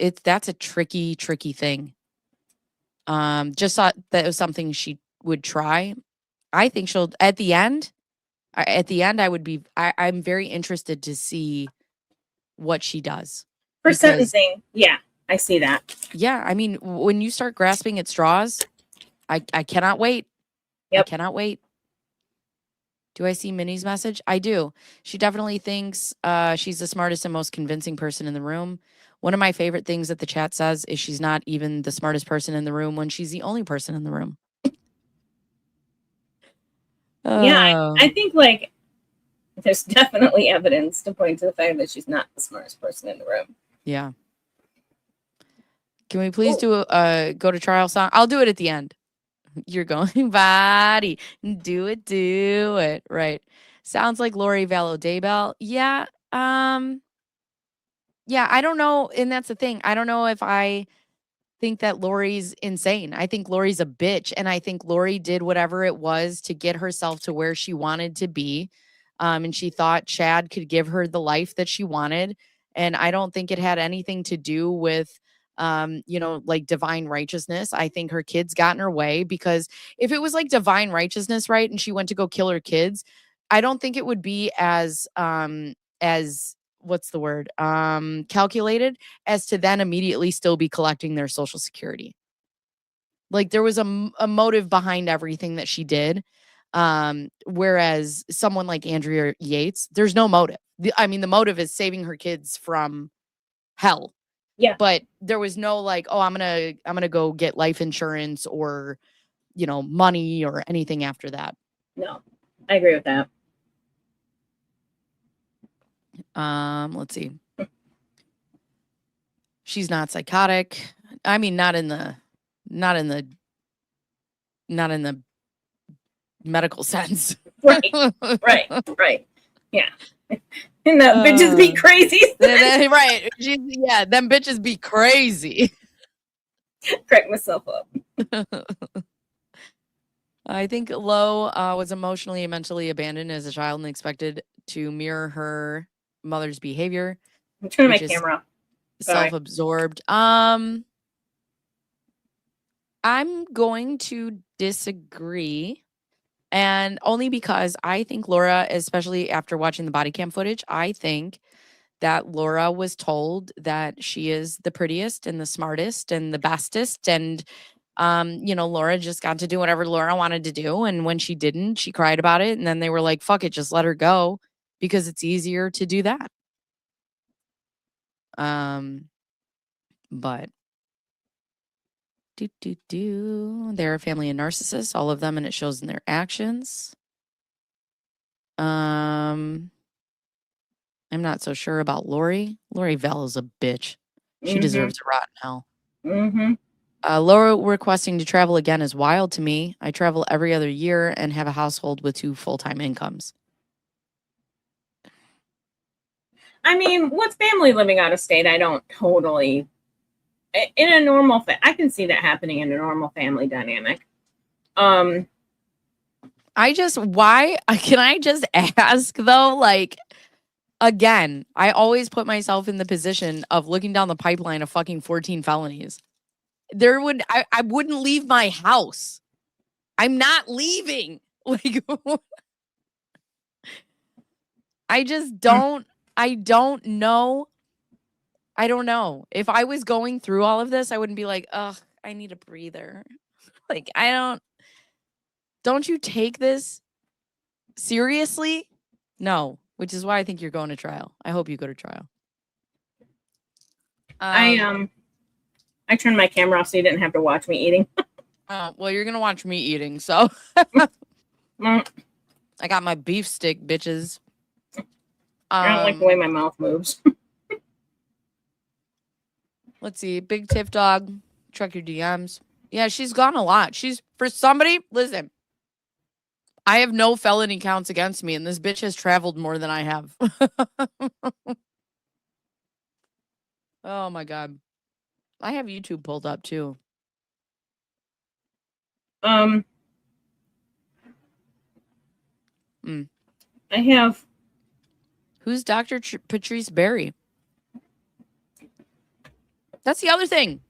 a tricky thing. Just thought that was something she would try. I think she'll at the end. I'm very interested to see what she does. For sentencing, yeah, I see that. Yeah, I mean, when you start grasping at straws, I cannot wait. Yep. I cannot wait. Do I see Minnie's message? I do. She definitely thinks she's the smartest and most convincing person in the room. One of my favorite things that the chat says is she's not even the smartest person in the room when she's the only person in the room. Yeah, I think like there's definitely evidence to point to the fact that she's not the smartest person in the room. Yeah. Can we please do a go to trial song? I'll do it at the end. You're going, body. Do it. Right. Sounds like Lori Vallow Daybell. Yeah. Yeah, I don't know. And that's the thing. I don't know if I think that Lori's insane. I think Lori's a bitch. And I think Lori did whatever it was to get herself to where she wanted to be. And she thought Chad could give her the life that she wanted. And I don't think it had anything to do with, like divine righteousness. I think her kids got in her way, because if it was like divine righteousness, right, and she went to go kill her kids, I don't think it would be as what's the word? Calculated as to then immediately still be collecting their Social Security. Like there was a motive behind everything that she did. Whereas someone like Andrea Yates, there's no motive. The motive is saving her kids from hell. Yeah. But there was no like, oh, I'm gonna go get life insurance or, money or anything after that. No, I agree with that. Let's see. She's not psychotic. I mean, not in the medical sense. Right. Yeah. And that bitches be crazy. Right. Them bitches be crazy. Crack myself up. I think Lo was emotionally and mentally abandoned as a child and expected to mirror her mother's behavior. I'm turning my camera. Self-absorbed. I'm going to disagree. And only because I think Laura, especially after watching the body cam footage, I think that Laura was told that she is the prettiest and the smartest and the bestest. And, Laura just got to do whatever Laura wanted to do. And when she didn't, she cried about it. And then they were like, fuck it, just let her go, because it's easier to do that. But they're a family of narcissists, all of them, and it shows in their actions. I'm not so sure about Lori. Lori Vallow's a bitch. She deserves to rot in hell. Laura requesting to travel again is wild to me. I travel every other year and have a household with 2 full-time incomes. I mean, with family living out of state, I don't totally. In a normal, I can see that happening in a normal family dynamic. Can I just ask though, like, again, I always put myself in the position of looking down the pipeline of fucking 14 felonies. I wouldn't leave my house. I'm not leaving. Like, I just don't, I don't know. I don't know. If I was going through all of this, I wouldn't be like, ugh, I need a breather. Like, don't you take this seriously? No, which is why I think you're going to trial. I hope you go to trial. I turned my camera off so you didn't have to watch me eating. Well, you're gonna watch me eating, so Mm, I got my beef stick, bitches. I don't like the way my mouth moves. Let's see. Big Tiff Dog. Check your DMs. Yeah, she's gone a lot. She's for somebody. Listen, I have no felony counts against me, and this bitch has traveled more than I have. Oh my god. I have YouTube pulled up too. I have. Who's Dr. Patrice Berry? That's the other thing.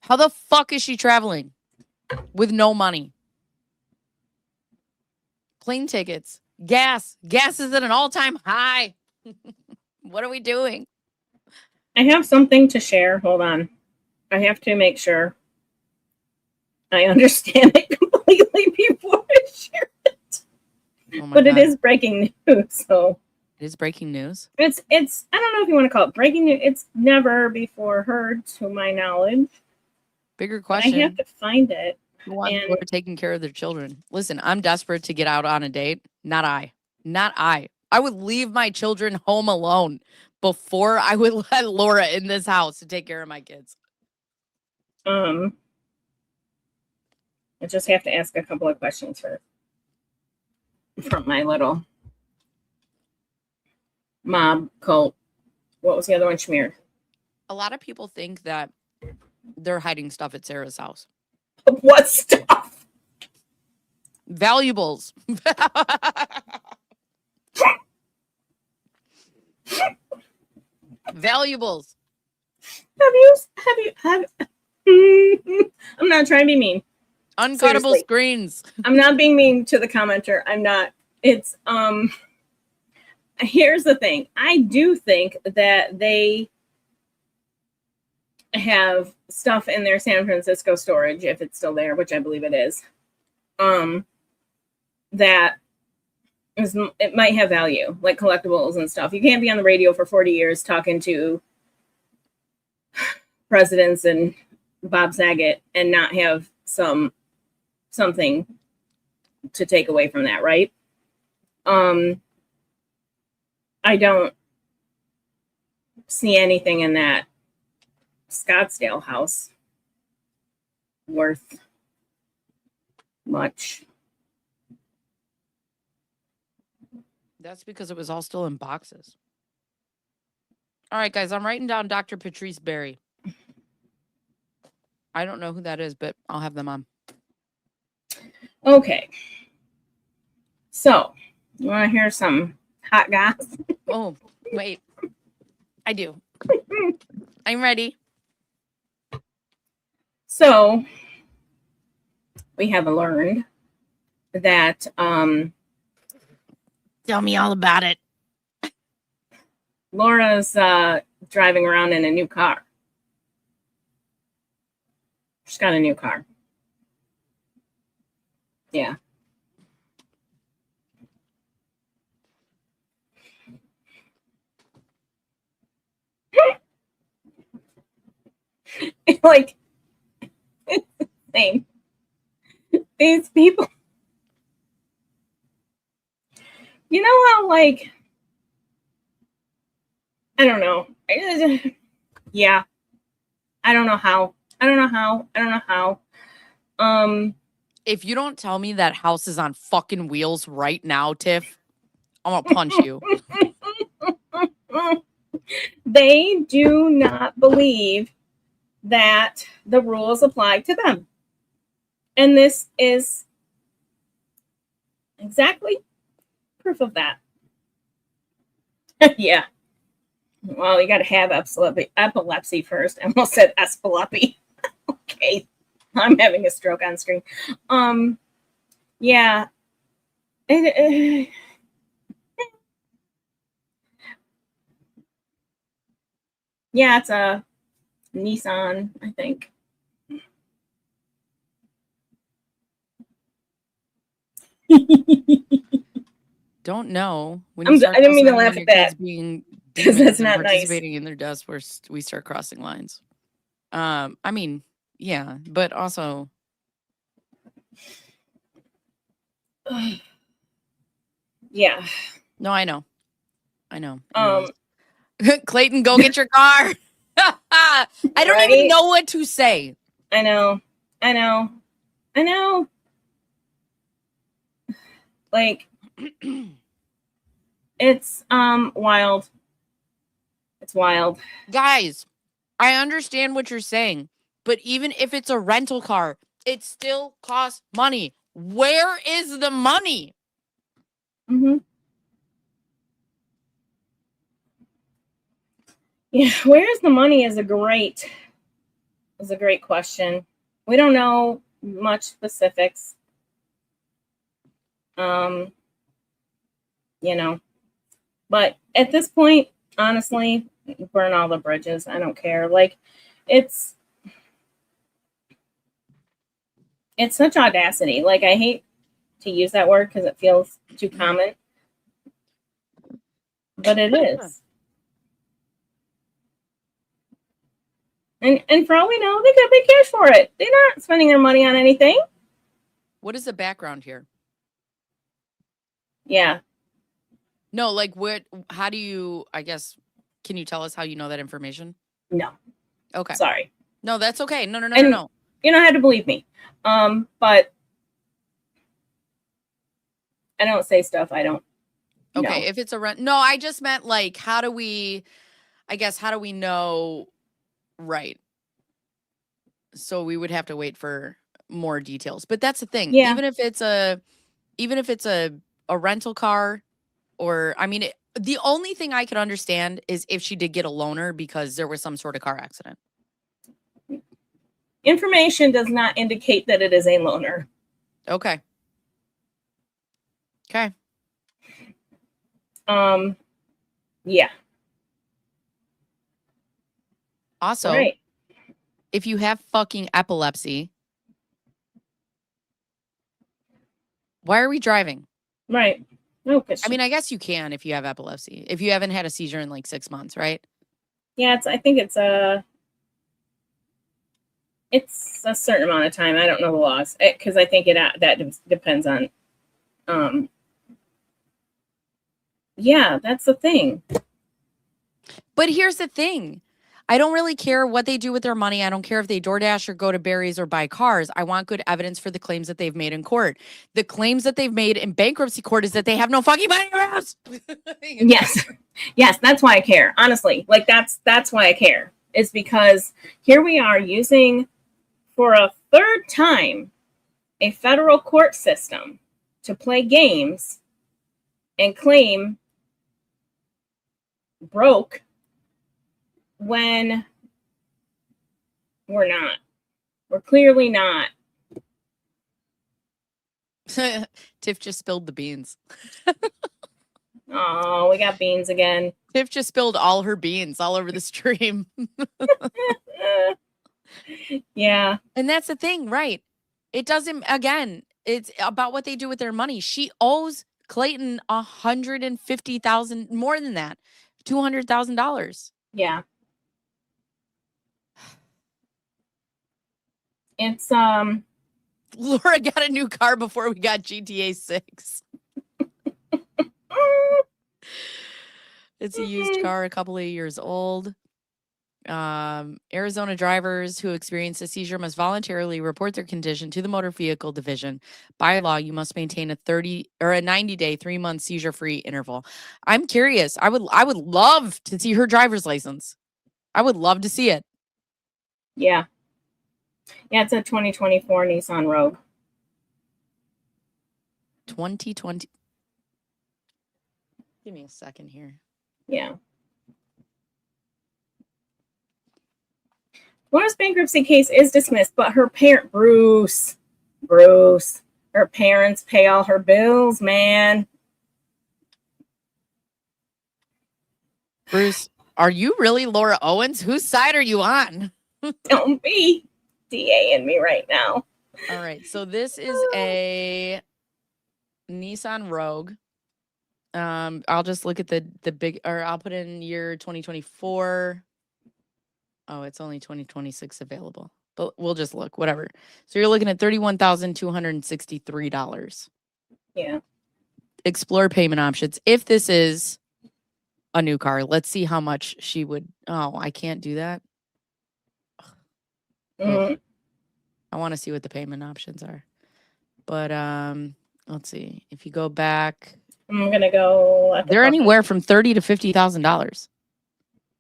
How the fuck is she traveling with no money? Plane tickets, gas. Gas is at an all-time high. What are we doing? I have something to share. Hold on. I have to make sure I understand it completely before I share it. Oh my But God. it is breaking news, so It is breaking news. it's I don't know if you want to call it breaking news. It's never before heard to my knowledge. Bigger But question. I have to find it. Who wants and- people are taking care of their children? Listen, I'm desperate to get out on a date. Not I. Not I. I would leave my children home alone before I would let Laura in this house to take care of my kids. I just have to ask a couple of questions first from my little mob cult. What was the other one? Schmear. A lot of people think that they're hiding stuff at Sarah's house. What stuff? Valuables. Valuables. Have I'm not trying to be mean. Uncuttable Seriously. screens. I'm not being mean to the commenter. I'm not. It's here's the thing. I do think that they have stuff in their San Francisco storage, if it's still there, which I believe it is. That it might have value, like collectibles and stuff. You can't be on the radio for 40 years talking to presidents and Bob Saget and not have something to take away from that, right? I don't see anything in that Scottsdale house worth much. That's because it was all still in boxes. All right, guys, I'm writing down Dr. Patrice Berry. I don't know who that is, but I'll have them on. Okay. So, you want to hear some hot goss? Oh, wait. I do. I'm ready. So, we have learned that Tell me all about it. Laura's driving around in a new car. She's got a new car. Yeah. Like, it's the same. These people. You know how, like, I don't know. Yeah. I don't know how. If you don't tell me that house is on fucking wheels right now, Tiff, I'm gonna punch you. They do not believe that the rules apply to them. And this is exactly proof of that. Yeah. Well, you got to have epilepsy first. I almost said espeluppy. Okay. I'm having a stroke on screen. Yeah. Yeah, it's a Nissan, I think. Don't know. When I you start didn't mean to commenting laugh on your at that, kids being 'cause that's demons and not nice. participating in their deaths, we start crossing lines. I mean, yeah, but also, yeah. no, I know. Um, Anyways. Clayton, go get your car. I don't even Right? know what to say. I know. Like, it's wild. It's wild. Guys, I understand what you're saying, but even if it's a rental car, it still costs money. Where is the money? Mm-hmm. Yeah, where's the money is a great question. We don't know much specifics. You know, but at this point, honestly, burn all the bridges. I don't care. Like, it's such audacity. Like, I hate to use that word because it feels too common, but it is. And for all we know, they got big cash for it. They're not spending their money on anything. What is the background here? Yeah. No, like how do you, I guess, can you tell us how you know that information? No. Okay. Sorry. No, that's okay. No. You don't have to believe me. But I don't say stuff I don't know. Okay, if it's a rent. No, I just meant like, how do we know, right? So we would have to wait for more details. But that's the thing. Yeah. Even if it's a rental car, or I mean, the only thing I could understand is if she did get a loaner because there was some sort of car accident. Information does not indicate that it is a loaner. Okay. Yeah. Also, Right. if you have fucking epilepsy, why are we driving? Right. No, I mean, I guess you can if you have epilepsy. If you haven't had a seizure in like 6 months, right? Yeah, I think it's a certain amount of time. I don't know the laws because I think that depends on. Yeah, that's the thing. But here's the thing. I don't really care what they do with their money. I don't care if they DoorDash or go to Barry's or buy cars. I want good evidence for the claims that they've made in court. The claims that they've made in bankruptcy court is that they have no fucking money in their house. Yes, that's why I care. Honestly, like that's why I care. Is because here we are using for a third time a federal court system to play games and claim broke when we're not. We're clearly not. Tiff just spilled the beans. Oh, we got beans again. Tiff just spilled all her beans all over the stream. Yeah. And that's the thing, right? It doesn't, again, it's about what they do with their money. She owes Clayton $150,000, more than that, $200,000. Yeah. It's Laura got a new car before we got GTA 6. It's a used car, a couple of years old. Arizona drivers who experience a seizure must voluntarily report their condition to the motor vehicle division. By law, you must maintain a 90-day, 3-month seizure-free interval. I'm curious. I would love to see her driver's license. I would love to see it. Yeah. Yeah, it's a 2024 Nissan Rogue. 2020. Give me a second here. Yeah. Laura's bankruptcy case is dismissed, but her parent, Bruce, her parents pay all her bills, man. Bruce, are you really Laura Owens? Whose side are you on? Don't be DA-ing me right now. All right. So this is a Nissan Rogue. I'll just look at the big, or I'll put in year 2024. Oh, it's only 2026 available, but we'll just look, whatever. So you're looking at $31,263. Yeah. Explore payment options. If this is a new car, let's see how much she would. Oh, I can't do that. Mm. I want to see what the payment options are. But let's see. If you go back, I'm gonna go. At the they're bottom. anywhere from $30,000 to $50,000.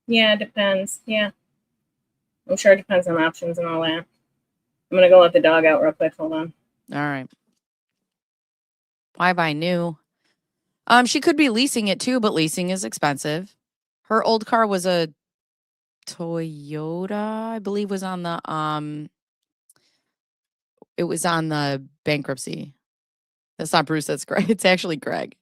Yeah, it depends. Yeah, I'm sure it depends on options and all that. I'm gonna go let the dog out real quick. Hold on. All right. Why buy new? She could be leasing it too, but leasing is expensive. Her old car was a Toyota, I believe, was on the it was on the bankruptcy. That's not Bruce, that's Greg. It's actually Greg.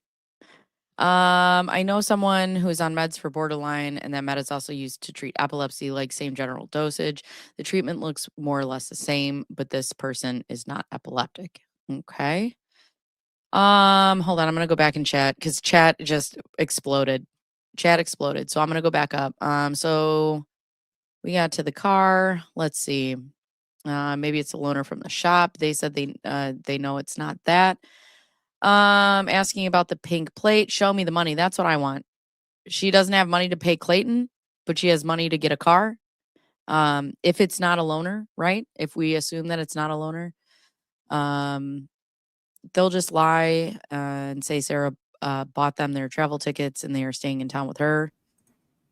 I know someone who's on meds for borderline, and that med is also used to treat epilepsy, like same general dosage. The treatment looks more or less the same, but this person is not epileptic. Okay. Hold on, I'm gonna go back and chat because chat just exploded. Chat exploded. So I'm gonna go back up. So we got to the car. Let's see. Maybe it's a loaner from the shop. They said they know it's not that. Asking about the pink plate. Show me the money. That's what I want. She doesn't have money to pay Clayton, but she has money to get a car. If it's not a loaner, right? If we assume that it's not a loaner, they'll just lie and say Sarah bought them their travel tickets and they are staying in town with her.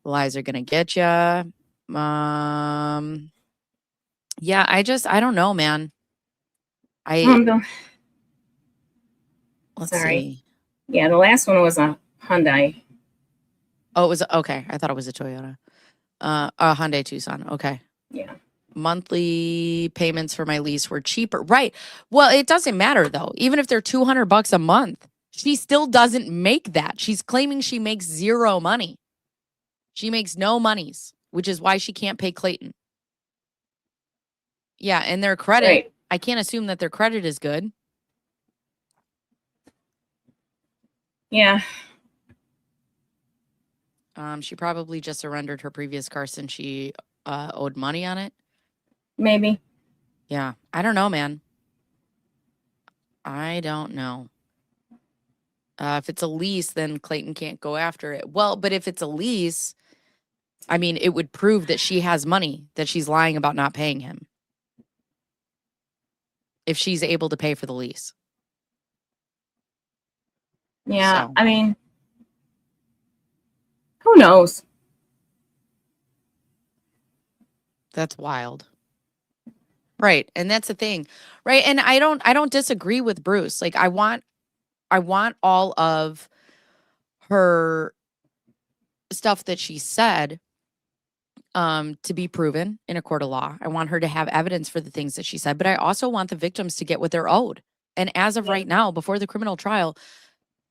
The lies are gonna get you. Yeah, I don't know, man. Let's Sorry. see. Yeah, the last one was a Hyundai. Oh, it was okay. I thought it was a Toyota. A Hyundai Tucson. Okay. Yeah. Monthly payments for my lease were cheaper. Right. Well, it doesn't matter though. Even if they're $200 a month, she still doesn't make that. She's claiming she makes zero money. She makes no monies, which is why she can't pay Clayton. Yeah, and their credit, Right. I can't assume that their credit is good. Yeah. She probably just surrendered her previous car since she owed money on it. Maybe. Yeah, I don't know, man. I don't know. If it's a lease, then Clayton can't go after it. Well, but if it's a lease, I mean, it would prove that she has money, that she's lying about not paying him. If she's able to pay for the lease. Yeah. So. I mean, who knows? That's wild. Right. And that's the thing. Right. And I don't disagree with Bruce. Like I want all of her stuff that she said to be proven in a court of law. I want her to have evidence for the things that she said, but I also want the victims to get what they're owed. And as of right now, before the criminal trial,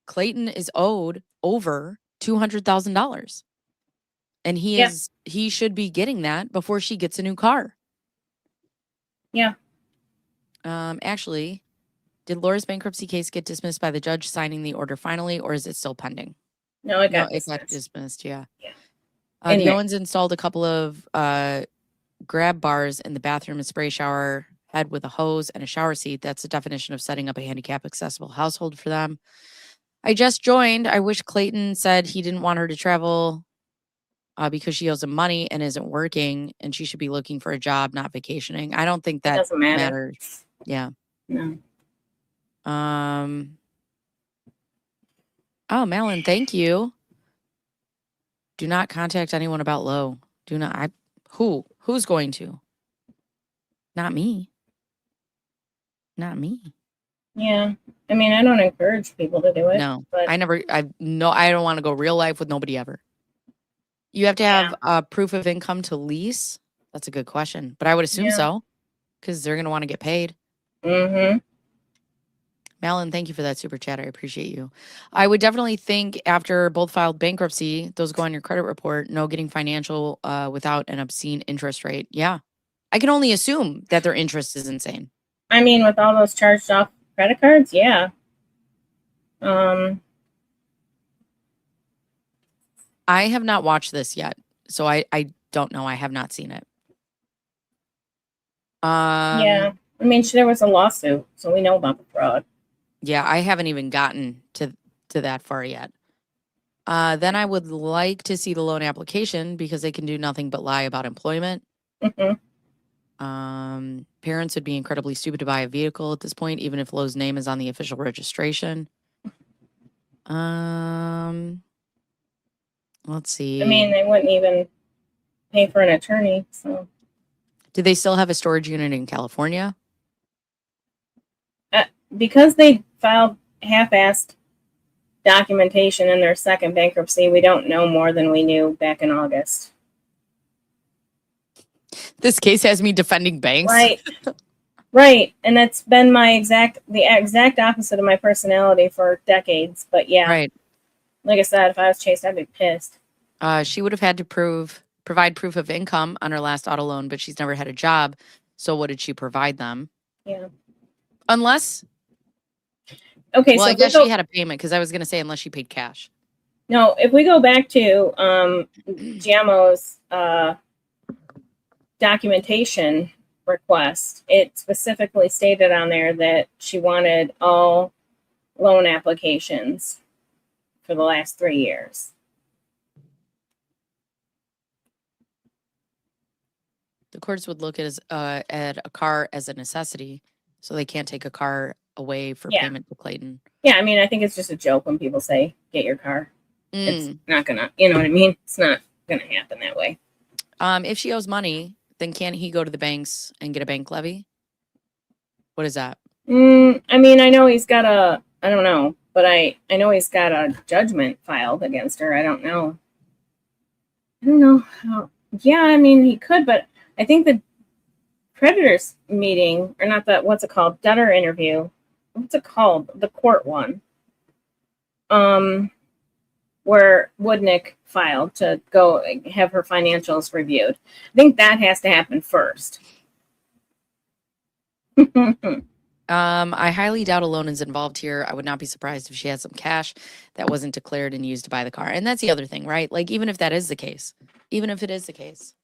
Clayton is owed over $200,000. And he should be getting that before she gets a new car. Yeah. Actually, did Laura's bankruptcy case get dismissed by the judge signing the order finally, or is it still pending? No, it got dismissed. Yeah. Yeah. The Owens installed a couple of grab bars in the bathroom and spray shower head with a hose and a shower seat. That's the definition of setting up a handicap accessible household for them. I just joined. I wish Clayton said he didn't want her to travel because she owes him money and isn't working, and she should be looking for a job, not vacationing. I don't think that doesn't matter. matters. Yeah. No. Oh, Malin, thank you. Do not contact anyone about Lowe. Do not. Who's going to? Not me. Not me. Yeah. I mean, I don't encourage people to do it. No, but I don't want to go real life with nobody ever. You have to have proof of income to lease. That's a good question, but I would assume Yeah. so, because they're going to want to get paid. Mm-hmm. Malin, thank you for that super chat. I appreciate you. I would definitely think after both filed bankruptcy, those go on your credit report. No getting financial without an obscene interest rate. Yeah. I can only assume that their interest is insane. I mean, with all those charged off credit cards, yeah. I have not watched this yet, so I don't know. I have not seen it. Yeah. I mean, there was a lawsuit, so we know about the fraud. Yeah, I haven't even gotten to that far yet. Then I would like to see the loan application because they can do nothing but lie about employment. Mm-hmm. Parents would be incredibly stupid to buy a vehicle at this point, even if Lowe's name is on the official registration. Let's see. I mean, they wouldn't even pay for an attorney, so. Do they still have a storage unit in California? Because they filed half-assed documentation in their second bankruptcy, we don't know more than we knew back in August. This case has me defending banks. Right. Right. And that's been the exact opposite of my personality for decades. But yeah, Right. like I said, if I was Chase, I'd be pissed. She would have had to provide proof of income on her last auto loan, but she's never had a job. So what did she provide them? Yeah. Unless, Okay. well, So I guess she had a payment because I was going to say unless she paid cash. No, if we go back to Giamo's documentation request, it specifically stated on there that she wanted all loan applications for the last 3 years. The courts would look at a car as a necessity, so they can't take a car away for payment to Clayton. Yeah, I mean, I think it's just a joke when people say, get your car. It's not gonna, you know what I mean? It's not gonna happen that way. If she owes money, then can't he go to the banks and get a bank levy? What is that? I mean, I know he's got I don't know, but I know he's got a judgment filed against her. I don't know how. Yeah, I mean, he could, but I think the creditors meeting, or not that, what's it called? Debtor interview. What's it called? The court one. Where Woodnick filed to go have her financials reviewed. I think that has to happen first. I highly doubt a loan is involved here. I would not be surprised if she had some cash that wasn't declared and used to buy the car. And that's the other thing, right? Like, even if that is the case, even if it is the case,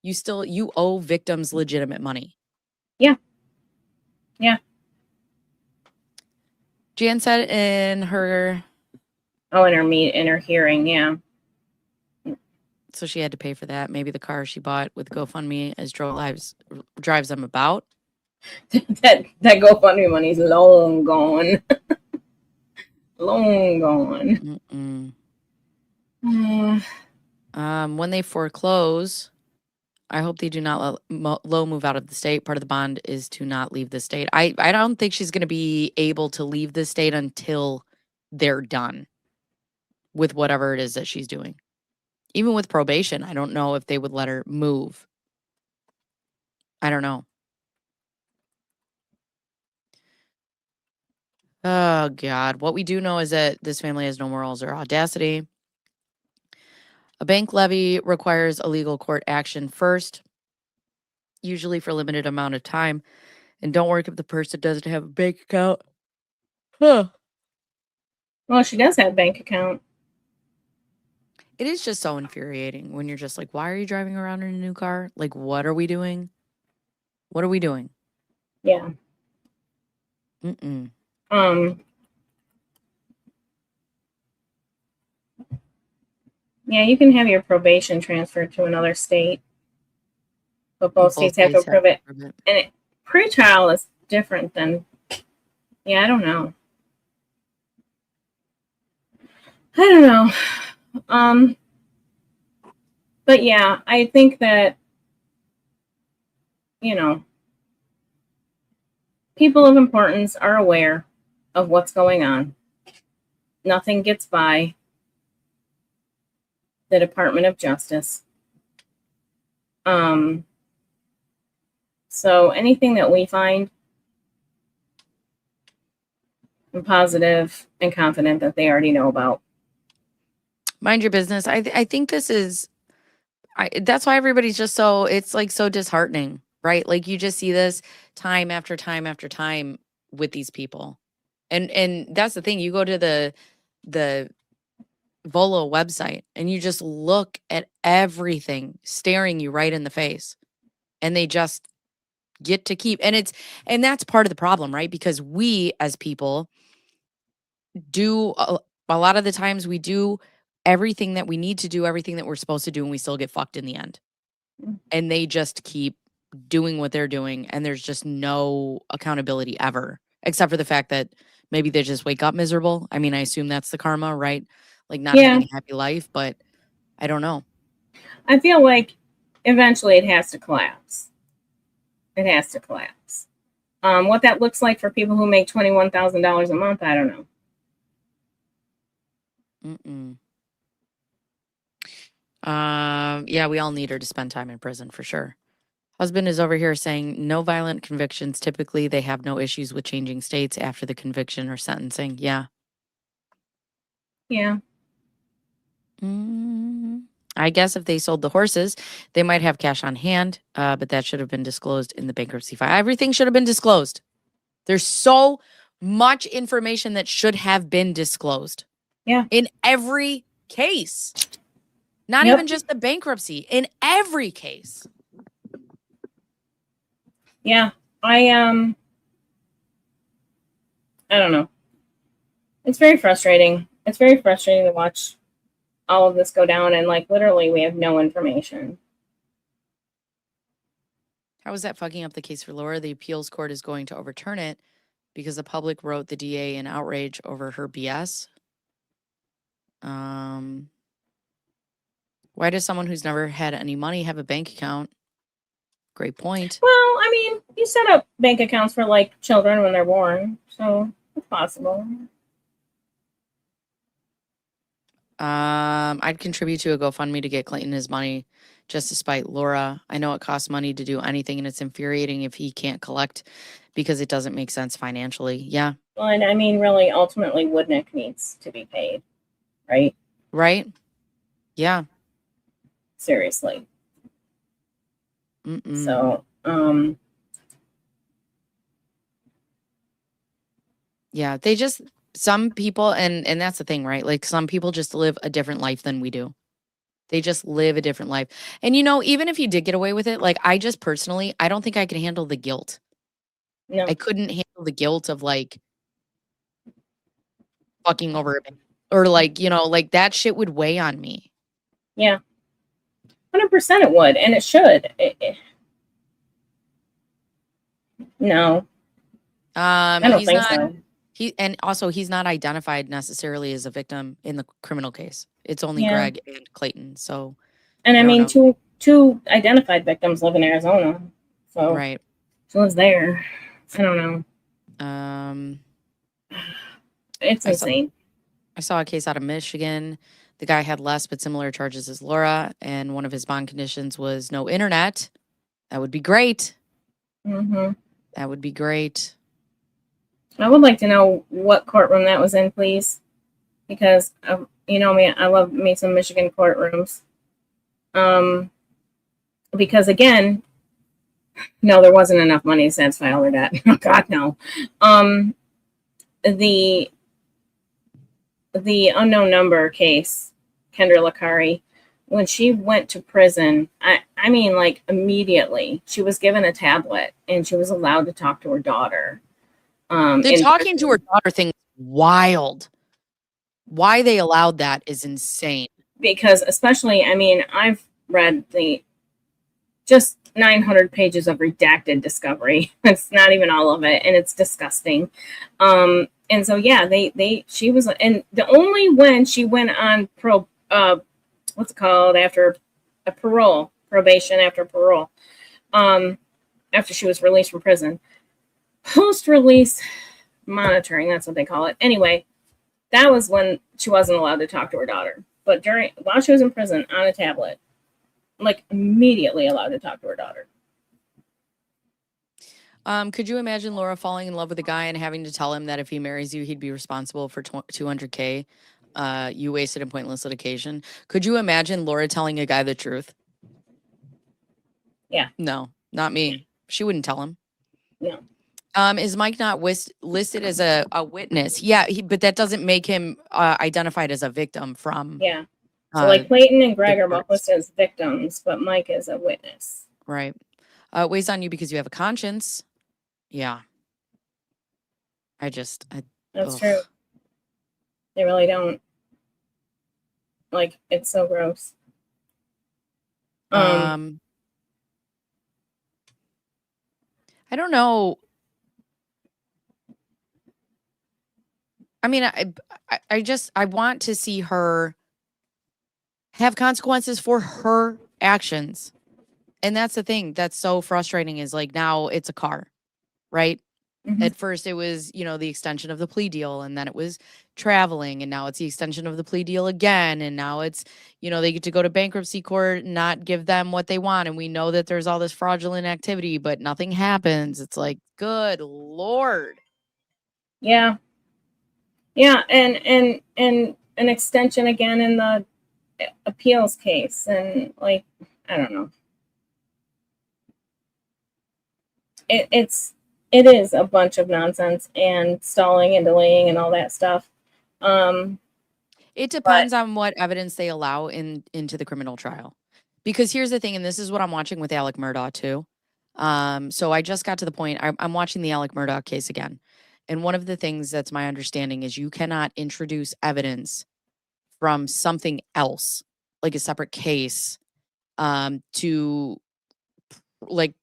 you owe victims legitimate money. Yeah. Yeah. Jan said in her... Oh, in her hearing, yeah. So she had to pay for that. Maybe the car she bought with GoFundMe as drives them about. that GoFundMe money's long gone. Long gone. When they foreclose, I hope they do not let Lowe move out of the state. Part of the bond is to not leave the state. I don't think she's going to be able to leave the state until they're done with whatever it is that she's doing. Even with probation, I don't know if they would let her move. I don't know. Oh, God. What we do know is that this family has no morals or audacity. A bank levy requires a legal court action first, usually for a limited amount of time, and don't work if the person doesn't have a bank account. Huh. Well, she does have a bank account. It is just so infuriating when you're just like, why are you driving around in a new car? Like, what are we doing? What are we doing? Yeah. Yeah, you can have your probation transferred to another state, but both states have to approve it. And pre-trial is different than, yeah, I don't know. But yeah, I think that, people of importance are aware of what's going on. Nothing gets by the Department of Justice. So anything that we find, I'm positive and confident that they already know about. Mind your business. I think this is that's why everybody's just so, it's like so disheartening, right? Like you just see this time after time after time with these people. And that's the thing. You go to the Volo website and you just look at everything staring you right in the face, and they just get to keep, and that's part of the problem, right? Because we as people do a lot of the times we do everything that we need to do, everything that we're supposed to do, and we still get fucked in the end. And they just keep doing what they're doing, and there's just no accountability ever, except for the fact that maybe they just wake up miserable. I mean, I assume that's the karma, right? Like not Yeah. having a happy life, but I don't know. I feel like eventually it has to collapse. It has to collapse. What that looks like for people who make $21,000 a month, I don't know. Yeah, we all need her to spend time in prison for sure. Husband is over here saying no violent convictions. Typically, they have no issues with changing states after the conviction or sentencing. Yeah. Yeah. I guess if they sold the horses, they might have cash on hand, but that should have been disclosed in the bankruptcy file. Everything should have been disclosed. There's so much information that should have been disclosed. Yeah. In every case. Not Yep. even just the bankruptcy, in every case. Yeah. I don't know. It's very frustrating. It's very frustrating to watch all of this go down, and like literally we have no information. How is that fucking up the case for Laura? The appeals court is going to overturn it because the public wrote the DA in outrage over her BS. Why does someone who's never had any money have a bank account? Great point. Well, I mean, you set up bank accounts for like children when they're born, so it's possible. I'd contribute to a GoFundMe to get Clayton his money just to spite Laura. I know it costs money to do anything, and it's infuriating if he can't collect because it doesn't make sense financially. Yeah. Well, and I mean, really, ultimately, Woodnick needs to be paid, right? Right? Yeah. Seriously. Mm-mm. So, yeah, they just, some people, and that's the thing, right? Like some people just live a different life than we do. They just live a different life. And you know, even if you did get away with it, like I just personally, I don't think I could handle the guilt. no. I couldn't handle the guilt of like fucking over a bank, or like, you know, like that shit would weigh on me. Yeah. 100% it would, and it should. No. I don't He's think not, so. and also he's not identified necessarily as a victim in the criminal case. It's only Yeah. Greg and Clayton. So, And I I don't mean, know. two identified victims live in Arizona, so Right. she lives there. I don't know. It's insane. I saw a case out of Michigan. The guy had less but similar charges as Laura, and one of his bond conditions was no internet. That would be great. Mm-hmm. That would be great. I would like to know what courtroom that was in, please, because you know me, I love me some Michigan courtrooms. Because again, no, there wasn't enough money to satisfy all their debt. Oh God, no. The unknown number case, Kendra Lakari, when she went to prison, I mean, like immediately, she was given a tablet and she was allowed to talk to her daughter. The talking to her daughter thing is wild. Why they allowed that is insane. Because especially, I mean, I've read the just 900 pages of redacted discovery. It's not even all of it, and it's disgusting. And so yeah, she was, and the only when she went on what's it called, after a probation after parole, after she was released from prison, post-release monitoring, that's what they call it. Anyway, that was when she wasn't allowed to talk to her daughter. But while she was in prison on a tablet, like immediately allowed to talk to her daughter. Could you imagine Laura falling in love with a guy and having to tell him that if he marries you, he'd be responsible for $200K? You wasted in pointless litigation. Could you imagine Laura telling a guy the truth? Yeah. No, not me. She wouldn't tell him. No. Is Mike not listed as a witness? Yeah, but that doesn't make him identified as a victim from. Yeah. So like Clayton and Greg are both courts. listed as victims, but Mike is a witness. Right. It weighs on you because you have a conscience. Yeah. That's ugh. True. They really don't. Like, it's so gross. I don't know. I mean, I want to see her have consequences for her actions. And that's the thing that's so frustrating is like now it's a car, right? Mhm. At first it was, the extension of the plea deal, and then it was traveling, and now it's the extension of the plea deal again, and now it's, they get to go to bankruptcy court and not give them what they want, and we know that there's all this fraudulent activity, but nothing happens. It's like, good Lord. Yeah. Yeah, and an extension again in the appeals case, and like, I don't know. It is a bunch of nonsense and stalling and delaying and all that stuff. It depends on what evidence they allow into the criminal trial. Because here's the thing, and this is what I'm watching with Alec Murdaugh too. So I just got to the point, I'm watching the Alec Murdaugh case again. And one of the things that's my understanding is you cannot introduce evidence from something else, like a separate case, to like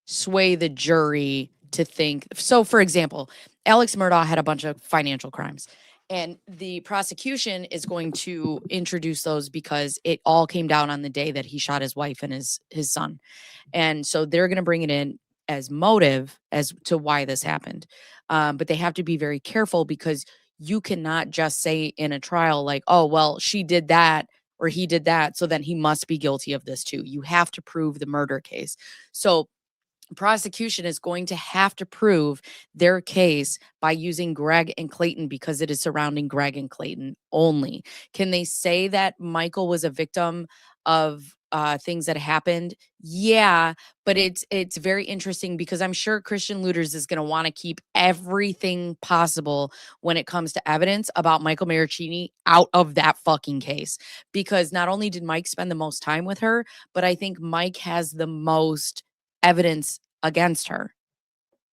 sway the jury to think. So, for example, Alex Murdaugh had a bunch of financial crimes, and the prosecution is going to introduce those because it all came down on the day that he shot his wife and his son. And so they're going to bring it in as motive as to why this happened. But they have to be very careful because you cannot just say in a trial like, oh, well, she did that or he did that, so then he must be guilty of this too. You have to prove the murder case. So prosecution is going to have to prove their case by using Greg and Clayton because it is surrounding Greg and Clayton only. Can they say that Michael was a victim of things that happened? Yeah, but it's very interesting because I'm sure Christian Looters is going to want to keep everything possible when it comes to evidence about Michael Maricini out of that fucking case, because not only did Mike spend the most time with her, but I think Mike has the most evidence against her.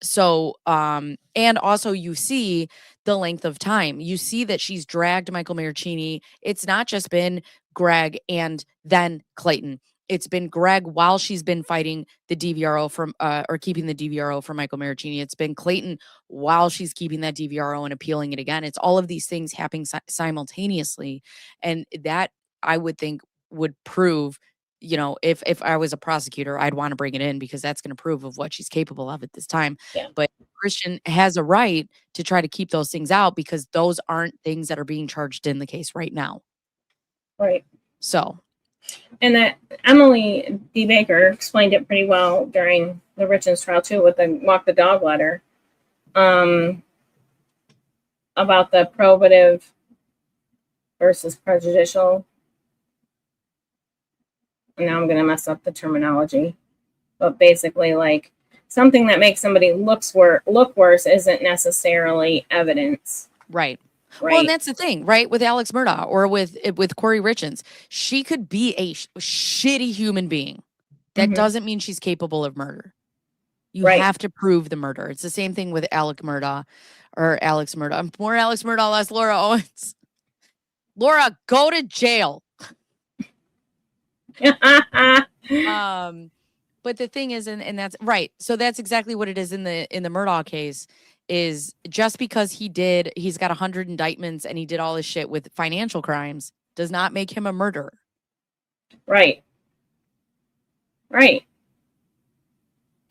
So, and also you see the length of time. You see that she's dragged Michael Maricini. It's not just been Greg and then Clayton. It's been Greg while she's been fighting the DVRO from, or keeping the DVRO for Michael Maricini. It's been Clayton while she's keeping that DVRO and appealing it again. It's all of these things happening simultaneously. And that I would think would prove, if I was a prosecutor, I'd want to bring it in because that's going to prove of what she's capable of at this time. Yeah. But Christian has a right to try to keep those things out because those aren't things that are being charged in the case right now. Right. So. And that Emily D. Baker explained it pretty well during the Richens trial too, with the walk the dog letter, about the probative versus prejudicial. Now I'm going to mess up the terminology, but basically like something that makes somebody look worse isn't necessarily evidence. Right. Well, and that's the thing, right? With Alex Murdaugh or with Corey Richens, she could be a shitty human being. That doesn't mean she's capable of murder. You have to prove the murder. It's the same thing with Alex Murdaugh. More Alex Murdaugh, less Laura Owens. Laura, go to jail. But the thing is, and that's right. So that's exactly what it is in the Murdaugh case, is just because he's got 100 indictments and he did all this shit with financial crimes does not make him a murderer. Right. Right.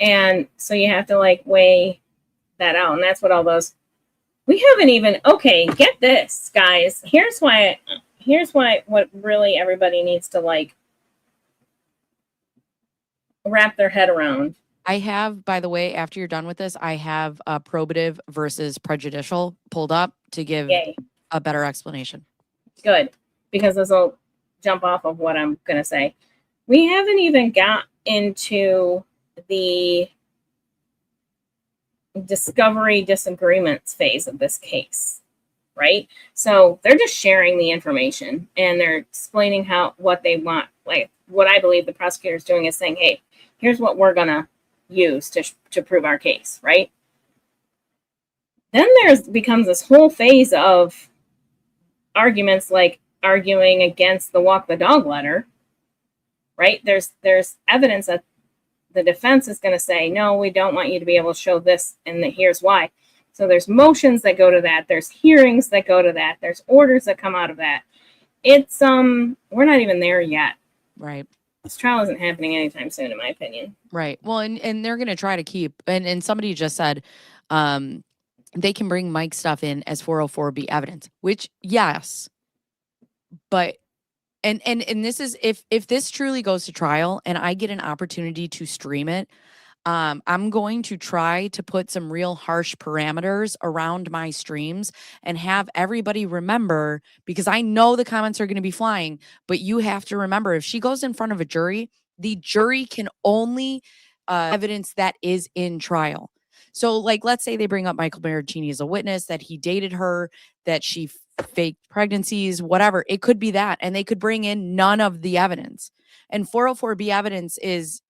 And so you have to like weigh that out. And that's what all those, we haven't even, okay, get this, guys. Here's why what really everybody needs to like wrap their head around. I have, by the way, after you're done with this, I have probative versus prejudicial pulled up to give Yay. a better explanation. Good, because this will jump off of what I'm going to say. We haven't even got into the discovery disagreements phase of this case, right? So they're just sharing the information and they're explaining what they want. Like what I believe the prosecutor is doing is saying, hey, here's what we're going to use to prove our case, right? Then becomes this whole phase of arguments, like arguing against the walk the dog letter, right? There's evidence that the defense is going to say, no, we don't want you to be able to show this, and here's why. So there's motions that go to that. There's hearings that go to that. There's orders that come out of that. It's we're not even there yet. Right. This trial isn't happening anytime soon, in my opinion. Right. Well, and they're going to try to keep, and somebody just said, they can bring Mike stuff in as 404B evidence, which yes, but and this is if this truly goes to trial and I get an opportunity to stream it, I'm going to try to put some real harsh parameters around my streams and have everybody remember, because I know the comments are going to be flying, but you have to remember, if she goes in front of a jury, the jury can only evidence that is in trial. So like, let's say they bring up Michael Maricini as a witness, that he dated her, that she faked pregnancies, whatever. It could be that, and they could bring in none of the evidence. And 404B evidence is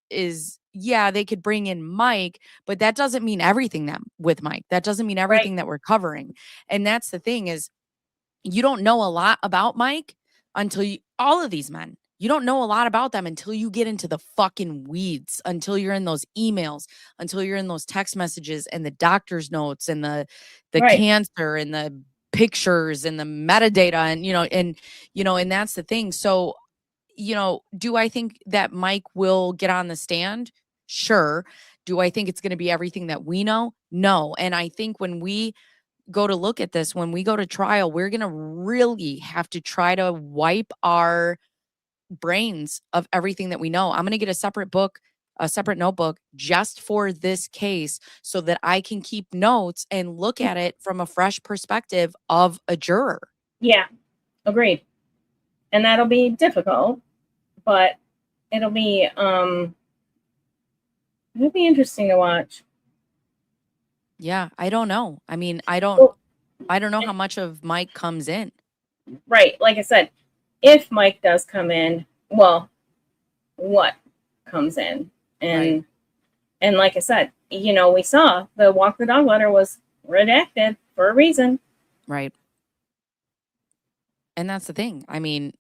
yeah, they could bring in Mike, but that doesn't mean everything with Mike. That doesn't mean everything that we're covering. And that's the thing, is you don't know a lot about Mike until all of these men, you don't know a lot about them until you get into the fucking weeds, until you're in those emails, until you're in those text messages and the doctor's notes and the cancer and the pictures and the metadata and that's the thing. So, do I think that Mike will get on the stand? Sure. Do I think it's going to be everything that we know? No. And I think when we go to look at this, when we go to trial, we're going to really have to try to wipe our brains of everything that we know. I'm going to get a separate notebook just for this case so that I can keep notes and look at it from a fresh perspective of a juror. Yeah, agreed. And that'll be difficult, but it'll be interesting to watch. Yeah, I don't know. I mean, I don't know how much of Mike comes in. Right. Like I said, if Mike does come in, well, what comes in? And like I said, we saw the walk the dog letter was redacted for a reason. Right. And that's the thing. I mean,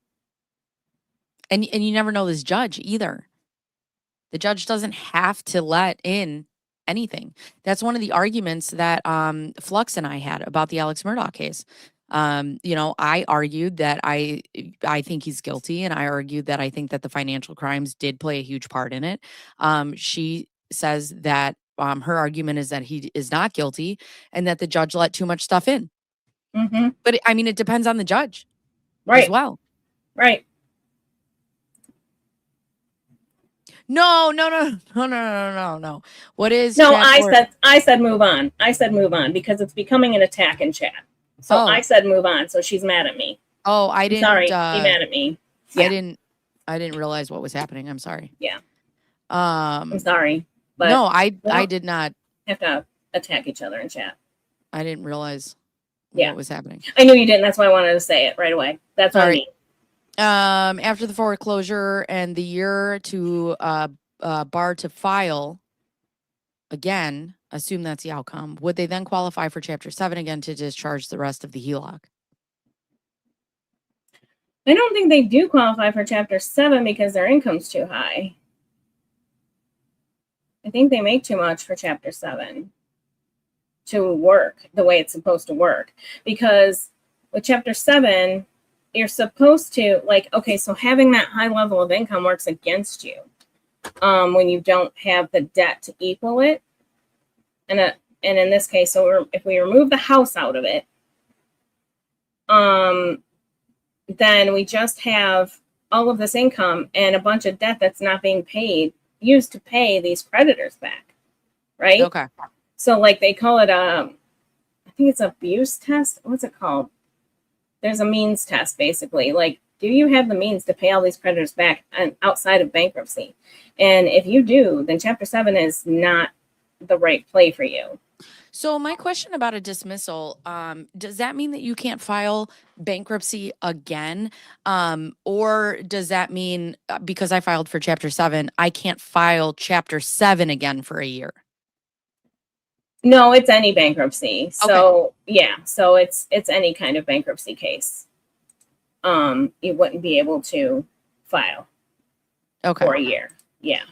and you never know this judge either. The judge doesn't have to let in anything. That's one of the arguments that Flux and I had about the Alex Murdaugh case. I argued that I think he's guilty, and I argued that I think that the financial crimes did play a huge part in it. She says that her argument is that he is not guilty and that the judge let too much stuff in. Mm-hmm. But it depends on the judge as well. Right. No. What is no? I said move on. I said move on because it's becoming an attack in chat. So I said move on. So she's mad at me. Oh, I didn't. Sorry, be mad at me. Yeah. I didn't realize what was happening. I'm sorry. Yeah. I'm sorry, but no, I did not have to attack each other in chat. I didn't realize what was happening. I knew you didn't. That's why I wanted to say it right away. That's what I mean. After the foreclosure and the year to bar to file again, assume that's the outcome, would they then qualify for Chapter 7 again to discharge the rest of the HELOC? I don't think they do qualify for Chapter 7 because their income's too high. I think they make too much for Chapter 7 to work the way it's supposed to work. Because with Chapter 7, you're supposed to, so having that high level of income works against you when you don't have the debt to equal it. And in this case, if we remove the house out of it, then we just have all of this income and a bunch of debt that's not being paid used to pay these creditors back, right? Okay. So like they call it I think it's abuse test. What's it called? There's a means test basically. Like, do you have the means to pay all these creditors back and outside of bankruptcy? And if you do, then Chapter 7 is not the right play for you. So my question about a dismissal, does that mean that you can't file bankruptcy again? Or does that mean because I filed for Chapter 7, I can't file Chapter 7 again for a year? No, it's any bankruptcy. So yeah, so it's any kind of bankruptcy case. You wouldn't be able to file for a year. Yeah.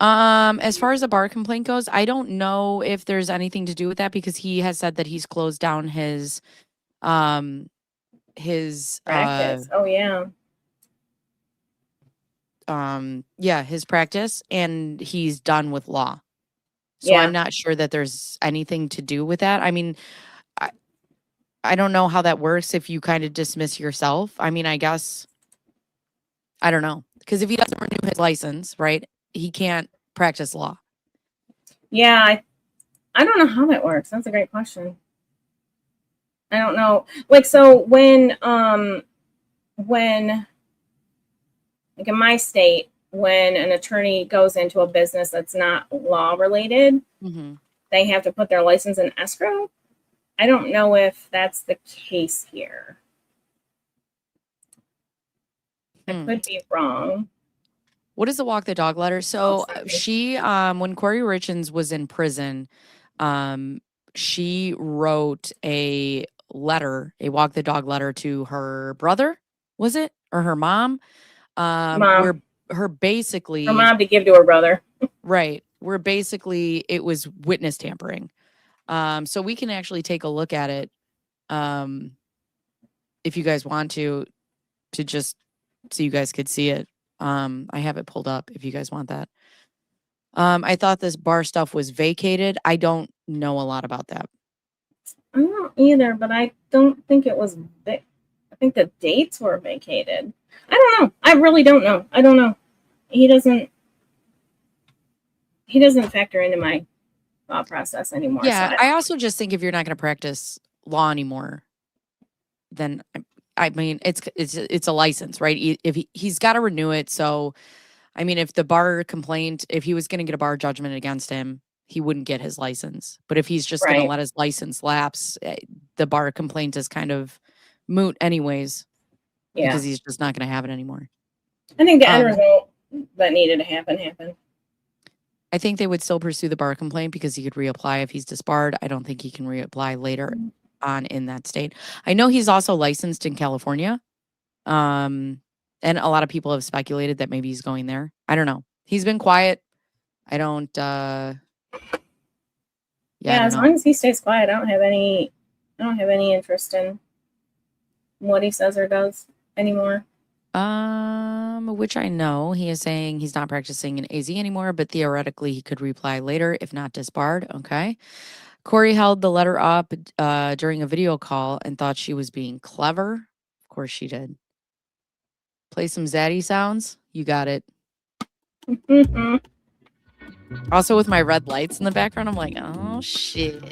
As far as the bar complaint goes, I don't know if there's anything to do with that because he has said that he's closed down his Practice. his practice, and he's done with law. So Yeah. I'm not sure that there's anything to do with that. I mean, I don't know how that works if you kind of dismiss yourself. I mean, I guess I don't know. Because if he doesn't renew his license, right, he can't practice law. Yeah, I don't know how that works. That's a great question. I don't know. Like, so when like in my state, when an attorney goes into a business that's not law related, they have to put their license in escrow. I don't know if that's the case here. I could be wrong. What is the walk the dog letter? So she, when Corey Richens was in prison, she wrote a letter, a walk the dog letter to her brother, was it? Or her mom? Where her basically her mom to give to her brother. Right. Where basically it was witness tampering. So we can actually take a look at it. If you guys want to just so you guys could see it. I have it pulled up if you guys want that. I thought this bar stuff was vacated. I don't know a lot about that. I don't either, but I don't think it was. I think the dates were vacated. I don't know. I really don't know. I don't know. He doesn't factor into my thought process anymore. Yeah, so I also just think if you're not going to practice law anymore, then I mean it's a license, right? If he's got to renew it, so I mean if the bar complaint, if he was going to get a bar judgment against him, he wouldn't get his license. But if he's just going to let his license lapse, the bar complaint is kind of moot anyways. Yeah. Because he's just not going to have it anymore. I think the end result that needed to happen happened. I think they would still pursue the bar complaint because he could reapply if he's disbarred. I don't think he can reapply later on in that state. I know he's also licensed in California. And a lot of people have speculated that maybe he's going there. I don't know. He's been quiet. I don't as long as he stays quiet, I don't have any interest in what he says or does anymore. Which I know he is saying he's not practicing in AZ anymore, but theoretically he could reapply later if not disbarred. Okay. Corey held the letter up during a video call and thought she was being clever. Of course she did. Play some zaddy sounds. You got it. Also with my red lights in the background, I'm like, oh shit.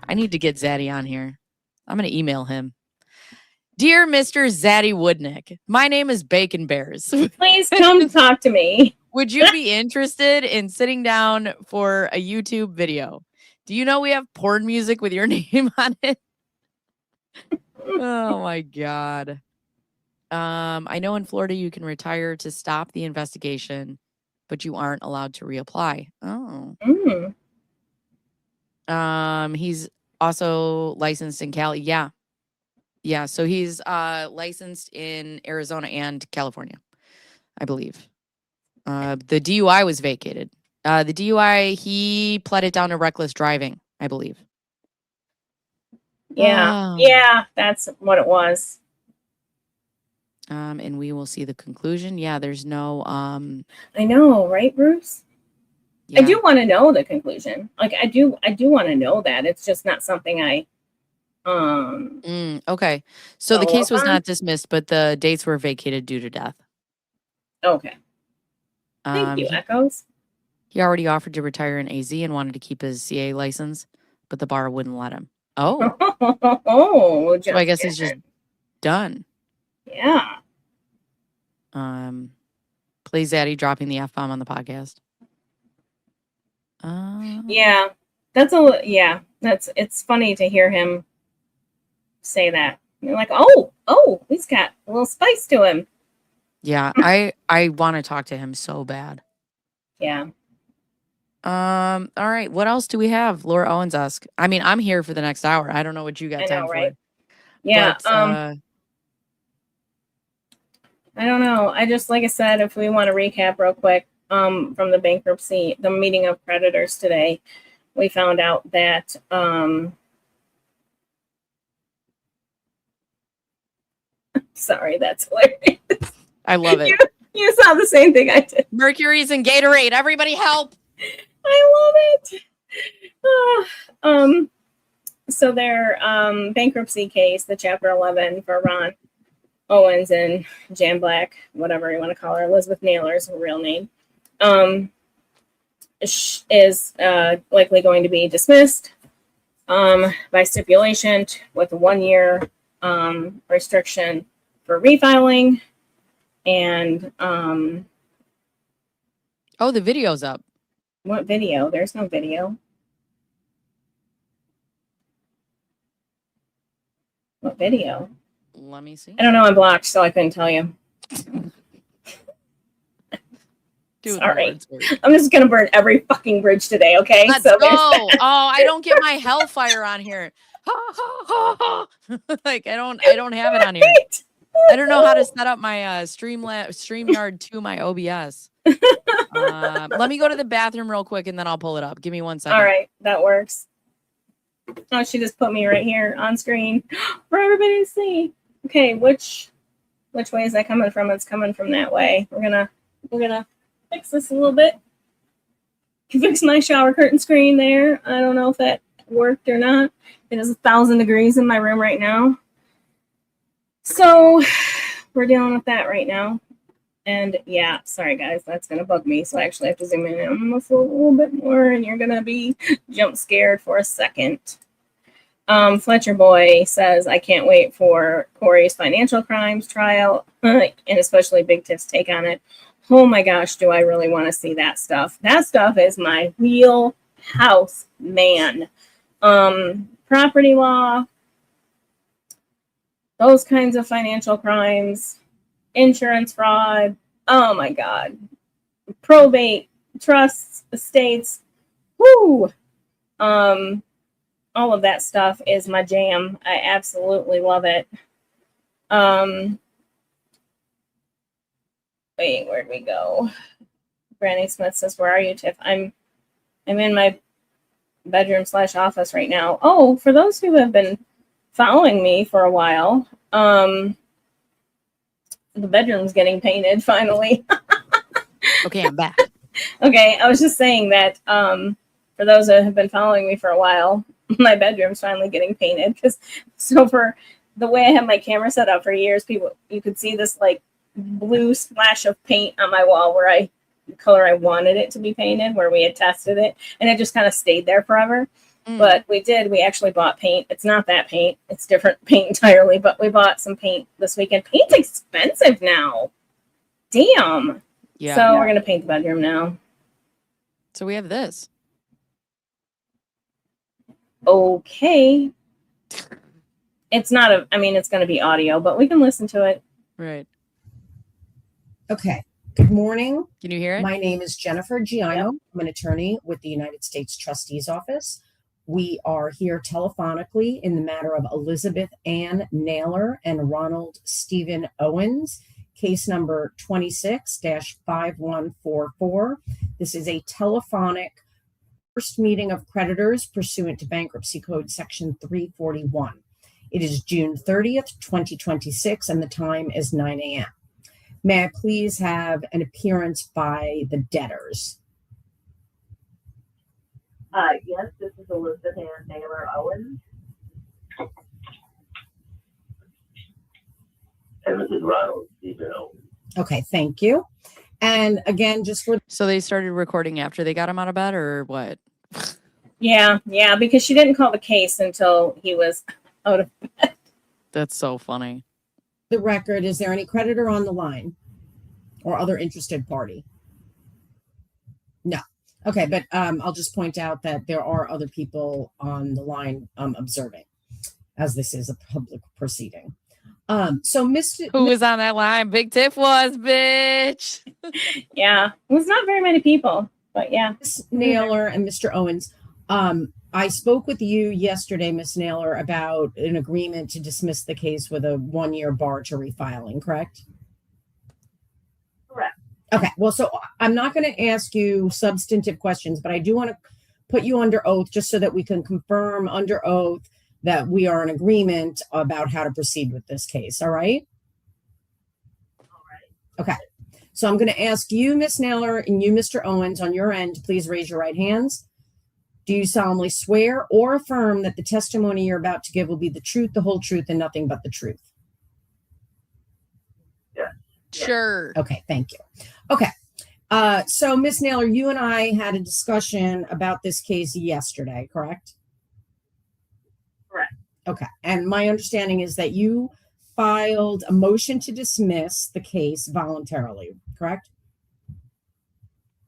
I need to get Zaddy on here. I'm going to email him. Dear Mr. Zaddy Woodnick, my name is Bacon Bears. Please come talk to me. Would you be interested in sitting down for a YouTube video? Do you know we have porn music with your name on it? Oh my God. I know in Florida you can retire to stop the investigation, but you aren't allowed to reapply. Oh. He's also licensed in Cali. Yeah. Yeah. So he's licensed in Arizona and California, I believe. The DUI was vacated. The DUI, he pled it down to reckless driving, I believe. Yeah. Yeah, that's what it was. And we will see the conclusion. Yeah, there's no I know, right, Bruce? Yeah. I do want to know the conclusion. Like I do want to know that. It's just not something I okay. So the case was not dismissed, but the dates were vacated due to death. Okay. Thank you, Echoes. He already offered to retire in AZ and wanted to keep his CA license, but the bar wouldn't let him. Oh, Oh, so I guess he's just done. Yeah. Please, Zaddy, dropping the F-bomb on the podcast. Yeah. It's funny to hear him say that. You're like, oh, he's got a little spice to him. Yeah, I want to talk to him so bad. Yeah. All right. What else do we have? Laura Owens asked. I mean, I'm here for the next hour. I don't know what you got time right? for. Yeah. But, I don't know. I just, like I said, if we want to recap real quick, from the bankruptcy, the meeting of creditors today, we found out that, sorry, that's hilarious. I love it. You saw the same thing I did. Mercury's and Gatorade. Everybody help. I love it. So their bankruptcy case, the Chapter 11 for Ron Owens and Jan Black, whatever you want to call her, Elizabeth Naylor's her real name, is likely going to be dismissed by stipulation with a 1-year restriction for refiling. And oh, the video's up. What video? There's no video. What video? Let me see. I don't know. I'm blocked, so I couldn't tell you. Sorry. I'm just gonna burn every fucking bridge today. Okay. Let's go. Oh, I don't get my hellfire on here. Like I don't have it on here. I don't know how to set up my StreamYard to my OBS. Let me go to the bathroom real quick and then I'll pull it up. Give me 1 second. All right, that works. Oh, she just put me right here on screen for everybody to see. Okay, which way is that coming from? It's coming from that way. We're gonna fix this a little bit. Fix my shower curtain screen there. I don't know if that worked or not. It is 1,000 degrees in my room right now. So we're dealing with that right now. And yeah, sorry guys, that's gonna bug me. So I actually have to zoom in almost a little bit more, and you're gonna be jump scared for a second. Fletcher Boy says, I can't wait for Corey's financial crimes trial, and especially Big Tiff's take on it. Oh my gosh, do I really want to see that stuff? That stuff is my wheelhouse, man. Property law, those kinds of financial crimes, insurance fraud, oh my God. Probate, trusts, estates, whoo. All of that stuff is my jam. I absolutely love it. Wait, where'd we go? Granny Smith says, where are you, Tiff? I'm in my bedroom / office right now. Oh, for those who have been following me for a while, the bedroom's getting painted finally. Okay, I'm back. Okay, I was just saying that for those that have been following me for a while, my bedroom's finally getting painted. So for the way I have my camera set up for years, you could see this like blue splash of paint on my wall where the color I wanted it to be painted, where we had tested it, and it just kind of stayed there forever. But we actually bought paint. It's not that paint. It's different paint entirely, but we bought some paint this weekend. Paint's expensive now. Damn. Yeah. So we're going to paint the bedroom now. So we have this. Okay. It's not it's going to be audio, but we can listen to it. Right. Okay. Good morning. Can you hear it? My name is Jennifer Giano. I'm an attorney with the United States Trustee's Office. We are here telephonically in the matter of Elizabeth Ann Naylor and Ronald Stephen Owens, case number 26-5144. This is a telephonic first meeting of creditors pursuant to Bankruptcy Code Section 341. It is June 30th, 2026, and the time is 9 a.m. May I please have an appearance by the debtors? Yes, this is Elizabeth Ann Naylor Owens. And this is Ronald Stephen Owens. Okay, thank you. And again, just for So they started recording after they got him out of bed, or what? Yeah, because she didn't call the case until he was out of. That's so funny. the record, is there any creditor on the line or other interested party? No. Okay, but I'll just point out that there are other people on the line observing, as this is a public proceeding. So Mr. Who was on that line? Big Tiff was, bitch. Yeah, it was not very many people, but yeah. Miss Naylor and Mr. Owens, I spoke with you yesterday, Miss Naylor, about an agreement to dismiss the case with a 1-year bar to refiling, correct? Correct. Okay, well, so I'm not going to ask you substantive questions, but I do want to put you under oath just so that we can confirm under oath that we are in agreement about how to proceed with this case. All right? All right. Okay. So I'm going to ask you, Miss Naylor, and you, Mr. Owens, on your end, please raise your right hands. Do you solemnly swear or affirm that the testimony you're about to give will be the truth, the whole truth, and nothing but the truth? Yes. Sure. Okay, thank you. Okay. So Miss Naylor, you and I had a discussion about this case yesterday, correct? Correct. Okay. And my understanding is that you filed a motion to dismiss the case voluntarily, correct?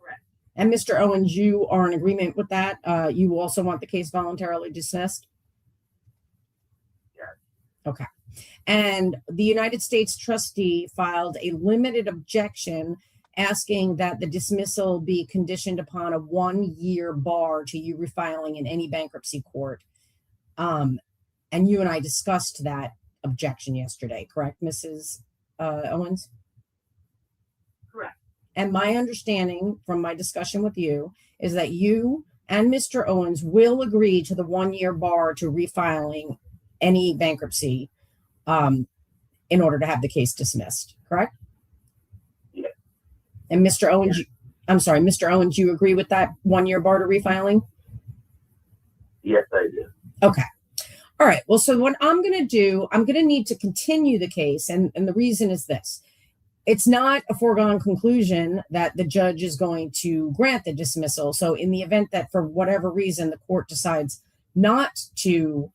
Correct. And Mr. Owens, you are in agreement with that? You also want the case voluntarily dismissed? Yes. Okay. And the United States trustee filed a limited objection asking that the dismissal be conditioned upon a 1-year bar to you refiling in any bankruptcy court. And you and I discussed that objection yesterday, correct, Mrs. Owens? Correct. And my understanding from my discussion with you is that you and Mr. Owens will agree to the 1-year bar to refiling any bankruptcy in order to have the case dismissed, correct? Yeah. And Mr. Owens, I'm sorry, Mr. Owens, you agree with that 1-year bar to refiling? Yes, I do. Okay. All right. Well, so what I'm going to do, I'm going to need to continue the case. And the reason is this. It's not a foregone conclusion that the judge is going to grant the dismissal. So in the event that for whatever reason the court decides not to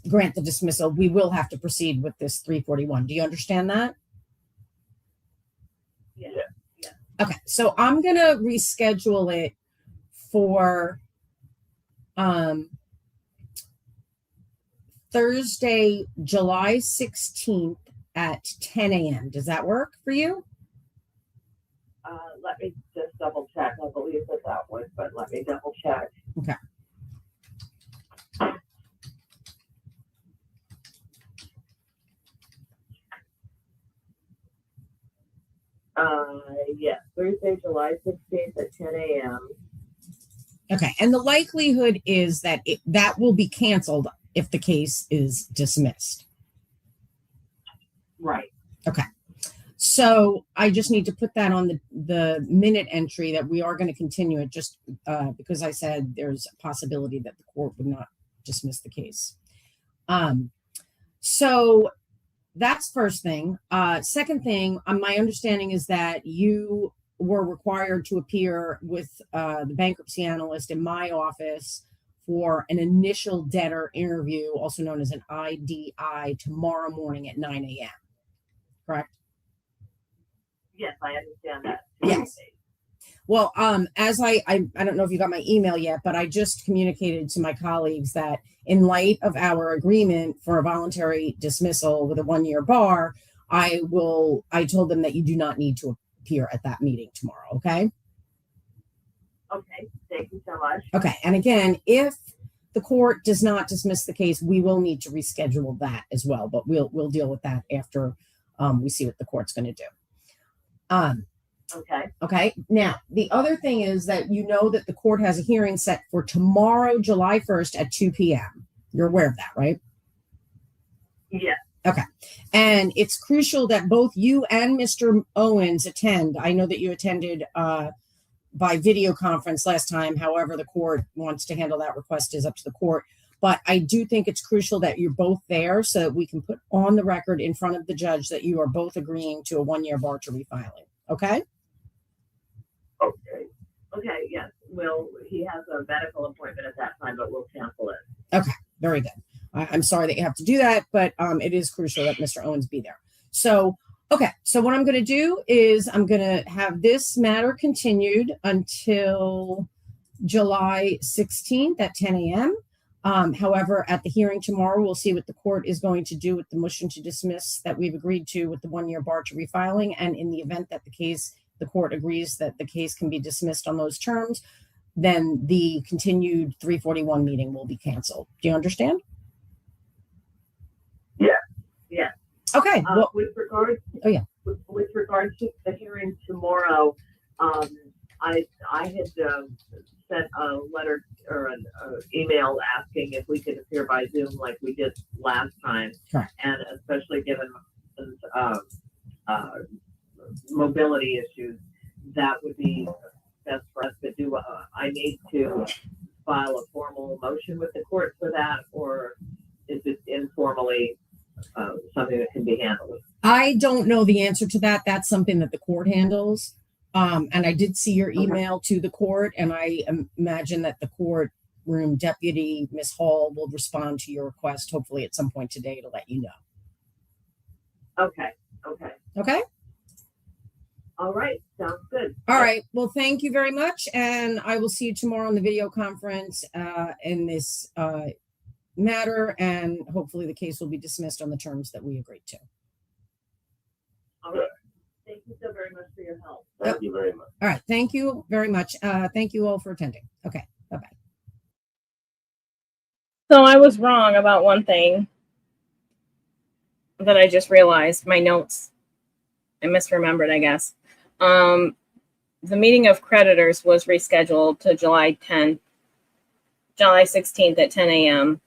grant the dismissal, we will have to proceed with this 341. Do you understand that? Yeah. Okay. So I'm going to reschedule it for Thursday, July 16th at 10 a.m. Does that work for you? Let me just double check. I believe that would, but let me double check. Okay. Yes, Thursday, July 16th at 10 a.m. Okay. And the likelihood is that that will be canceled if the case is dismissed. Right. Okay. So I just need to put that on the minute entry that we are going to continue it just because I said there's a possibility that the court would not dismiss the case. So that's first thing. Second thing, my understanding is that you were required to appear with the bankruptcy analyst in my office for an initial debtor interview, also known as an IDI, tomorrow morning at 9 a.m. Correct? Yes, I understand that. Yes. Well, as I don't know if you got my email yet, but I just communicated to my colleagues that in light of our agreement for a voluntary dismissal with a 1-year bar, I told them that you do not need to appear at that meeting tomorrow. Okay. Okay. Thank you so much. Okay. And again, if the court does not dismiss the case, we will need to reschedule that as well, but we'll deal with that after we see what the court's going to do. Okay. Okay. Now, the other thing is that you know that the court has a hearing set for tomorrow, July 1st at 2 p.m. You're aware of that, right? Yes. Okay. And it's crucial that both you and Mr. Owens attend. I know that you attended by video conference last time. However, the court wants to handle that request is up to the court. But I do think it's crucial that you're both there so that we can put on the record in front of the judge that you are both agreeing to a 1-year bar to refiling. Okay? Okay. Okay, yes. Well, he has a medical appointment at that time, but we'll cancel it. Okay, very good. I'm sorry that you have to do that, but it is crucial that Mr. Owens be there. So, okay. So what I'm going to do is I'm going to have this matter continued until July 16th at 10 a.m. However, at the hearing tomorrow, we'll see what the court is going to do with the motion to dismiss that we've agreed to with the 1-year bar to refiling. And in the event that the court agrees that the case can be dismissed on those terms, then the continued 341 meeting will be canceled. Do you understand? Yeah. Okay. Well, With regard, with regard to the hearing tomorrow, I had sent a letter or an email asking if we could appear by Zoom like we did last time, Correct. And especially given mobility issues, that would be best for us to do. I need to file a formal motion with the court for that, or is it informally something that can be handled? I don't know the answer to that. That's something that the court handles. And I did see your email to the court, and I imagine that the courtroom deputy, Ms. Hall, will respond to your request, hopefully at some point today, to let you know. Okay. Okay? All right. Sounds good. All right. Well, thank you very much. And I will see you tomorrow on the video conference in this matter. And hopefully the case will be dismissed on the terms that we agreed to. All right. Thank you so very much for your help. Thank you very much. All right. Thank you very much. Thank you all for attending. Okay. Bye-bye. So I was wrong about one thing that I just realized. My notes, I misremembered, I guess. The meeting of creditors was rescheduled to July 16th at 10 a.m.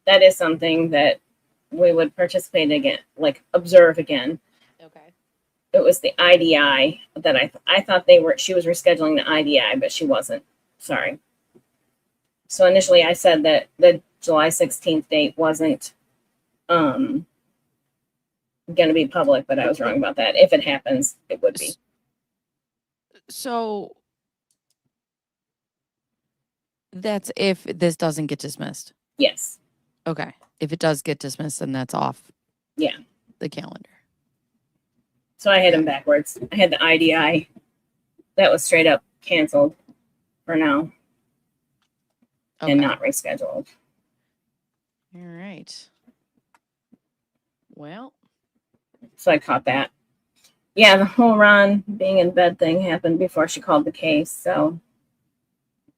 That is something that we would participate again, like observe again. Okay. It was the IDI that I thought she was rescheduling the IDI, but she wasn't. Sorry. So initially I said that the July 16th date wasn't going to be public, but I was wrong about that. If it happens, it would be. So that's if this doesn't get dismissed. Yes. Okay. If it does get dismissed, then that's off. Yeah. The calendar. So I had them backwards. I had the IDI that was straight up canceled for now Okay. and not rescheduled. All right. Well. So I caught that. Yeah, the whole Ron being in bed thing happened before she called the case, so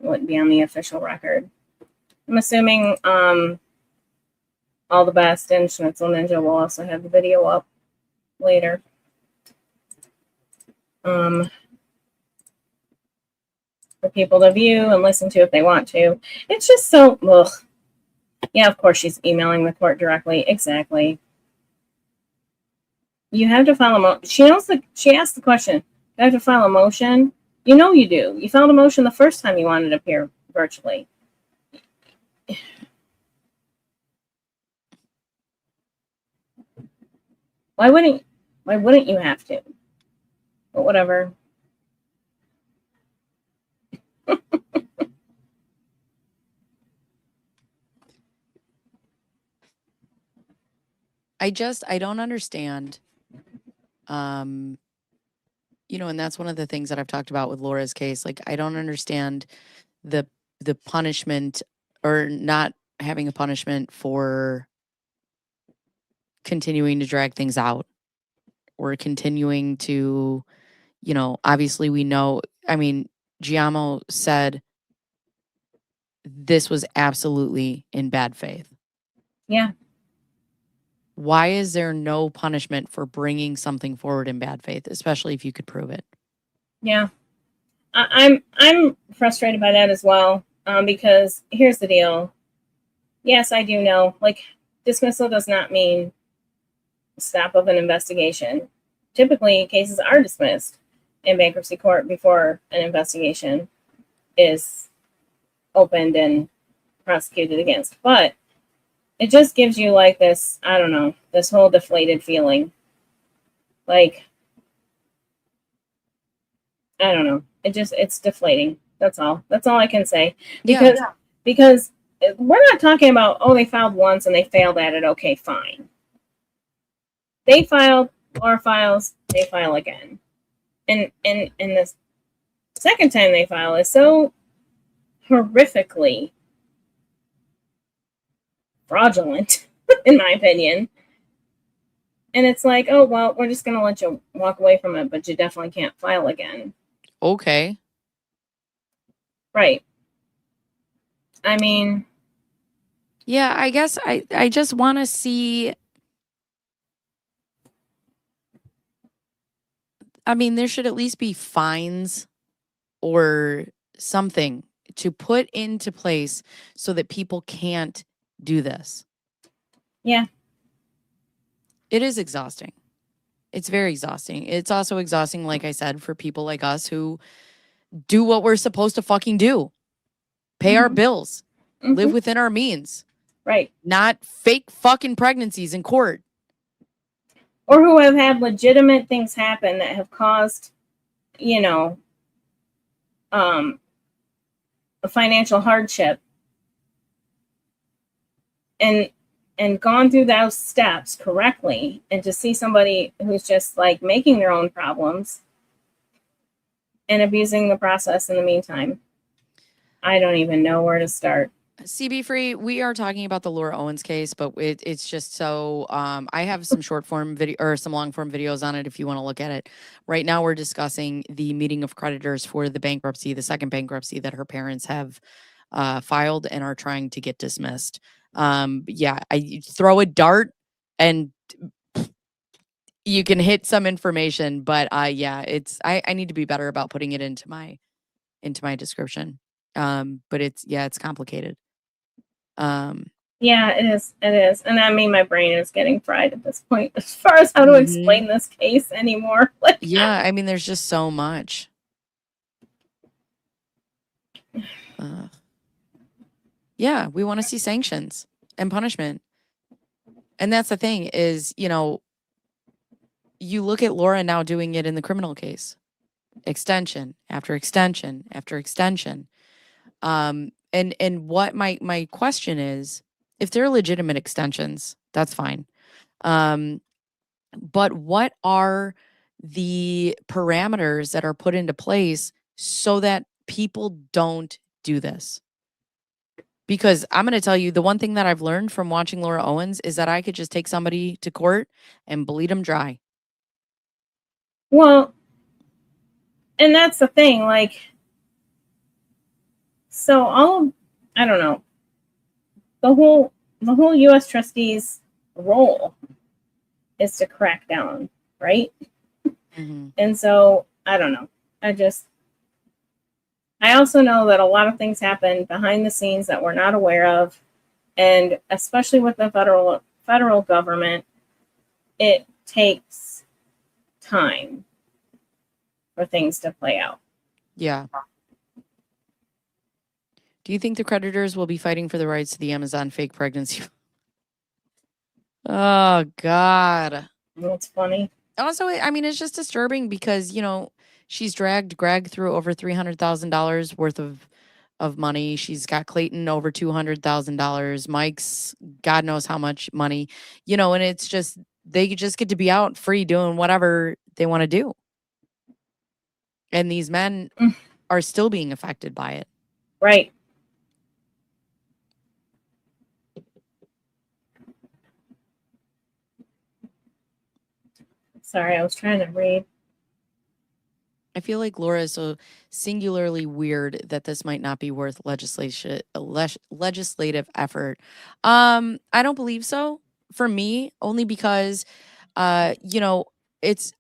it wouldn't be on the official record. I'm assuming All the Best and Schnitzel Ninja will also have the video up later. For people to view and listen to if they want to. It's just so, ugh. Yeah, of course she's emailing the court directly. Exactly. You have to file a motion. She asked the question, you have to file a motion? You know you do. You filed a motion the first time you wanted to appear virtually. Why wouldn't you have to? But whatever. I don't understand. And that's one of the things that I've talked about with Laura's case. Like, I don't understand the punishment or not having a punishment for continuing to drag things out or continuing to, obviously we know, Giamo said this was absolutely in bad faith. Yeah. Why is there no punishment for bringing something forward in bad faith, especially if you could prove it? Yeah. I'm frustrated by that as well, because here's the deal. Yes, I do know, dismissal does not mean stop of an investigation. Typically, cases are dismissed in bankruptcy court before an investigation is opened and prosecuted against. But it just gives you like this, I don't know, this whole deflated feeling. Like, I don't know. It's deflating. That's all. That's all I can say. Because we're not talking about, oh, they filed once and they failed at it. Okay, fine. They filed, Laura files, they file again. And the second time they file is so horrifically fraudulent, in my opinion. And it's like, oh, well, we're just going to let you walk away from it, but you definitely can't file again. Okay. Right. I mean, yeah, I guess I just want to see. I mean, there should at least be fines or something to put into place so that people can't do this. Yeah. It is exhausting. It's very exhausting. It's also exhausting, like I said, for people like us who do what we're supposed to fucking do. Pay our bills, live within our means. Right. Not fake fucking pregnancies in court. Or who have had legitimate things happen that have caused, you know, a financial hardship and gone through those steps correctly, and to see somebody who's just like making their own problems and abusing the process in the meantime. I don't even know where to start. CB Free, we are talking about the Laura Owens case, but it's just so I have some short form video or some long form videos on it if you want to look at it. Right now we're discussing the meeting of creditors for the bankruptcy, the second bankruptcy that her parents have filed and are trying to get dismissed. Yeah, I throw a dart and you can hit some information, but yeah, it's I need to be better about putting it into my description. But it's complicated. Yeah, it is. And I mean, my brain is getting fried at this point as far as how to explain this case anymore. Like, yeah, I mean, there's just so much. Yeah, we want to see sanctions and punishment. And that's the thing is, you know, you look at Laura now doing it in the criminal case. Extension after extension after extension. And what my question is, if they're legitimate extensions, that's fine. But what are the parameters that are put into place so that people don't do this? Because I'm going to tell you, the one thing that I've learned from watching Laura Owens is that I could just take somebody to court and bleed them dry. well, and that's the thing. Like, so I don't know, the whole U.S. trustees' role is to crack down, right? And so I don't know. I also know that a lot of things happen behind the scenes that we're not aware of, and especially with the federal government, it takes time for things to play out. Yeah. Do you think the creditors will be fighting for the rights to the Amazon fake pregnancy? Oh, God. It's funny. Also, I mean, it's just disturbing because, you know, she's dragged Greg through over $300,000 worth of money. She's got Clayton over $200,000. Mike's God knows how much money, you know, and it's just, they just get to be out free doing whatever they want to do. And these men are still being affected by it. Right. Sorry, I was trying to read. I feel like Laura is so singularly weird that this might not be worth legislative effort. I don't believe so for me, only because, you know, it's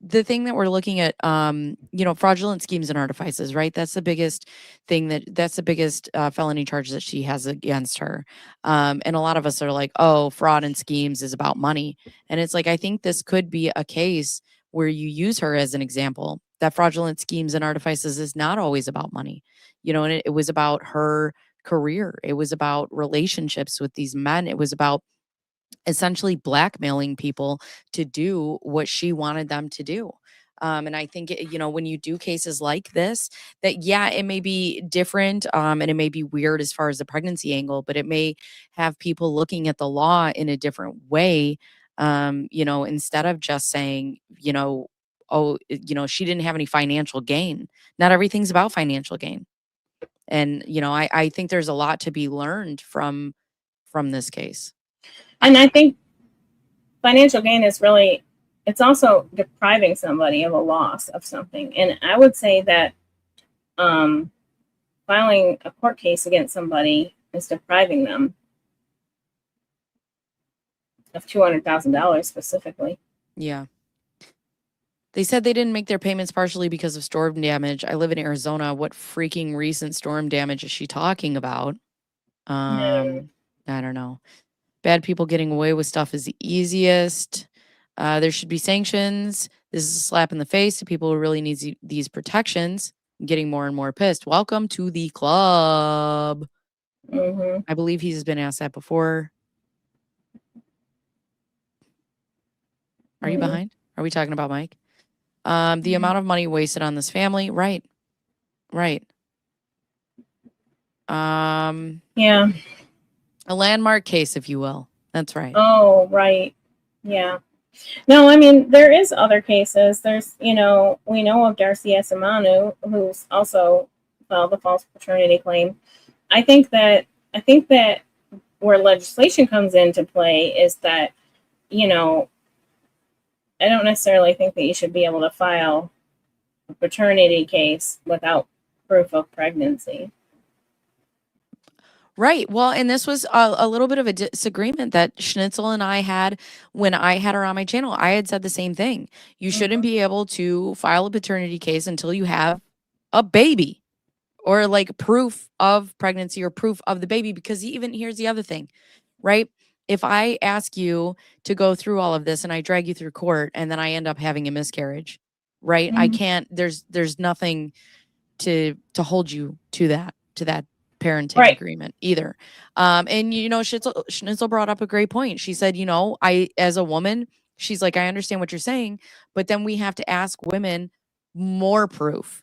the thing that we're looking at, you know, fraudulent schemes and artifices, right? That's the biggest thing that's the biggest felony charge that she has against her. And a lot of us are like, oh, fraud and schemes is about money. And it's like, I think this could be a case where you use her as an example that fraudulent schemes and artifices is not always about money, you know, and it was about her career. It was about relationships with these men. It was about essentially blackmailing people to do what she wanted them to do. And I think, when you do cases like this, that, yeah, it may be different, and it may be weird as far as the pregnancy angle, but it may have people looking at the law in a different way, instead of just saying, oh, she didn't have any financial gain. Not everything's about financial gain. And, I think there's a lot to be learned from this case. And I think financial gain is really, it's also depriving somebody of a loss of something. And I would say that filing a court case against somebody is depriving them of $200,000 specifically. Yeah. They said they didn't make their payments partially because of storm damage. I live in Arizona. What freaking recent storm damage is she talking about? I don't know. Bad people getting away with stuff is the easiest. There should be sanctions. This is a slap in the face to people who really need these protections. I'm getting more and more pissed. Welcome to the club. I believe he's been asked that before. Are you behind? Are we talking about Mike? The amount of money wasted on this family. Right. Yeah. A landmark case, if you will. That's right. Oh, right. Yeah. No, I mean, there is other cases. There's, we know of Darcy Esamanu, who's also filed a false paternity claim. I think that where legislation comes into play is that, I don't necessarily think that you should be able to file a paternity case without proof of pregnancy. Right. Well, and this was a little bit of a disagreement that Schnitzel and I had when I had her on my channel. I had said the same thing. You shouldn't be able to file a paternity case until you have a baby or like proof of pregnancy or proof of the baby, because even here's the other thing, right? If I ask you to go through all of this and I drag you through court and then I end up having a miscarriage, right? I can't, there's nothing to hold you to that parenting agreement either. And Schnitzel brought up a great point. She said, I, as a woman, she's like, I understand what you're saying, but then we have to ask women more proof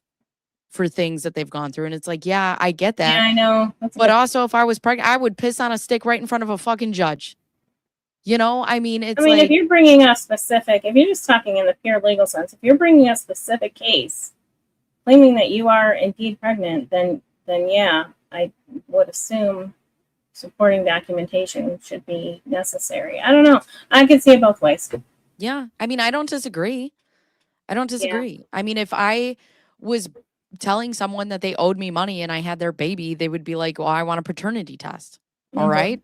for things that they've gone through. And it's like, yeah, I get that. Yeah, I know. But also, if I was pregnant, I would piss on a stick right in front of a fucking judge. I mean, it's if you're bringing a specific, if you're just talking in the pure legal sense, if you're bringing a specific case claiming that you are indeed pregnant, then yeah, I would assume supporting documentation should be necessary. I don't know. I can see it both ways. Yeah. I mean, I don't disagree. I mean, if I was telling someone that they owed me money and I had their baby, they would be like, well, I want a paternity test. All right.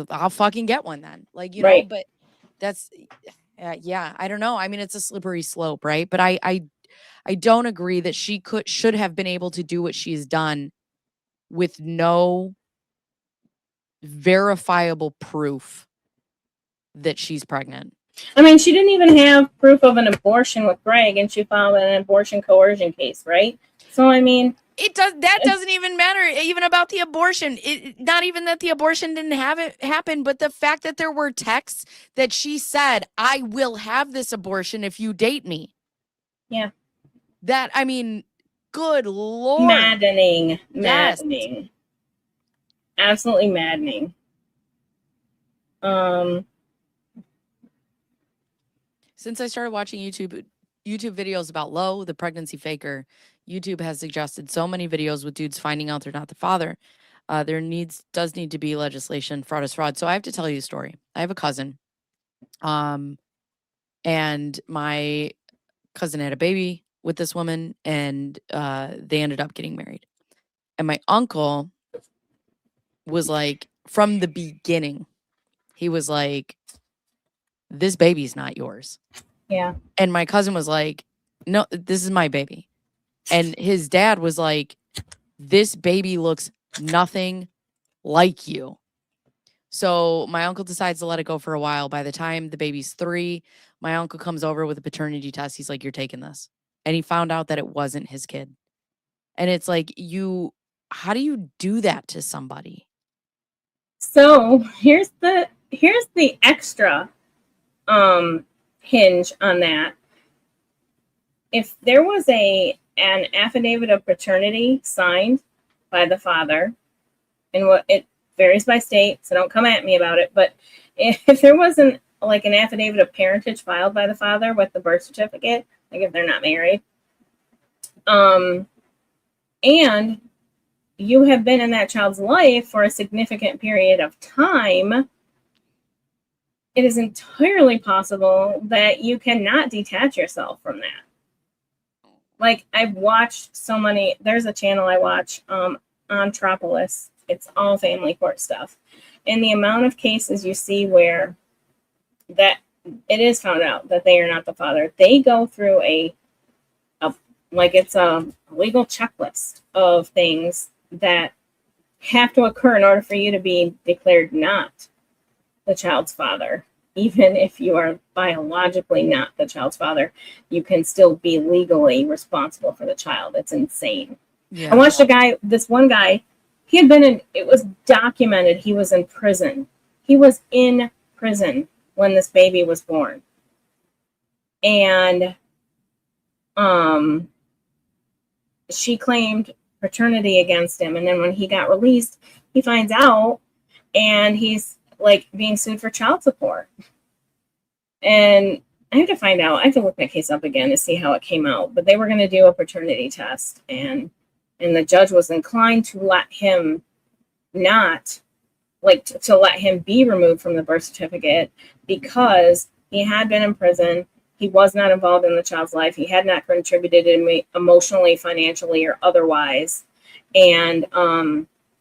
I'll fucking get one then. Like, know, but that's, yeah, I don't know. I mean, it's a slippery slope, right? But I don't agree that she should have been able to do what she's done with no verifiable proof that she's pregnant. I mean, she didn't even have proof of an abortion with Greg, and she filed an abortion coercion case, right? So, I mean, that doesn't even matter even about the abortion. Not even that the abortion didn't have it happen, but the fact that there were texts that she said, I will have this abortion if you date me. Yeah. That, I mean, good Lord. Maddening. Absolutely maddening. Since I started watching YouTube videos about Lo, the pregnancy faker, YouTube has suggested so many videos with dudes finding out they're not the father. There does need to be legislation. Fraud is fraud. So I have to tell you a story. I have a cousin, and my cousin had a baby with this woman, and they ended up getting married. And my uncle was like, from the beginning, he was like, this baby's not yours. Yeah. And my cousin was like, no, this is my baby. And his dad was like, this baby looks nothing like you. So my uncle decides to let it go for a while. By the time the baby's 3, my uncle comes over with a paternity test. He's like, you're taking this. And he found out that it wasn't his kid. And it's like, how do you do that to somebody? So here's the extra hinge on that. If there was an affidavit of paternity signed by the father, and what it varies by state, so don't come at me about it, but if there wasn't like an affidavit of parentage filed by the father with the birth certificate, like if they're not married, and you have been in that child's life for a significant period of time, it is entirely possible that you cannot detach yourself from that. Like, I've watched so many, there's a channel I watch, Anthropolis. It's all family court stuff. And the amount of cases you see where that it is found out that they are not the father, they go through it's a legal checklist of things that have to occur in order for you to be declared not the child's father. Even if you are biologically not the child's father, you can still be legally responsible for the child. It's insane. Yeah. I watched this one guy, it was documented he was in prison. He was in prison when this baby was born. And she claimed paternity against him. And then when he got released, he finds out and he's like being sued for child support. And I have to find out. I have to look that case up again to see how it came out. But they were going to do a paternity test, and the judge was inclined to let him not, like, to let him be removed from the birth certificate because he had been in prison. He was not involved in the child's life. He had not contributed emotionally, financially, or otherwise. And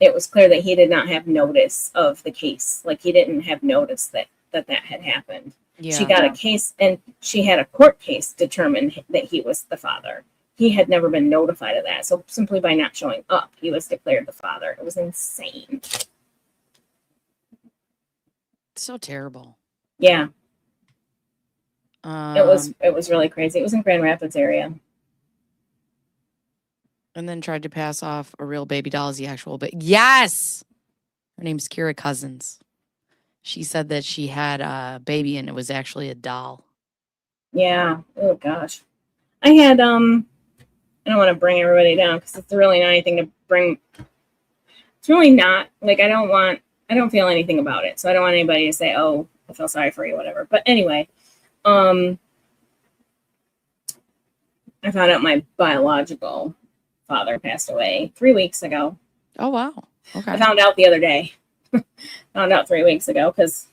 it was clear that he did not have notice of the case. Like, he didn't have notice that had happened. Yeah. She got a case, and she had a court case determined that he was the father. He had never been notified of that. So simply by not showing up, he was declared the father. It was insane. So terrible. Yeah. It was really crazy. It was in Grand Rapids area. And then tried to pass off a real baby doll as the actual yes. Her name's Kira Cousins. She said that she had a baby and it was actually a doll. Yeah. Oh gosh. I had I don't want to bring everybody down because it's really not anything to bring. It's really not, like, I don't feel anything about it. So I don't want anybody to say, oh, I feel sorry for you, whatever. But anyway, I found out my biological father passed away 3 weeks ago. Oh, wow. Okay. I found out the other day. Found out 3 weeks ago because,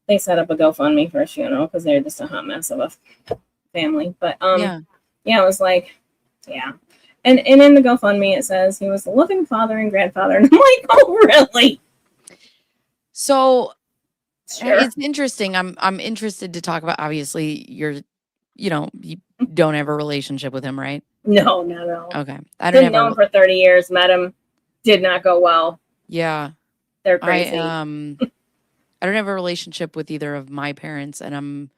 they set up a GoFundMe for his funeral because they're just a hot mess of a family. But yeah, it was like, yeah. And in the GoFundMe, it says he was a loving father and grandfather. And I'm like, oh, really? So Sure. it's interesting. I'm interested to talk about, obviously, you don't have a relationship with him, right? No, not at all. Okay. I don't Didn't know him for 30 years, met him, did not go well. Yeah. They're crazy. I don't have a relationship with either of my parents, and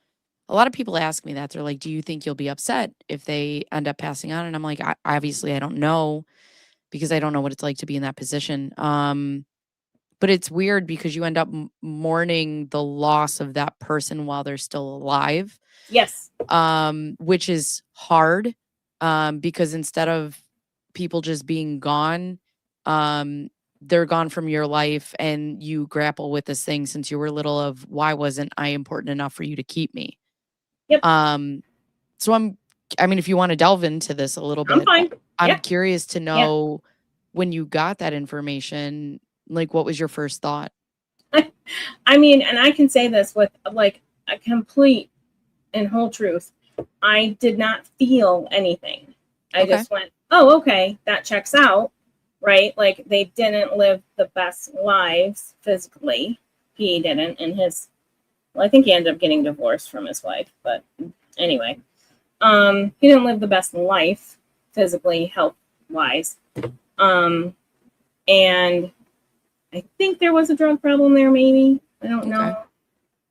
a lot of people ask me that. They're like, do you think you'll be upset if they end up passing on? And I'm like, obviously I don't know, because I don't know what it's like to be in that position. But it's weird because you end up mourning the loss of that person while they're still alive. Yes. Which is hard, because instead of people just being gone, they're gone from your life, and you grapple with this thing since you were little of, why wasn't I important enough for you to keep me? Yep. So if you want to delve into this a little bit, I'm fine. I'm curious to know, when you got that information, like, what was your first thought? I mean, and I can say this with like a complete and whole truth. I did not feel anything. I just went, oh, okay, that checks out, right? Like, they didn't live the best lives physically. He didn't, I think he ended up getting divorced from his wife, but anyway, he didn't live the best life physically, health-wise. And I think there was a drug problem there, maybe. I don't know.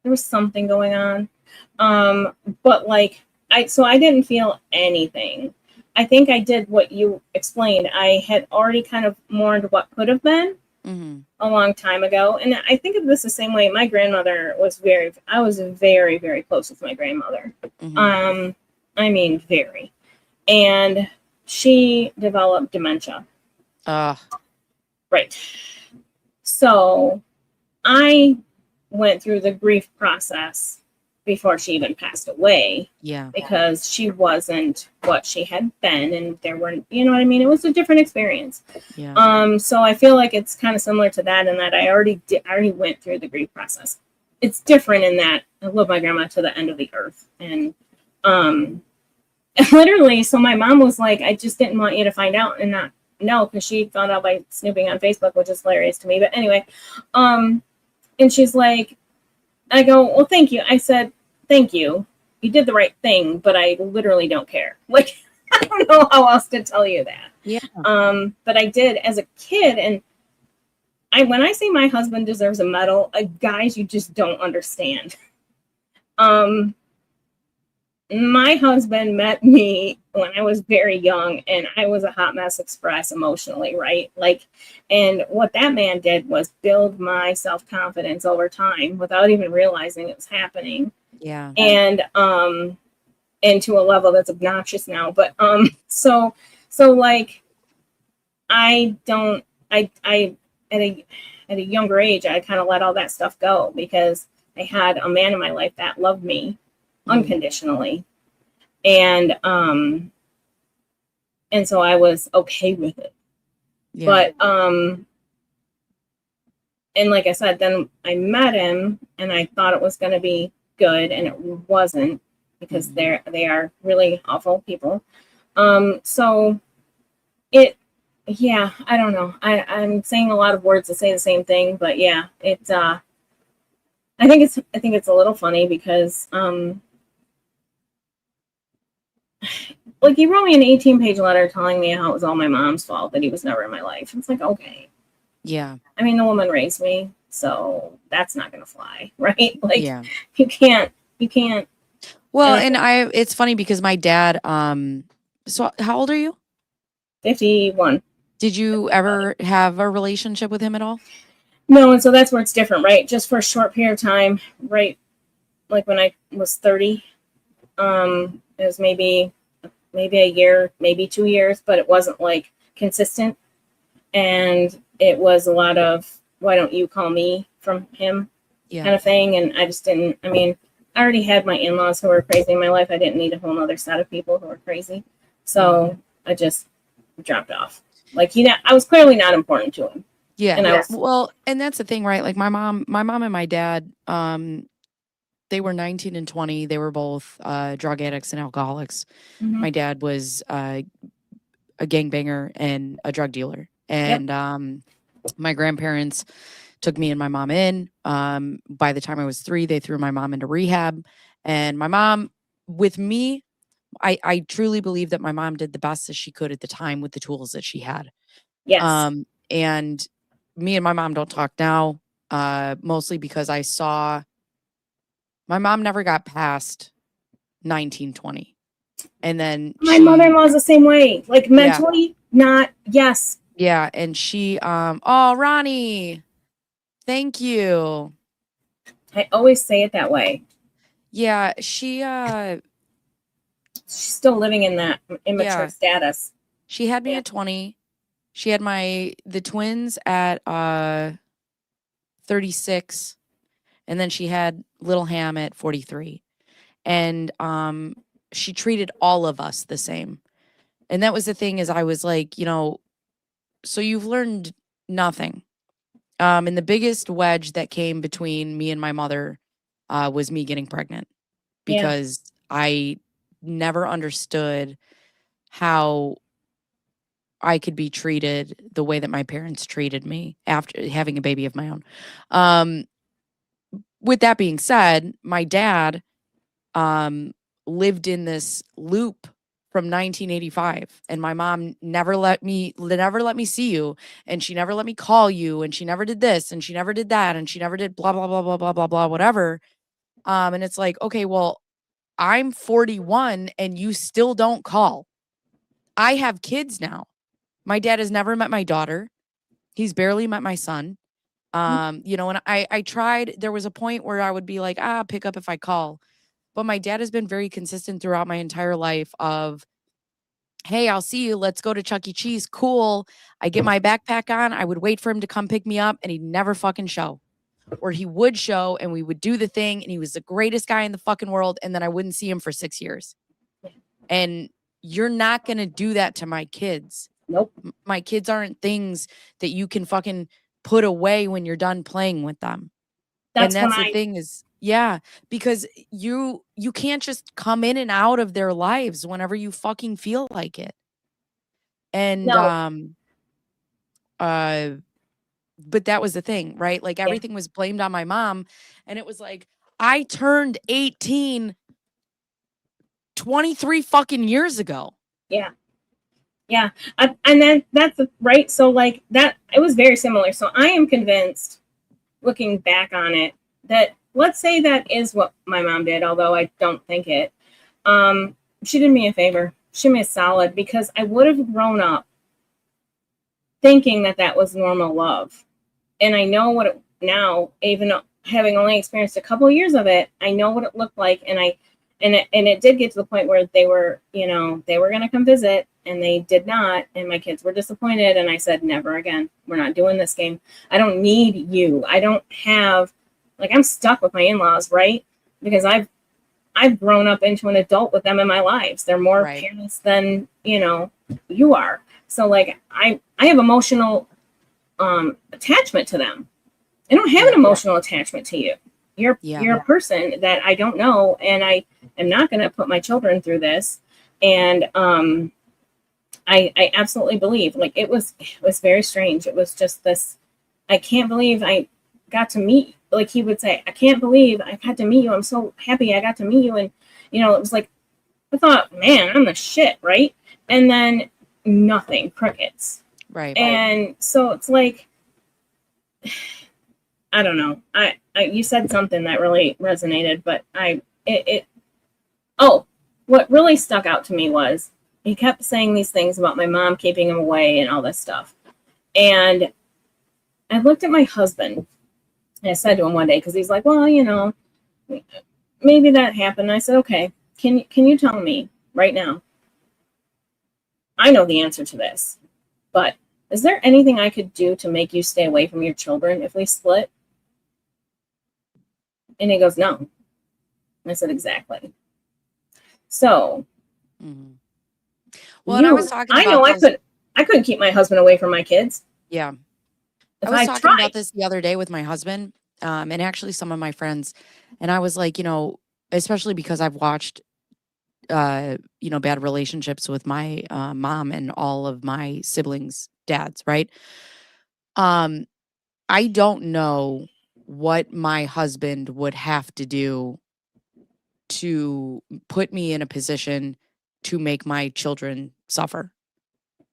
There was something going on. But like, I didn't feel anything. I think I did what you explained. I had already kind of mourned what could have been a long time ago. And I think of this the same way. My grandmother was I was very, very close with my grandmother. I mean, very. And she developed dementia. Right. So I went through the grief process before she even passed away. Yeah. Because she wasn't what she had been, and there weren't, you know what I mean? It was a different experience. Yeah. So I feel like it's kind of similar to that in that I already went through the grief process. It's different in that I love my grandma to the end of the earth. And literally, so my mom was like, I just didn't want you to find out and not know, because she found out by snooping on Facebook, which is hilarious to me. But anyway, and she's like, I go, well, thank you. I said, thank you. You did the right thing, but I literally don't care. Like, I don't know how else to tell you that. Yeah. But I did as a kid. And when I say my husband deserves a medal, guys, you just don't understand. My husband met me when I was very young, and I was a hot mess express emotionally, right? Like, and what that man did was build my self-confidence over time without even realizing it was happening. Yeah. And to a level that's obnoxious now. But so like I at a younger age, I kind of let all that stuff go because I had a man in my life that loved me unconditionally. And so I was okay with it. Yeah. But and like I said, then I met him and I thought it was going to be good, and it wasn't, because they are really awful people. So I don't know. I'm saying a lot of words to say the same thing, but yeah, it's I think it's a little funny because like, he wrote me an 18-page letter telling me how it was all my mom's fault that he was never in my life. It's like, okay. Yeah. I mean, the woman raised me, so that's not going to fly, right? Like, Yeah. you can't. Well, and it's funny because my dad, so how old are you? 51. Did you ever have a relationship with him at all? No, and so that's where it's different, right? Just for a short period of time, right? Like when I was 30, it was maybe a year, maybe 2 years, but it wasn't like consistent. And it was a lot of, why don't you call me, from him, kind of thing. And I just didn't, I mean, I already had my in-laws who were crazy in my life. I didn't need a whole other set of people who were crazy. So I just dropped off. Like, I was clearly not important to him. Yeah. And well, and that's the thing, right? Like my mom and my dad, they were 19 and 20. They were both drug addicts and alcoholics. My dad was a gangbanger and a drug dealer. And my grandparents took me and my mom in. By the time I was 3, they threw my mom into rehab. And my mom, with me, I truly believe that my mom did the best that she could at the time with the tools that she had. yes. And me and my mom don't talk now, mostly because I saw my mom never got past 1920. And then My mother-in-law's the same way. Like, mentally, not, yes. Yeah. And she, oh, Ronnie, thank you. I always say it that way. Yeah. She, She's still living in that immature status. She had me at 20. She had the twins at 36. And then she had little Ham at 43. And she treated all of us the same. And that was the thing, is I was like, so you've learned nothing. And the biggest wedge that came between me and my mother was me getting pregnant, because I never understood how I could be treated the way that my parents treated me after having a baby of my own. With that being said, my dad lived in this loop from 1985, and my mom never let me see you, and she never let me call you, and she never did this, and she never did that, and she never did blah blah blah blah blah blah blah whatever. And it's like, okay, well, I'm 41 and you still don't call. I have kids now. My dad has never met my daughter. He's barely met my son. You know, and I tried, there was a point where I would be like, pick up if I call. But my dad has been very consistent throughout my entire life of, hey, I'll see you. Let's go to Chuck E. Cheese. Cool. I get my backpack on. I would wait for him to come pick me up, and he'd never fucking show. Or he would show and we would do the thing, and he was the greatest guy in the fucking world. And then I wouldn't see him for 6 years. And you're not going to do that to my kids. Nope. My kids aren't things that you can fucking put away when you're done playing with them. That's And that's the thing is, yeah, because you can't just come in and out of their lives whenever you fucking feel like it. And but that was the thing, right? Like everything was blamed on my mom, and it was like I turned 18 23 fucking years ago. Yeah. Yeah. And then that's right. So like that, it was very similar. So I am convinced, looking back on it, that let's say that is what my mom did, although I don't think it. She did me a favor. She did me a solid, because I would have grown up thinking that that was normal love. And I know what it now, even having only experienced a couple of years of it, I know what it looked like. And it did get to the point where they were, you know, they were going to come visit, and they did not. And my kids were disappointed. And I said, never again. We're not doing this game. I don't need you. I don't have, like, I'm stuck with my in-laws, right? Because I've grown up into an adult with them in my lives. They're more parents than, you know, you are. So like, I have emotional attachment to them. I don't have an emotional attachment to you. You're a person that I don't know, and I am not going to put my children through this. And I absolutely believe, like, it was very strange. It was just this, I can't believe I got to meet, like he would say, I can't believe I got to meet you. I'm so happy I got to meet you. And, you know, it was like, I thought, man, I'm the shit, right? And then nothing, crickets. Right. And so it's like, I don't know. I you said something that really resonated, but what really stuck out to me was he kept saying these things about my mom keeping him away and all this stuff. And I looked at my husband, and I said to him one day, because he's like, well, you know, maybe that happened. And I said, okay, can you tell me right now? I know the answer to this, but is there anything I could do to make you stay away from your children if we split? And he goes, no. And I said, exactly. So, well, and I was talking about, I know I couldn't keep my husband away from my kids. Yeah. If I was talking tried. about this the other day with my husband, and actually some of my friends, and I was like, you know, especially because I've watched, you know, bad relationships with my mom and all of my siblings' dads, right? I don't know what my husband would have to do to put me in a position to make my children suffer.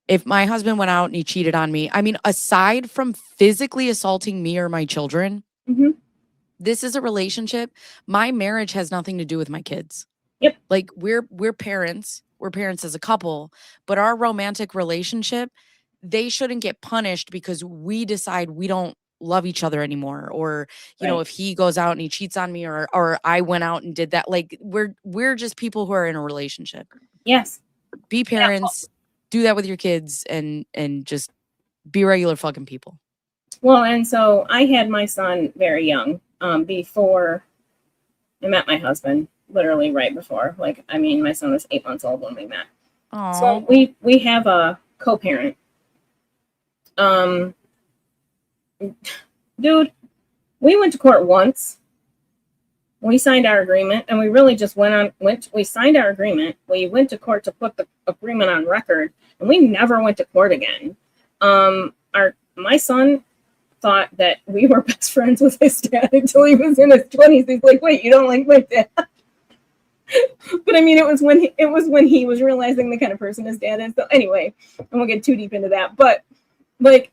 If my husband went out and he cheated on me, I mean, aside from physically assaulting me or my children, this is a relationship. My marriage has nothing to do with my kids. Yep. Like we're parents. We're parents as a couple, but our romantic relationship, they shouldn't get punished because we decide we don't love each other anymore, or you know, if he goes out and he cheats on me, or I went out and did that. Like we're just people who are in a relationship. Yes. Be parents, do that with your kids, and just be regular fucking people. Well, and so I had my son very young, before I met my husband, literally right before. Like, I mean, my son was 8 months old when we met. Aww. So we have a co-parent. Dude, we went to court once. We signed our agreement, and we really just we signed our agreement. We went to court to put the agreement on record, and we never went to court again. My son thought that we were best friends with his dad until he was in his 20s. He's like, wait, you don't like my dad? But I mean, it was when he was realizing the kind of person his dad is. So anyway, I won't get too deep into that, but like,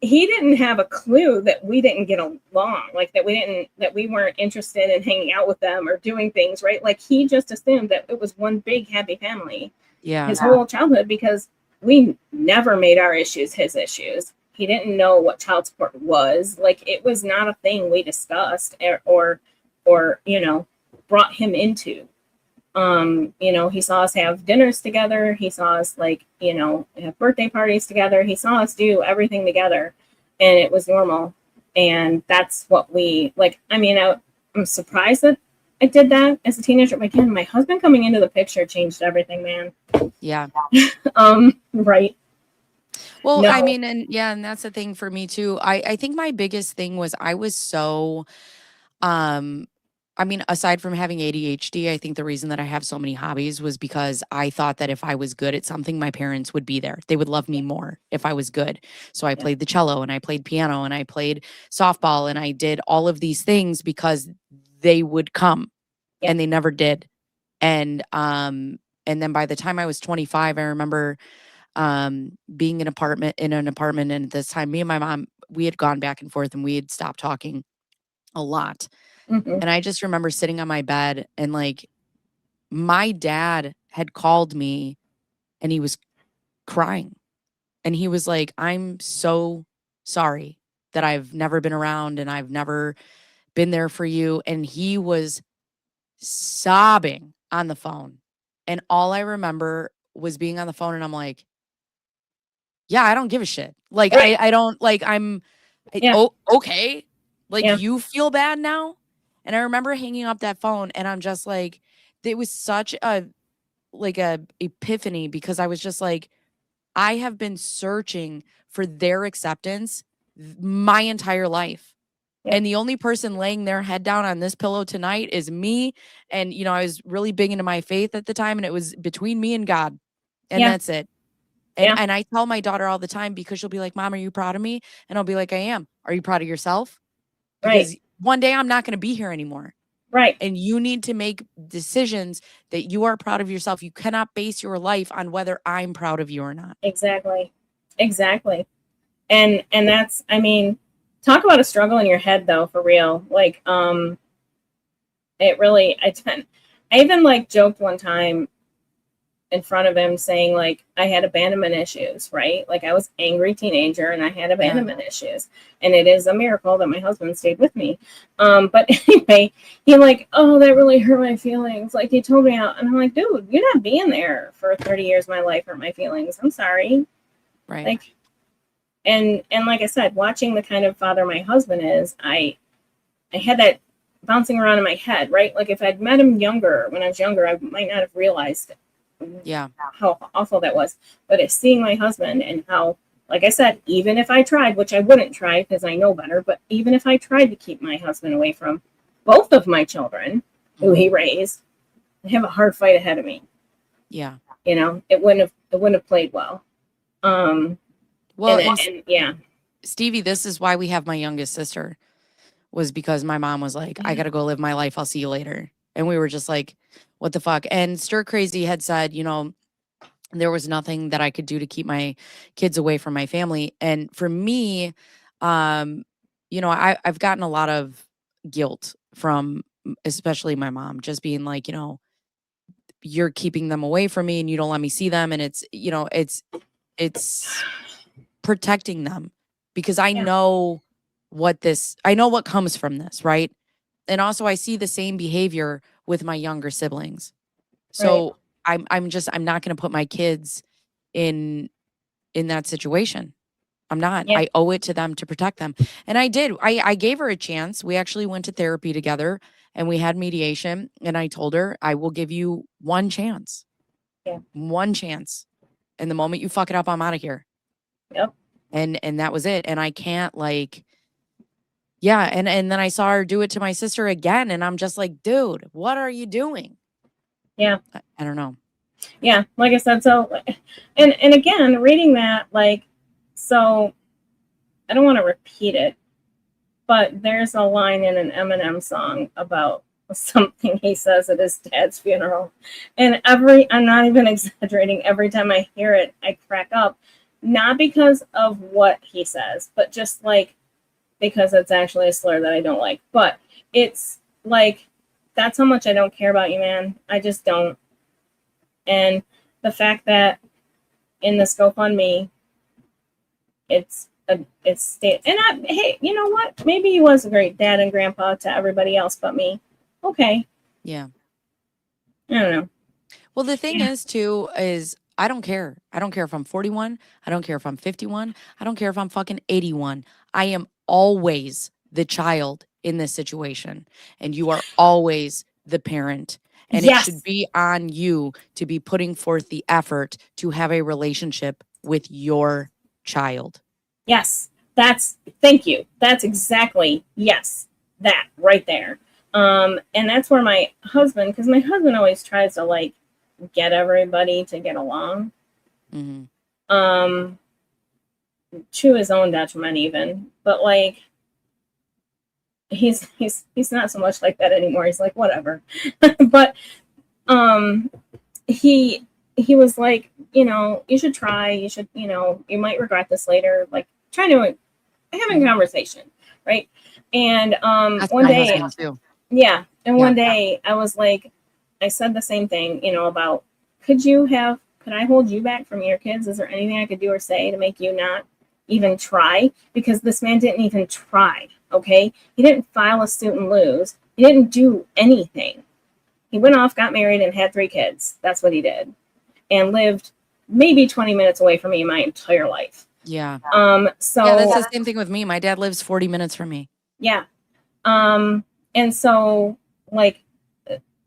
he didn't have a clue that we didn't get along, like that we weren't interested in hanging out with them or doing things, right? Like, he just assumed that it was one big happy family. Yeah. his whole childhood, because we never made our issues his issues. He didn't know what child support was. Like, it was not a thing we discussed or you know, brought him into. You know, he saw us have dinners together. He saw us, like, you know, have birthday parties together. He saw us do everything together, and it was normal. And that's what we like. I mean, I'm surprised that I did that as a teenager. But again, my husband coming into the picture changed everything, man. Yeah. Right. Well, No. I mean, and yeah, and that's the thing for me too. I think my biggest thing was I was so I mean, aside from having ADHD, I think the reason that I have so many hobbies was because I thought that if I was good at something, my parents would be there. They would love me more if I was good. So I played the cello and I played piano and I played softball and I did all of these things because they would come and they never did. And then by the time I was 25, I remember being in an apartment, and at this time me and my mom, we had gone back and forth and we had stopped talking a lot. Mhm. And I just remember sitting on my bed and like my dad had called me and he was crying. And he was like, "I'm so sorry that I've never been around and I've never been there for you." And he was sobbing on the phone. And all I remember was being on the phone and I'm like, "Yeah, I don't give a shit." Like Right. I don't like Yeah. oh, okay. Like Yeah. you feel bad now? And I remember hanging up that phone and I'm just like, it was such a like a epiphany because I was just like, I have been searching for their acceptance my entire life. Yeah. And the only person laying their head down on this pillow tonight is me. And, you know, I was really big into my faith at the time and it was between me and God. And Yeah. that's it. Yeah. And I tell my daughter all the time because she'll be like, "Mom, are you proud of me?" And I'll be like, "I am." "Are you proud of yourself?" Right. Because one day I'm not going to be here anymore. Right. And you need to make decisions that you are proud of yourself. You cannot base your life on whether I'm proud of you or not. Exactly. Exactly. And that's, I mean, talk about a struggle in your head though, for real. Like, it really, I even like joked one time in front of him saying like I had abandonment issues, right? Like I was angry teenager and I had abandonment issues. And it is a miracle that my husband stayed with me. But anyway, he like, "Oh, that really hurt my feelings." Like he told me out and I'm like, "Dude, you're not being there for 30 years of my life hurt my feelings. I'm sorry." Right. Like, and like I said, watching the kind of father my husband is, I had that bouncing around in my head, right? Like if I'd met him younger, when I was younger, I might not have realized Yeah. how awful that was. But it's seeing my husband and how, like I said, even if I tried, which I wouldn't try because I know better, but even if I tried to keep my husband away from both of my children who he raised, I have a hard fight ahead of me. Yeah. You know, it wouldn't have played well. Well, and yeah. Stevie, this is why we have my youngest sister, was because my mom was like, "I got to go live my life. I'll see you later." And we were just like, what the fuck? And Stir Crazy had said, you know, there was nothing that I could do to keep my kids away from my family. And for me, you know, I've gotten a lot of guilt from especially my mom, just being like, you know, "You're keeping them away from me and you don't let me see them." And it's, you know, it's protecting them because I know I know what comes from this, right? And also I see the same behavior with my younger siblings. So I'm not going to put my kids in that situation. I'm not. Yeah. I owe it to them to protect them. And I did. I gave her a chance. We actually went to therapy together and we had mediation and I told her, "I will give you one chance." Yeah. One chance. And the moment you fuck it up, I'm out of here. Yep. And that was it. And I can't like, yeah. And then I saw her do it to my sister again. And I'm just like, dude, what are you doing? Yeah. I don't know. Yeah. Like I said, so, and again, reading that, like, so I don't want to repeat it, but there's a line in an Eminem song about something he says at his dad's funeral. And I'm not even exaggerating, every time I hear it, I crack up. Not because of what he says, but just like, because it's actually a slur that I don't like. But it's like, that's how much I don't care about you, man. I just don't. And the fact that in this GoFundMe, it's state, and hey, you know what? Maybe he was a great dad and grandpa to everybody else but me. Okay. Yeah. I don't know. Well, the thing Yeah. is, too, is I don't care. I don't care if I'm 41. I don't care if I'm 51. I don't care if I'm fucking 81. I am always the child in this situation. And you are always the parent. And it Yes. should be on you to be putting forth the effort to have a relationship with your child. Yes. Thank you. That's exactly, yes, that right there. And that's where my husband, because my husband always tries to like get everybody to get along. Mhm. To his own detriment even. But like he's not so much like that anymore. He's like, whatever. But he was like, you know, you should try, you should, you know, you might regret this later, like trying to having a conversation, right? And That's one my day, husband, too. yeah, and Yeah. one day I was like, I said the same thing, you know, about could I hold you back from your kids? Is there anything I could do or say to make you not even try? Because this man didn't even try, okay? He didn't file a suit and lose. He didn't do anything. He went off, got married, and had 3 kids. That's what he did. And lived maybe 20 minutes away from me my entire life. Yeah. So Yeah, that's the same thing with me. My dad lives 40 minutes from me. yeah. And so like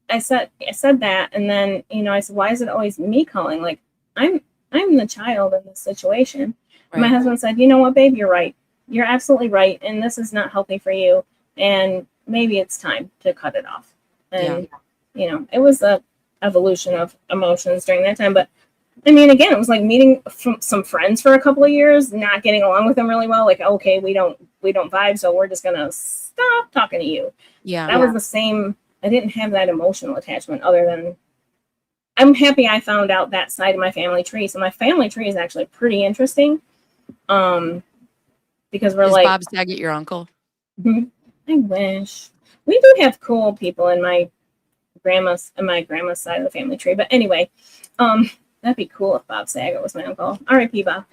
I said that, and then, you know, I said, why is it always me calling? Like I'm the child in this situation. Right. My husband said, you know what, babe, you're right. You're absolutely right. And this is not healthy for you. And maybe it's time to cut it off. And, you know, it was a evolution of emotions during that time. But I mean, again, it was like meeting some friends for a couple of years, not getting along with them really well. Like, okay, we don't vibe. So we're just going to stop talking to you. Yeah. That was the same. I didn't have that emotional attachment other than I'm happy I found out that side of my family tree. So my family tree is actually pretty interesting. Because we're Is like, Bob Saget your uncle? I wish. We do have cool people in my grandma's side of the family tree. But anyway, that'd be cool if Bob Saget was my uncle. R.I.P. Bob.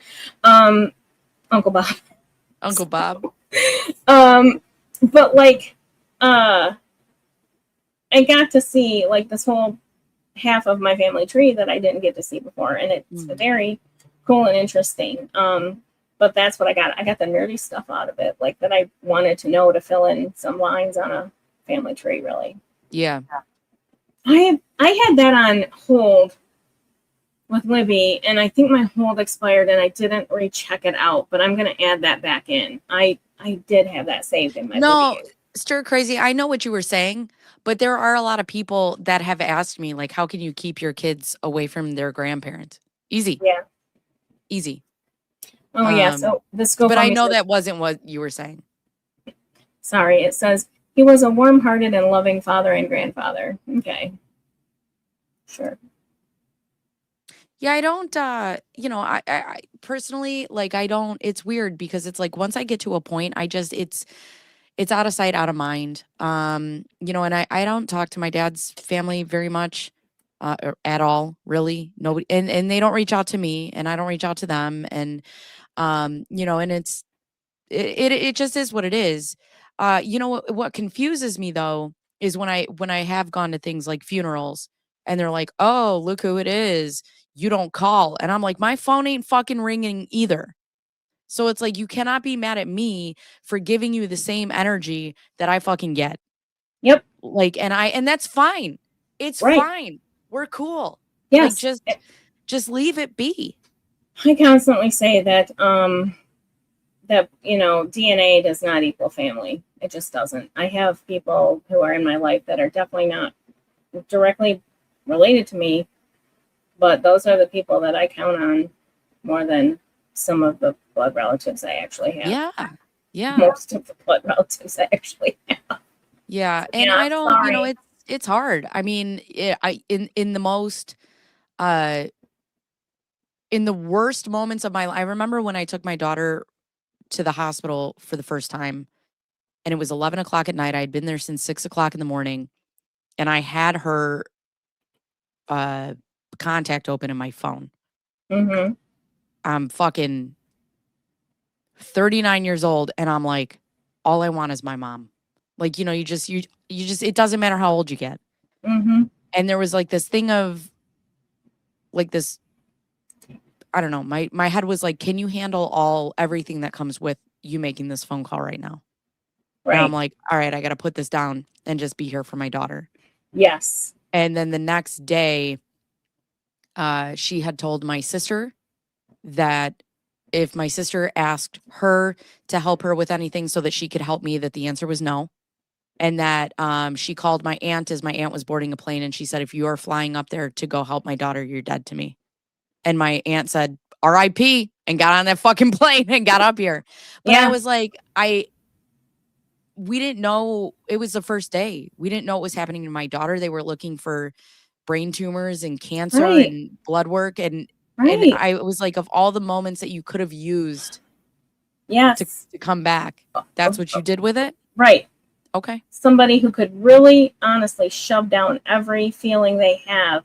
Uncle Bob. Uncle Bob. But like, I got to see like this whole half of my family tree that I didn't get to see before, and it's very cool and interesting. But that's what I got. I got the nerdy stuff out of it, like that I wanted to know to fill in some lines on a family tree. Really, Yeah. I had that on hold with Libby, and I think my hold expired, and I didn't recheck it out. But I'm gonna add that back in. I did have that saved in my No, Libby. stir crazy. I know what you were saying, but there are a lot of people that have asked me, like, how can you keep your kids away from their grandparent? Easy. Yeah. Easy. Oh yeah. So this but I GoFundMe know says- that wasn't what you were saying. Sorry, it says he was a warm-hearted and loving father and grandfather. Okay. Sure. Yeah, I don't, you know, I personally, like, I don't, it's weird because it's like, once I get to a point, it's out of sight, out of mind. You know, and I don't talk to my dad's family very much, at all, really. Nobody, and they don't reach out to me, and I don't reach out to them. And, you know, and it just is what it is. You know, what confuses me though is when I have gone to things like funerals and they're like, oh, look who it is. You don't call. And I'm like, my phone ain't fucking ringing either. So it's like, you cannot be mad at me for giving you the same energy that I fucking get. Yep. Like, and that's fine. It's Right. fine. We're cool. Yes. Like, just leave it be. I constantly say that that, you know, DNA does not equal family. It just doesn't. I have people who are in my life that are definitely not directly related to me, but those are the people that I count on more than some of the blood relatives I actually have. Yeah. Yeah. Most of the blood relatives I actually have. Yeah. And Yeah, I don't, you know, sorry. it's hard. I mean, in the most, in the worst moments of my life, I remember when I took my daughter to the hospital for the first time, and it was 11 o'clock at night. I'd been there since 6 o'clock in the morning, and I had her contact open in my phone. Mm-hmm. I'm fucking 39 years old, and I'm like, all I want is my mom. Like, you just, it doesn't matter how old you get. Mm-hmm. And there was like this thing of like this, I don't know, my head was like, can you handle everything that comes with you making this phone call right now? Right. And I'm like, all right, I got to put this down and just be here for my daughter. Yes. And then the next day, she had told my sister that if my sister asked her to help her with anything so that she could help me, that the answer was no. And that she called my aunt as my aunt was boarding a plane. And she said, if you are flying up there to go help my daughter, you're dead to me. And my aunt said, RIP, and got on that fucking plane and got up here. But I was like, we didn't know. It was the first day. We didn't know what was happening to my daughter. They were looking for brain tumors and cancer and blood work. And I was like, of all the moments that you could have used to come back, that's what you did with it? Right. Okay. Somebody who could really honestly shove down every feeling they have,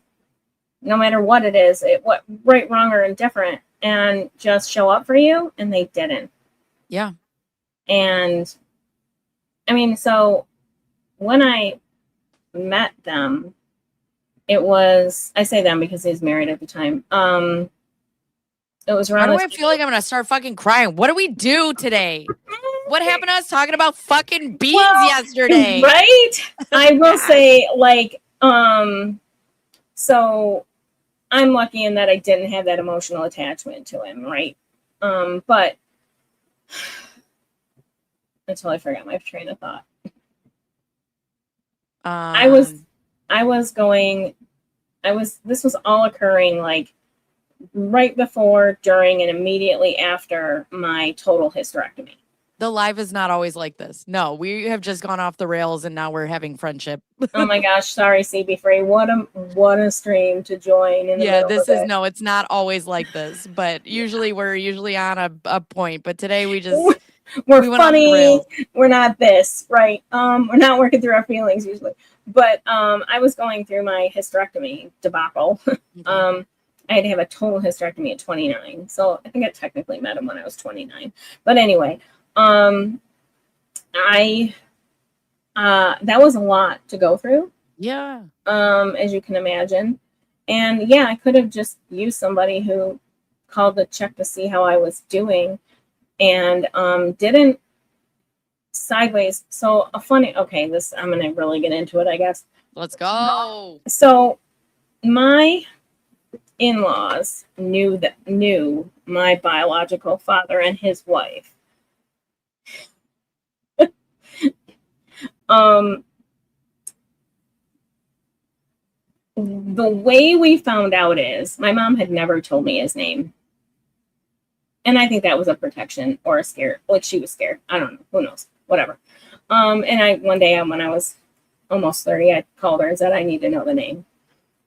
no matter what it is, what right, wrong, or indifferent, and just show up for you, and they didn't. Yeah. And I mean, so when I met them, it was, I say them because he was married at the time. It was around. Why do I feel like I'm gonna start fucking crying? What do we do today? What happened to us talking about fucking beans yesterday? Right? I will say, like, so I'm lucky in that I didn't have that emotional attachment to him, right? But until I forgot my train of thought. This was all occurring like right before, during, and immediately after my total hysterectomy. The life is not always like this. No, we have just gone off the rails and now we're having friendship. Oh my gosh, sorry, CB Free. What a stream to join. It's not always like this, but we're usually on a point. But today we we're funny. We're not this, right? We're not working through our feelings usually. But I was going through my hysterectomy debacle. Okay. I had to have a total hysterectomy at 29. So I think I technically met him when I was 29. But anyway, that was a lot to go through. Yeah. As you can imagine. And yeah, I could have just used somebody who called to check to see how I was doing and didn't sideways. So I'm going to really get into it, I guess. Let's go. So my in-laws knew my biological father and his wife. The way we found out is my mom had never told me his name. And I think that was a protection or a scare. Like she was scared. I don't know. Who knows? Whatever. And one day when I was almost 30, I called her and said, I need to know the name.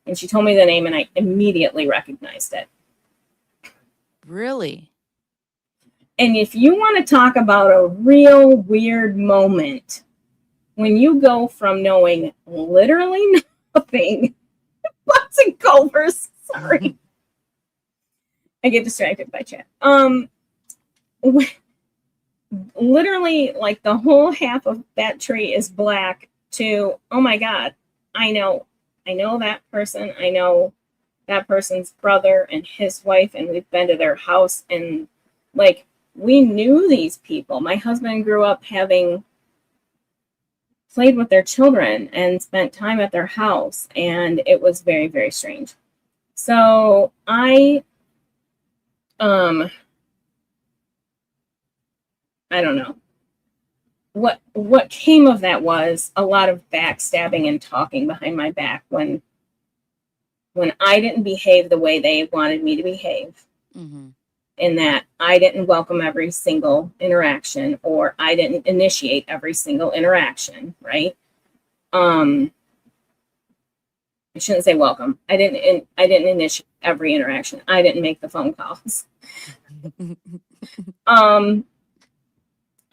And she told me the name and I immediately recognized it. Really? And if you want to talk about a real weird moment, when you go from knowing literally nothing, Butts and Culvers, sorry. I get distracted by chat. Literally, like the whole half of that tree is black to, oh my God, I know that person. I know that person's brother and his wife, and we've been to their house, and like we knew these people. My husband grew up having played with their children and spent time at their house, and it was very, very strange. So I don't know. What came of that was a lot of backstabbing and talking behind my back when I didn't behave the way they wanted me to behave. Mm-hmm. In that I didn't welcome every single interaction, or I didn't initiate every single interaction, right? I shouldn't say welcome. I didn't initiate every interaction. I didn't make the phone calls.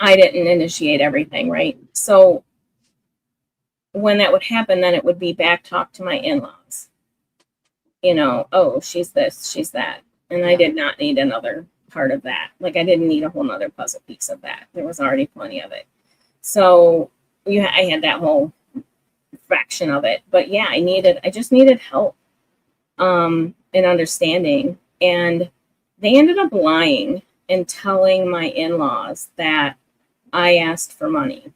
I didn't initiate everything, right? So when that would happen, then it would be back talk to my in-laws. oh, she's this, she's that. And I did not need another part of that. Like, I didn't need a whole nother puzzle piece of that. There was already plenty of it. So I had that whole fraction of it. But yeah, I just needed help and understanding. And they ended up lying and telling my in-laws that I asked for money.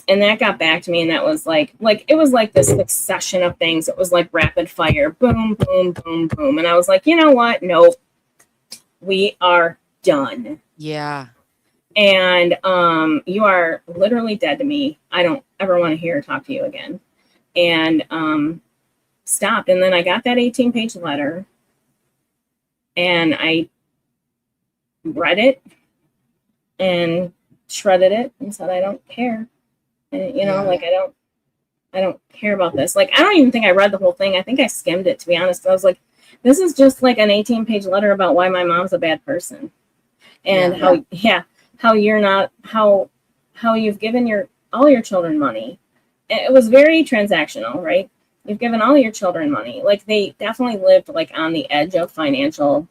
And that got back to me, and that was like it was like this succession of things. It was like rapid fire, boom, boom, boom, boom. And I was like, you know what? Nope. We are done. Yeah. And you are literally dead to me. I don't ever want to hear or talk to you again. And stopped. And then I got that 18-page letter, and I read it and shredded it and said, I don't care. And like, I don't care about this. Like, I don't even think I read the whole thing. I think I skimmed it, to be honest. I was like, this is just like an 18-page letter about why my mom's a bad person. And how you're not, how you've given all your children money. It was very transactional, right? You've given all your children money. Like, they definitely lived like on the edge of financial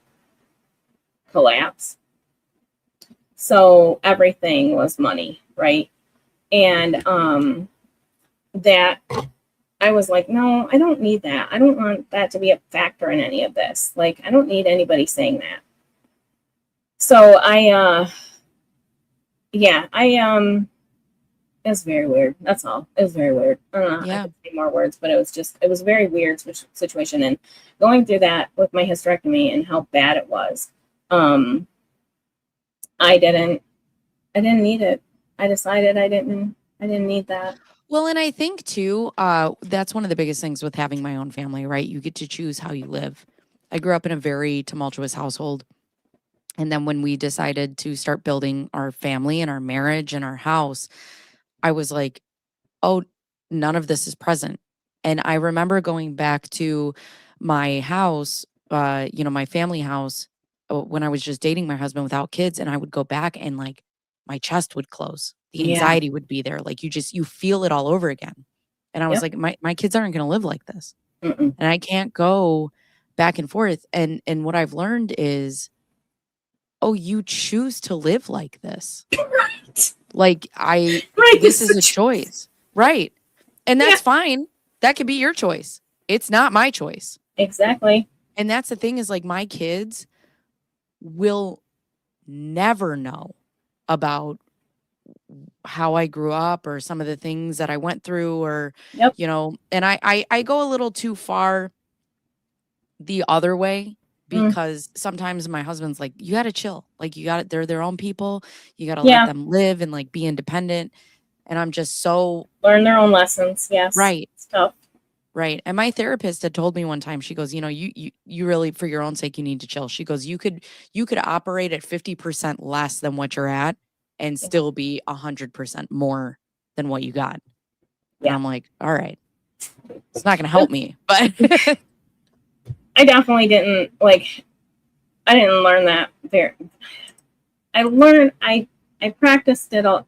collapse. So everything was money, right? And that I was like, no, I don't need that. I don't want that to be a factor in any of this. Like, I don't need anybody saying that. So it was very weird. That's all. It was very weird. I don't know. I could say more words, but it was a very weird situation. And going through that with my hysterectomy and how bad it was, I didn't need it. I decided I didn't need that. Well, and I think too, that's one of the biggest things with having my own family, right? You get to choose how you live. I grew up in a very tumultuous household. And then when we decided to start building our family and our marriage and our house, I was like, oh, none of this is present. And I remember going back to my house, my family house, when I was just dating my husband without kids, and I would go back and like my chest would close. The anxiety would be there. Like you feel it all over again. And I was like, my kids aren't going to live like this. Mm-mm. And I can't go back and forth. And what I've learned is, oh, you choose to live like this. Right. Like this is a choice. Right. And that's fine. That could be your choice. It's not my choice. Exactly. And that's the thing is, like, my kids will never know about how I grew up or some of the things that I went through or, and I go a little too far the other way because sometimes my husband's like, you got to chill. Like, they're their own people. You got to let them live and like be independent. And I'm just so learn their own lessons. Yes. Right. It's tough. Right. And my therapist had told me one time, she goes, you really, for your own sake, you need to chill. She goes, you could operate at 50% less than what you're at and still be 100% more than what you got. And I'm like, all right, it's not going to help me, but I definitely didn't I didn't learn that there. I practiced it a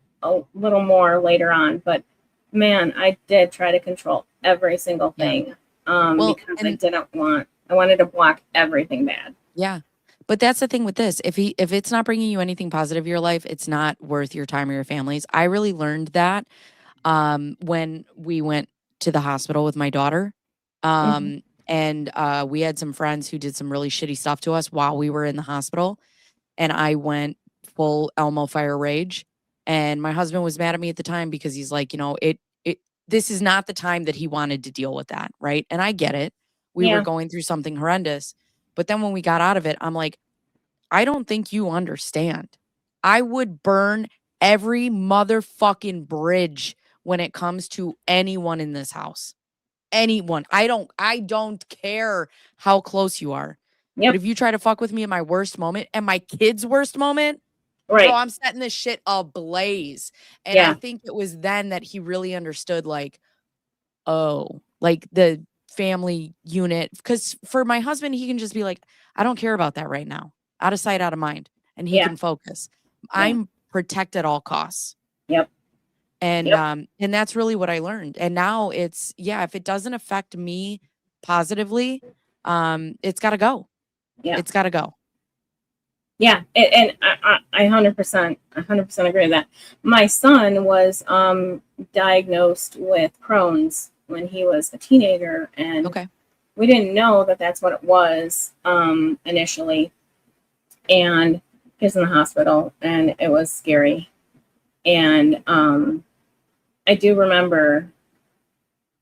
little more later on, but man, I did try to control every single thing because I wanted to block everything bad. Yeah. But that's the thing with this. If it's not bringing you anything positive in your life, it's not worth your time or your family's. I really learned that when we went to the hospital with my daughter. And we had some friends who did some really shitty stuff to us while we were in the hospital. And I went full Elmo fire rage. And my husband was mad at me at the time because he's like, this is not the time that he wanted to deal with that. Right. And I get it. We were going through something horrendous. But then when we got out of it, I'm like, I don't think you understand. I would burn every motherfucking bridge when it comes to anyone in this house. Anyone. I don't care how close you are. Yep. But if you try to fuck with me in my worst moment and my kid's worst moment, right. Bro, I'm setting this shit ablaze. And I think it was then that he really understood, like, oh, like the family unit. Because for my husband, he can just be like, I don't care about that right now. Out of sight, out of mind. And he can focus. I'm protect at all costs. Yep. And Yep. and that's really what I learned. And now it's, yeah, if it doesn't affect me positively, it's got to go. Yeah. It's got to go. Yeah, and I 100%, 100% agree with that. My son was diagnosed with Crohn's when he was a teenager, and Okay. we didn't know that that's what it was initially. And he was in the hospital, and it was scary. And I do remember,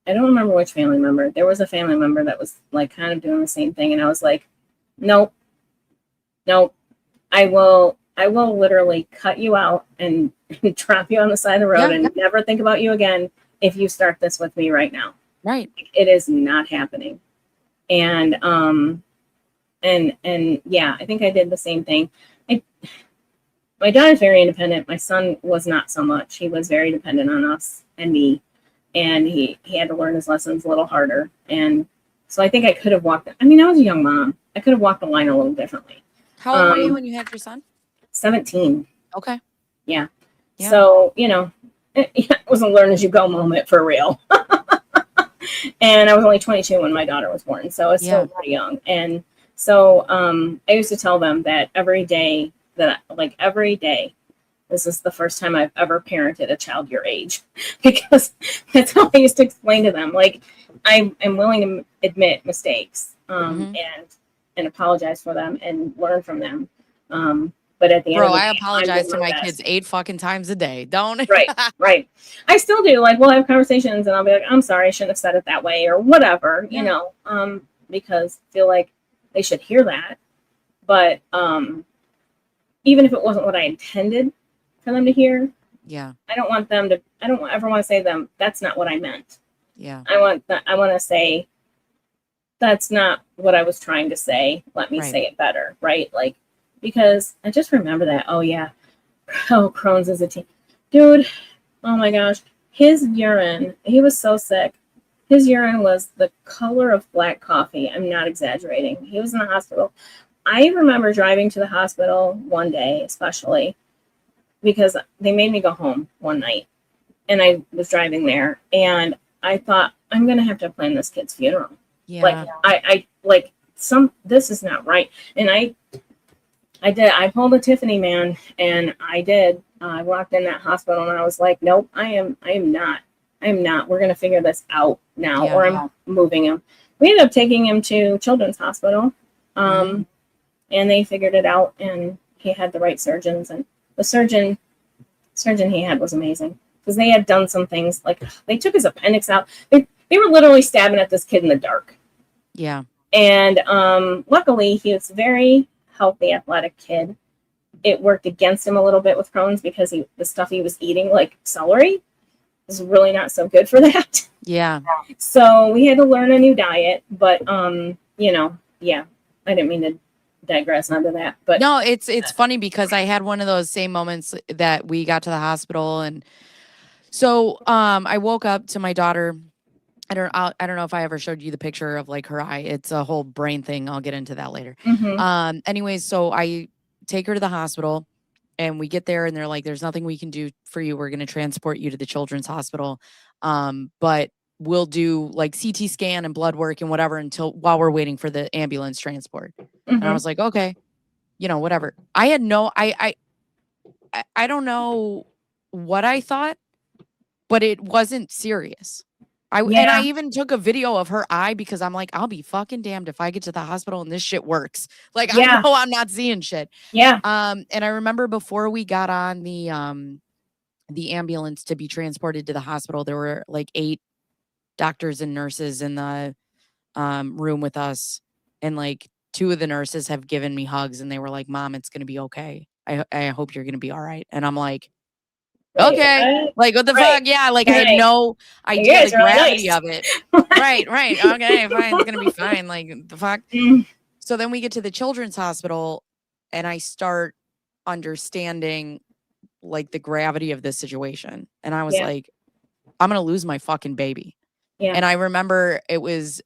I don't remember which family member. There was a family member that was like kind of doing the same thing, and I was like, nope, nope. I will literally cut you out and drop you on the side of the road Yeah. and never think about you again if you start this with me right now. Right. It is not happening. And and yeah, I think I did the same thing. My daughter's very independent. My son was not so much. He was very dependent on us and me, and he had to learn his lessons a little harder. And so I think I could have walked. I mean, I was a young mom. I could have walked the line a little differently. How old were you when you had your son? 17. Okay. Yeah. Yeah. So, it was a learn as you go moment for real. And I was only 22 when my daughter was born. So it's still pretty young. And so I used to tell them that every day, this is the first time I've ever parented a child your age, because that's how I used to explain to them. Like, I'm willing to admit mistakes and apologize for them and learn from them. But at the end of the day, I apologize I'm to doing my my kids best. 8 fucking times a day. Don't. Right. I still do. Like, we'll have conversations and I'll be like, I'm sorry, I shouldn't have said it that way or whatever, because I feel like they should hear that. But even if it wasn't what I intended for them to hear, Yeah. I don't ever want to say to them, that's not what I meant. Yeah. I want to say, that's not what I was trying to say. Let me say it better. Right. Like, because I just remember that. Oh yeah. Oh, Crohn's is a teen. Dude, oh my gosh. His urine, he was so sick. His urine was the color of black coffee. I'm not exaggerating. He was in the hospital. I remember driving to the hospital one day, especially because they made me go home one night, and I was driving there, and I thought, I'm going to have to plan this kid's funeral. Yeah. Like, this is not right. And I pulled a Tiffany, man, and I did. I walked in that hospital and I was like, nope, I am not. We're going to figure this out now, or I'm moving him. We ended up taking him to Children's Hospital, and they figured it out, and he had the right surgeons, and the surgeon he had was amazing, because they had done some things, like they took his appendix out. They were literally stabbing at this kid in the dark. Yeah. And luckily, he was a very healthy, athletic kid. It worked against him a little bit with Crohn's, because the stuff he was eating, like celery, is really not so good for that. Yeah. So we had to learn a new diet, but yeah, I didn't mean to digress onto that. But no, it's funny because I had one of those same moments that we got to the hospital, and so I woke up to my daughter. I don't know if I ever showed you the picture of like her eye. It's a whole brain thing. I'll get into that later. Anyways, so I take her to the hospital, and we get there, and they're like, there's nothing we can do for you. We're going to transport you to the Children's Hospital. But we'll do like CT scan and blood work and whatever while we're waiting for the ambulance transport. And I was like, okay, whatever. I had I don't know what I thought, but it wasn't serious. And I even took a video of her eye, because I'm like, I'll be fucking damned if I get to the hospital and this shit works. Like, I know I'm not seeing shit. Yeah. And I remember before we got on the ambulance to be transported to the hospital, there were like 8 doctors and nurses in the room with us, and like 2 of the nurses have given me hugs, and they were like, Mom, it's gonna be okay. I hope you're gonna be all right. And I'm like, okay, like what the fuck? Yeah, like I had no idea the gravity of it. Right. Okay, fine, it's gonna be fine. Like the fuck. So then we get to the Children's Hospital, and I start understanding like the gravity of this situation, and I was like, I'm gonna lose my fucking baby. And I remember it was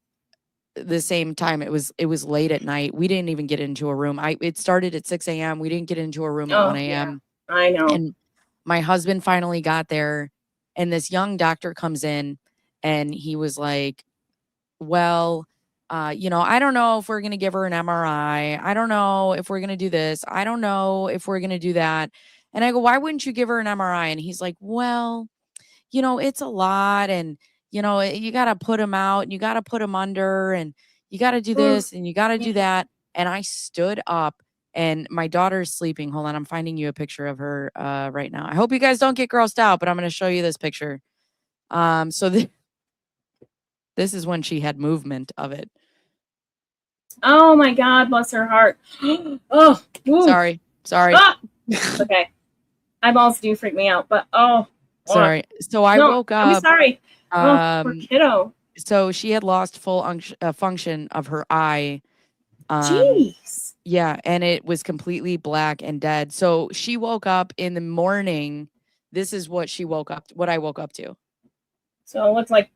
the same time. It was late at night. We didn't even get into a room. It started at 6 a.m. We didn't get into a room at 1 a.m. I know. And my husband finally got there, And this young doctor comes in and he was like, well, I don't know if we're going to give her an MRI. I don't know if we're going to do this. I don't know if we're going to do that. And I go, why wouldn't you give her an MRI? And he's like, well, it's a lot. And, you got to put him out and you got to put him under and you got to do this and you got to do that. And I stood up and my daughter's sleeping. Hold on. I'm finding you a picture of her right now. I hope you guys don't get grossed out, but I'm going to show you this picture. So this is when she had movement of it. Oh my God, bless her heart. Oh, ooh. Sorry. Ah! Okay. Eyeballs do freak me out, but sorry. So I woke up. I'm sorry. Poor kiddo. So she had lost full function of her eye. Jeez. Yeah, and it was completely black and dead. So she woke up in the morning. This is what I woke up to. So it looked like,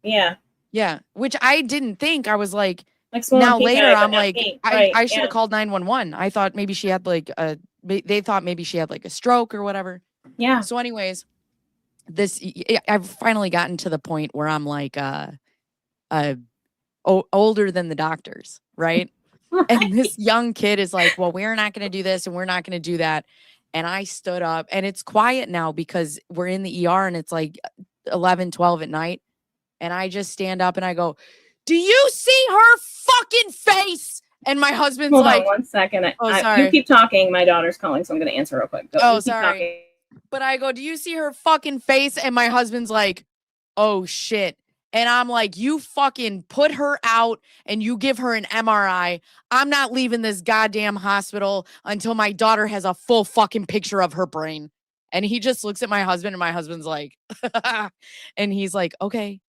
yeah. Yeah, which I didn't think. I was like now later, I'm like, I should have yeah. called 911. I thought maybe she had they thought maybe she had like a stroke or whatever. Yeah. So anyways, I've finally gotten to the point where I'm like, older than the doctors, right? And this young kid is like, well, we're not going to do this and we're not going to do that. And I stood up and it's quiet now because we're in the ER and it's like 11, 12 at night. And I just stand up and I go, do you see her fucking face? And my husband's Hold like, on 1 second. sorry. You keep talking. My daughter's calling, so I'm going to answer real quick. Sorry. But I go, do you see her fucking face? And my husband's like, oh shit. And I'm like, you fucking put her out and you give her an MRI. I'm not leaving this goddamn hospital until my daughter has a full fucking picture of her brain. And he just looks at my husband and my husband's like, and he's like, okay.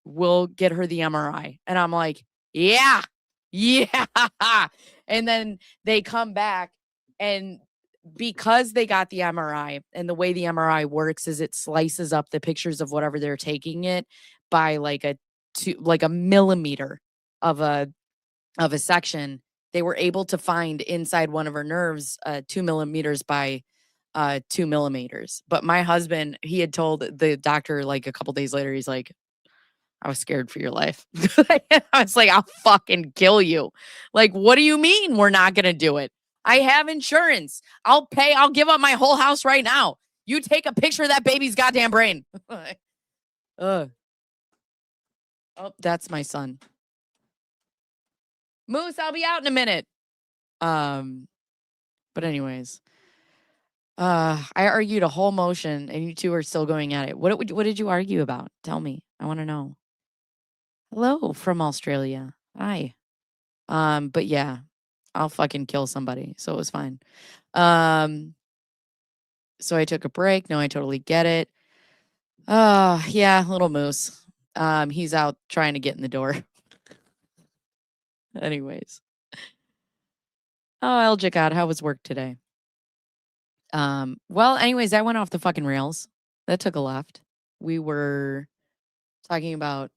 We'll get her the MRI. And I'm like, yeah. And then they come back and because they got the MRI and the way the MRI works is it slices up the pictures of whatever they're taking it by like a millimeter of a section. They were able to find inside one of her nerves 2 millimeters by 2 millimeters. But my husband, he had told the doctor like a couple days later, he's like, I was scared for your life. I was like, I'll fucking kill you. Like, what do you mean we're not going to do it? I have insurance. I'll give up my whole house right now. You take a picture of that baby's goddamn brain. Oh, that's my son. Moose, I'll be out in a minute. But anyways, I argued a whole motion and you two are still going at it. What did you argue about? Tell me. I want to know. Hello from Australia. Hi. But yeah, I'll fucking kill somebody. So it was fine. So I took a break. No, I totally get it. Yeah, little Moose. He's out trying to get in the door. Anyways. Oh, LJ God, how was work today? Well, anyways, I went off the fucking rails. That took a left. We were talking about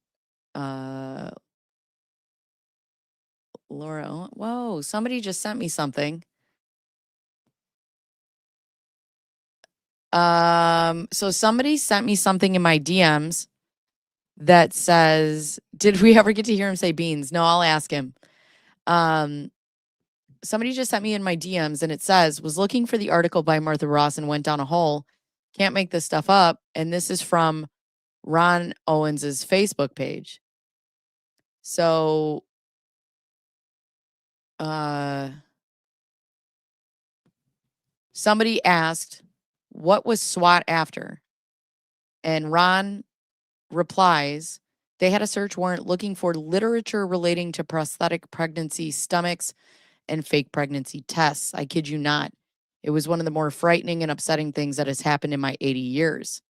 Laura. Whoa, somebody just sent me something. So somebody sent me something in my DMs that says, did we ever get to hear him say beans? No, I'll ask him. Somebody just sent me in my DMs and it says, was looking for the article by Martha Ross and went down a hole. Can't make this stuff up. And this is from Ron Owens's Facebook page. So, somebody asked, what was SWAT after? And Ron replies, they had a search warrant looking for literature relating to prosthetic pregnancy stomachs and fake pregnancy tests. I kid you not. It was one of the more frightening and upsetting things that has happened in my 80 years.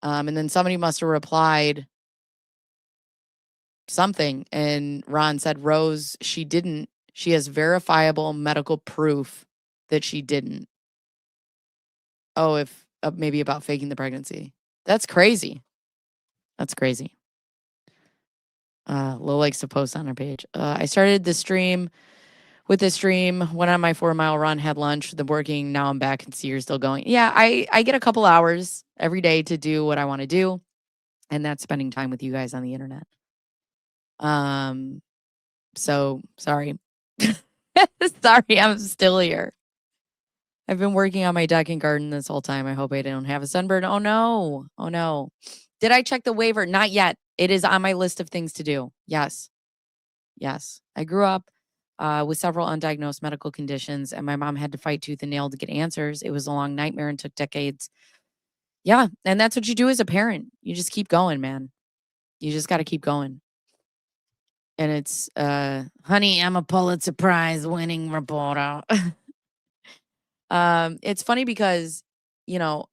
And then somebody must have replied something. And Ron said, Rose, she didn't. She has verifiable medical proof that she didn't. Oh, if maybe about faking the pregnancy. That's crazy. That's crazy. Lo likes to post on her page. I started the stream with the stream, went on my 4-mile run, had lunch, then working. Now I'm back and see you're still going. Yeah, I get a couple hours every day to do what I want to do. And that's spending time with you guys on the internet. So sorry. Sorry, I'm still here. I've been working on my deck and garden this whole time. I hope I don't have a sunburn. Oh no. Oh no. Did I check the waiver? Not yet. It is on my list of things to do. Yes. Yes. I grew up with several undiagnosed medical conditions, and my mom had to fight tooth and nail to get answers. It was a long nightmare and took decades. Yeah. And that's what you do as a parent. You just keep going, man. You just got to keep going. And it's, honey, I'm a Pulitzer Prize winning reporter. It's funny because, you know,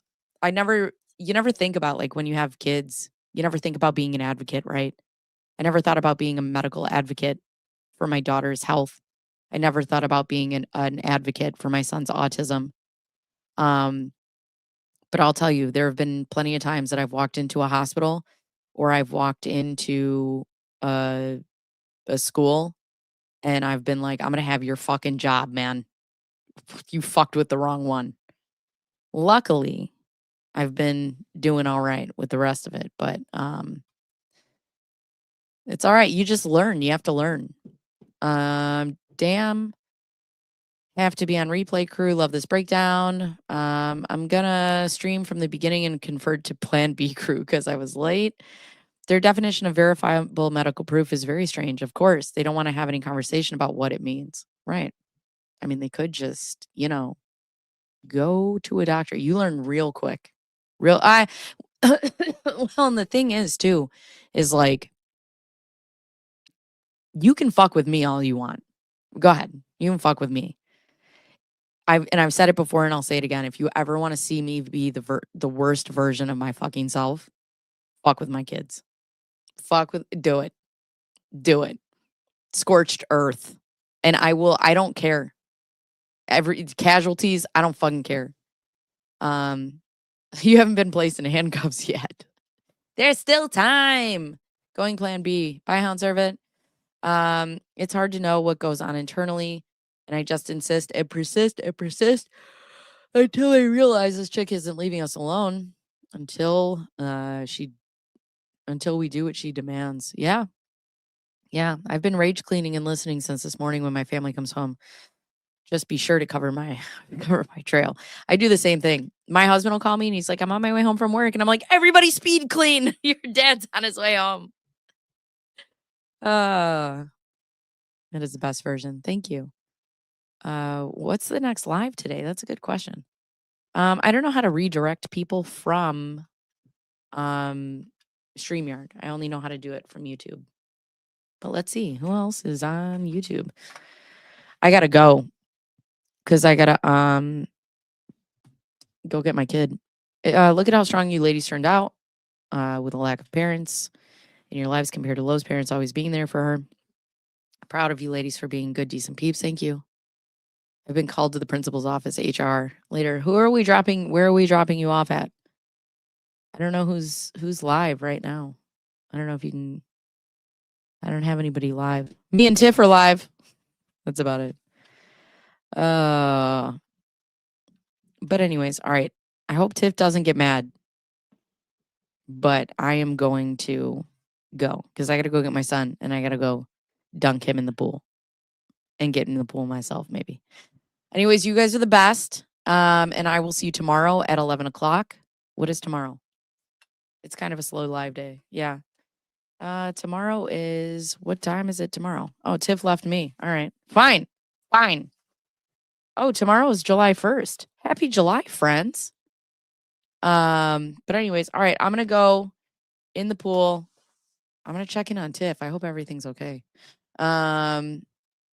you never think about, like, when you have kids, you never think about being an advocate, right? I never thought about being a medical advocate for my daughter's health. I never thought about being an advocate for my son's autism. But I'll tell you, there have been plenty of times that I've walked into a hospital or I've walked into a school and I've been like, I'm going to have your fucking job, man. You fucked with the wrong one. Luckily, I've been doing all right with the rest of it, but it's all right. You just learn. You have to learn. Damn. Have to be on replay crew. Love this breakdown. I'm gonna stream from the beginning and convert to plan B crew because I was late. Their definition of verifiable medical proof is very strange. Of course, they don't want to have any conversation about what it means. Right. I mean, they could just, go to a doctor. You learn real quick. Well, and the thing is too, is like, you can fuck with me all you want. Go ahead. You can fuck with me. I've said it before and I'll say it again. If you ever want to see me be the worst version of my fucking self, fuck with my kids. Do it. Do it. Scorched earth. And I don't care. Every casualties, I don't fucking care. You haven't been placed in handcuffs yet. There's still time. Going plan B. Bye, Hound Servant. It's hard to know what goes on internally. And I just insist and persist until I realize this chick isn't leaving us alone until we do what she demands. Yeah. Yeah. I've been rage cleaning and listening since this morning when my family comes home. Just be sure to cover my trail. I do the same thing. My husband will call me and he's like, I'm on my way home from work. And I'm like, everybody speed clean. Your dad's on his way home. That is the best version. Thank you. What's the next live today? That's a good question. I don't know how to redirect people from StreamYard. I only know how to do it from YouTube. But let's see. Who else is on YouTube? I gotta go. Because I gotta go get my kid. Look at how strong you ladies turned out with a lack of parents in your lives compared to Lowe's parents always being there for her. Proud of you ladies for being good, decent peeps. Thank you. I've been called to the principal's office, HR. Later, where are we dropping you off at? I don't know who's live right now. I don't know if you can. I don't have anybody live. Me and Tiff are live. That's about it. But anyways, all right. I hope Tiff doesn't get mad. But I am going to go because I got to go get my son and I got to go dunk him in the pool and get in the pool myself, maybe. Anyways, you guys are the best. And I will see you tomorrow at 11 o'clock. What is tomorrow? It's kind of a slow live day. Yeah. Tomorrow is, what time is it tomorrow? Oh, Tiff left me. All right. Fine. Oh, tomorrow is July 1st. Happy July, friends. But anyways, all right. I'm going to go in the pool. I'm going to check in on Tiff. I hope everything's okay. And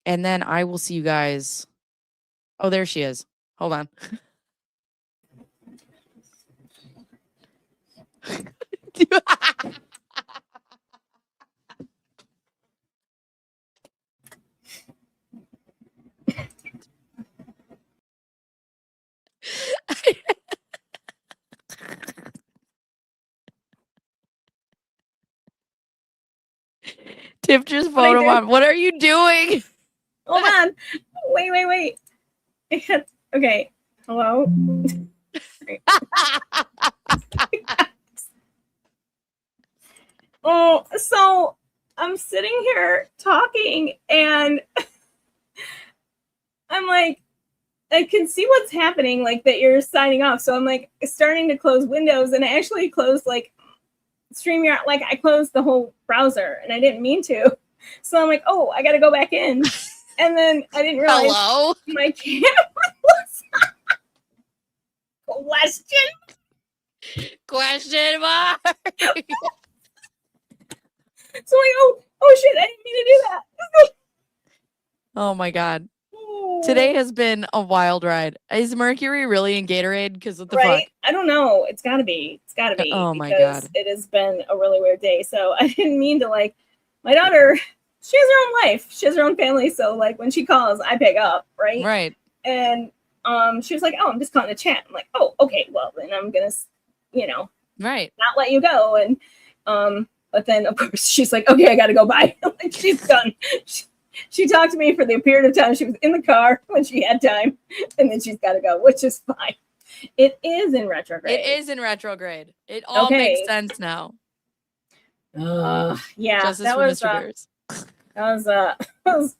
then I will see you guys. Oh, there she is. Hold on. Tiff just photobomb. What are you doing? Hold on. Wait. Okay. Hello. Oh, so I'm sitting here talking and I'm like, I can see what's happening, like that you're signing off. So I'm like starting to close windows and I actually closed like StreamYard, like I closed the whole browser and I didn't mean to. So I'm like, oh, I got to go back in. And then I didn't realize Hello? my camera was on. Question mark. So like, oh shit, I didn't mean to do that. Oh my God. Today has been a wild ride. Is Mercury really in Gatorade? Because what the Right? fuck? I don't know. It's gotta be. Oh my because God. it has been a really weird day. So I didn't mean to like my daughter, she has her own life. She has her own family. So like when she calls, I pick up, right? Right. And she was like, oh, I'm just calling to chat. I'm like, oh, okay, well then I'm gonna, Right. not let you go. And but then of course she's like, okay, I gotta go by. Like she's done. She talked to me for the period of time she was in the car when she had time, and then she's got to go, which is fine. It is in retrograde. It is in retrograde. It all makes sense now. Yeah, Justice that for was Mr. Beers. that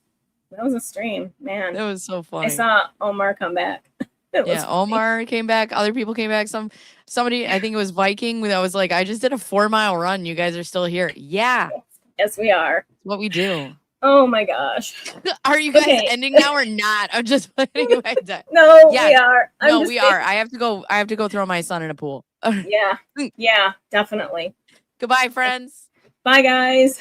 was a stream, man. That was so funny. I saw Omar come back. Yeah, Omar came back. Other people came back. Somebody, I think it was Viking, that was like, I just did a 4-mile run. You guys are still here. Yeah. Yes, we are. It's what we do. Oh my gosh. Are you guys ending now or not? I'm just putting you guys down. No, Yes. we are. No, we are. I have to go throw my son in a pool. Yeah, definitely. Goodbye, friends. Bye, guys.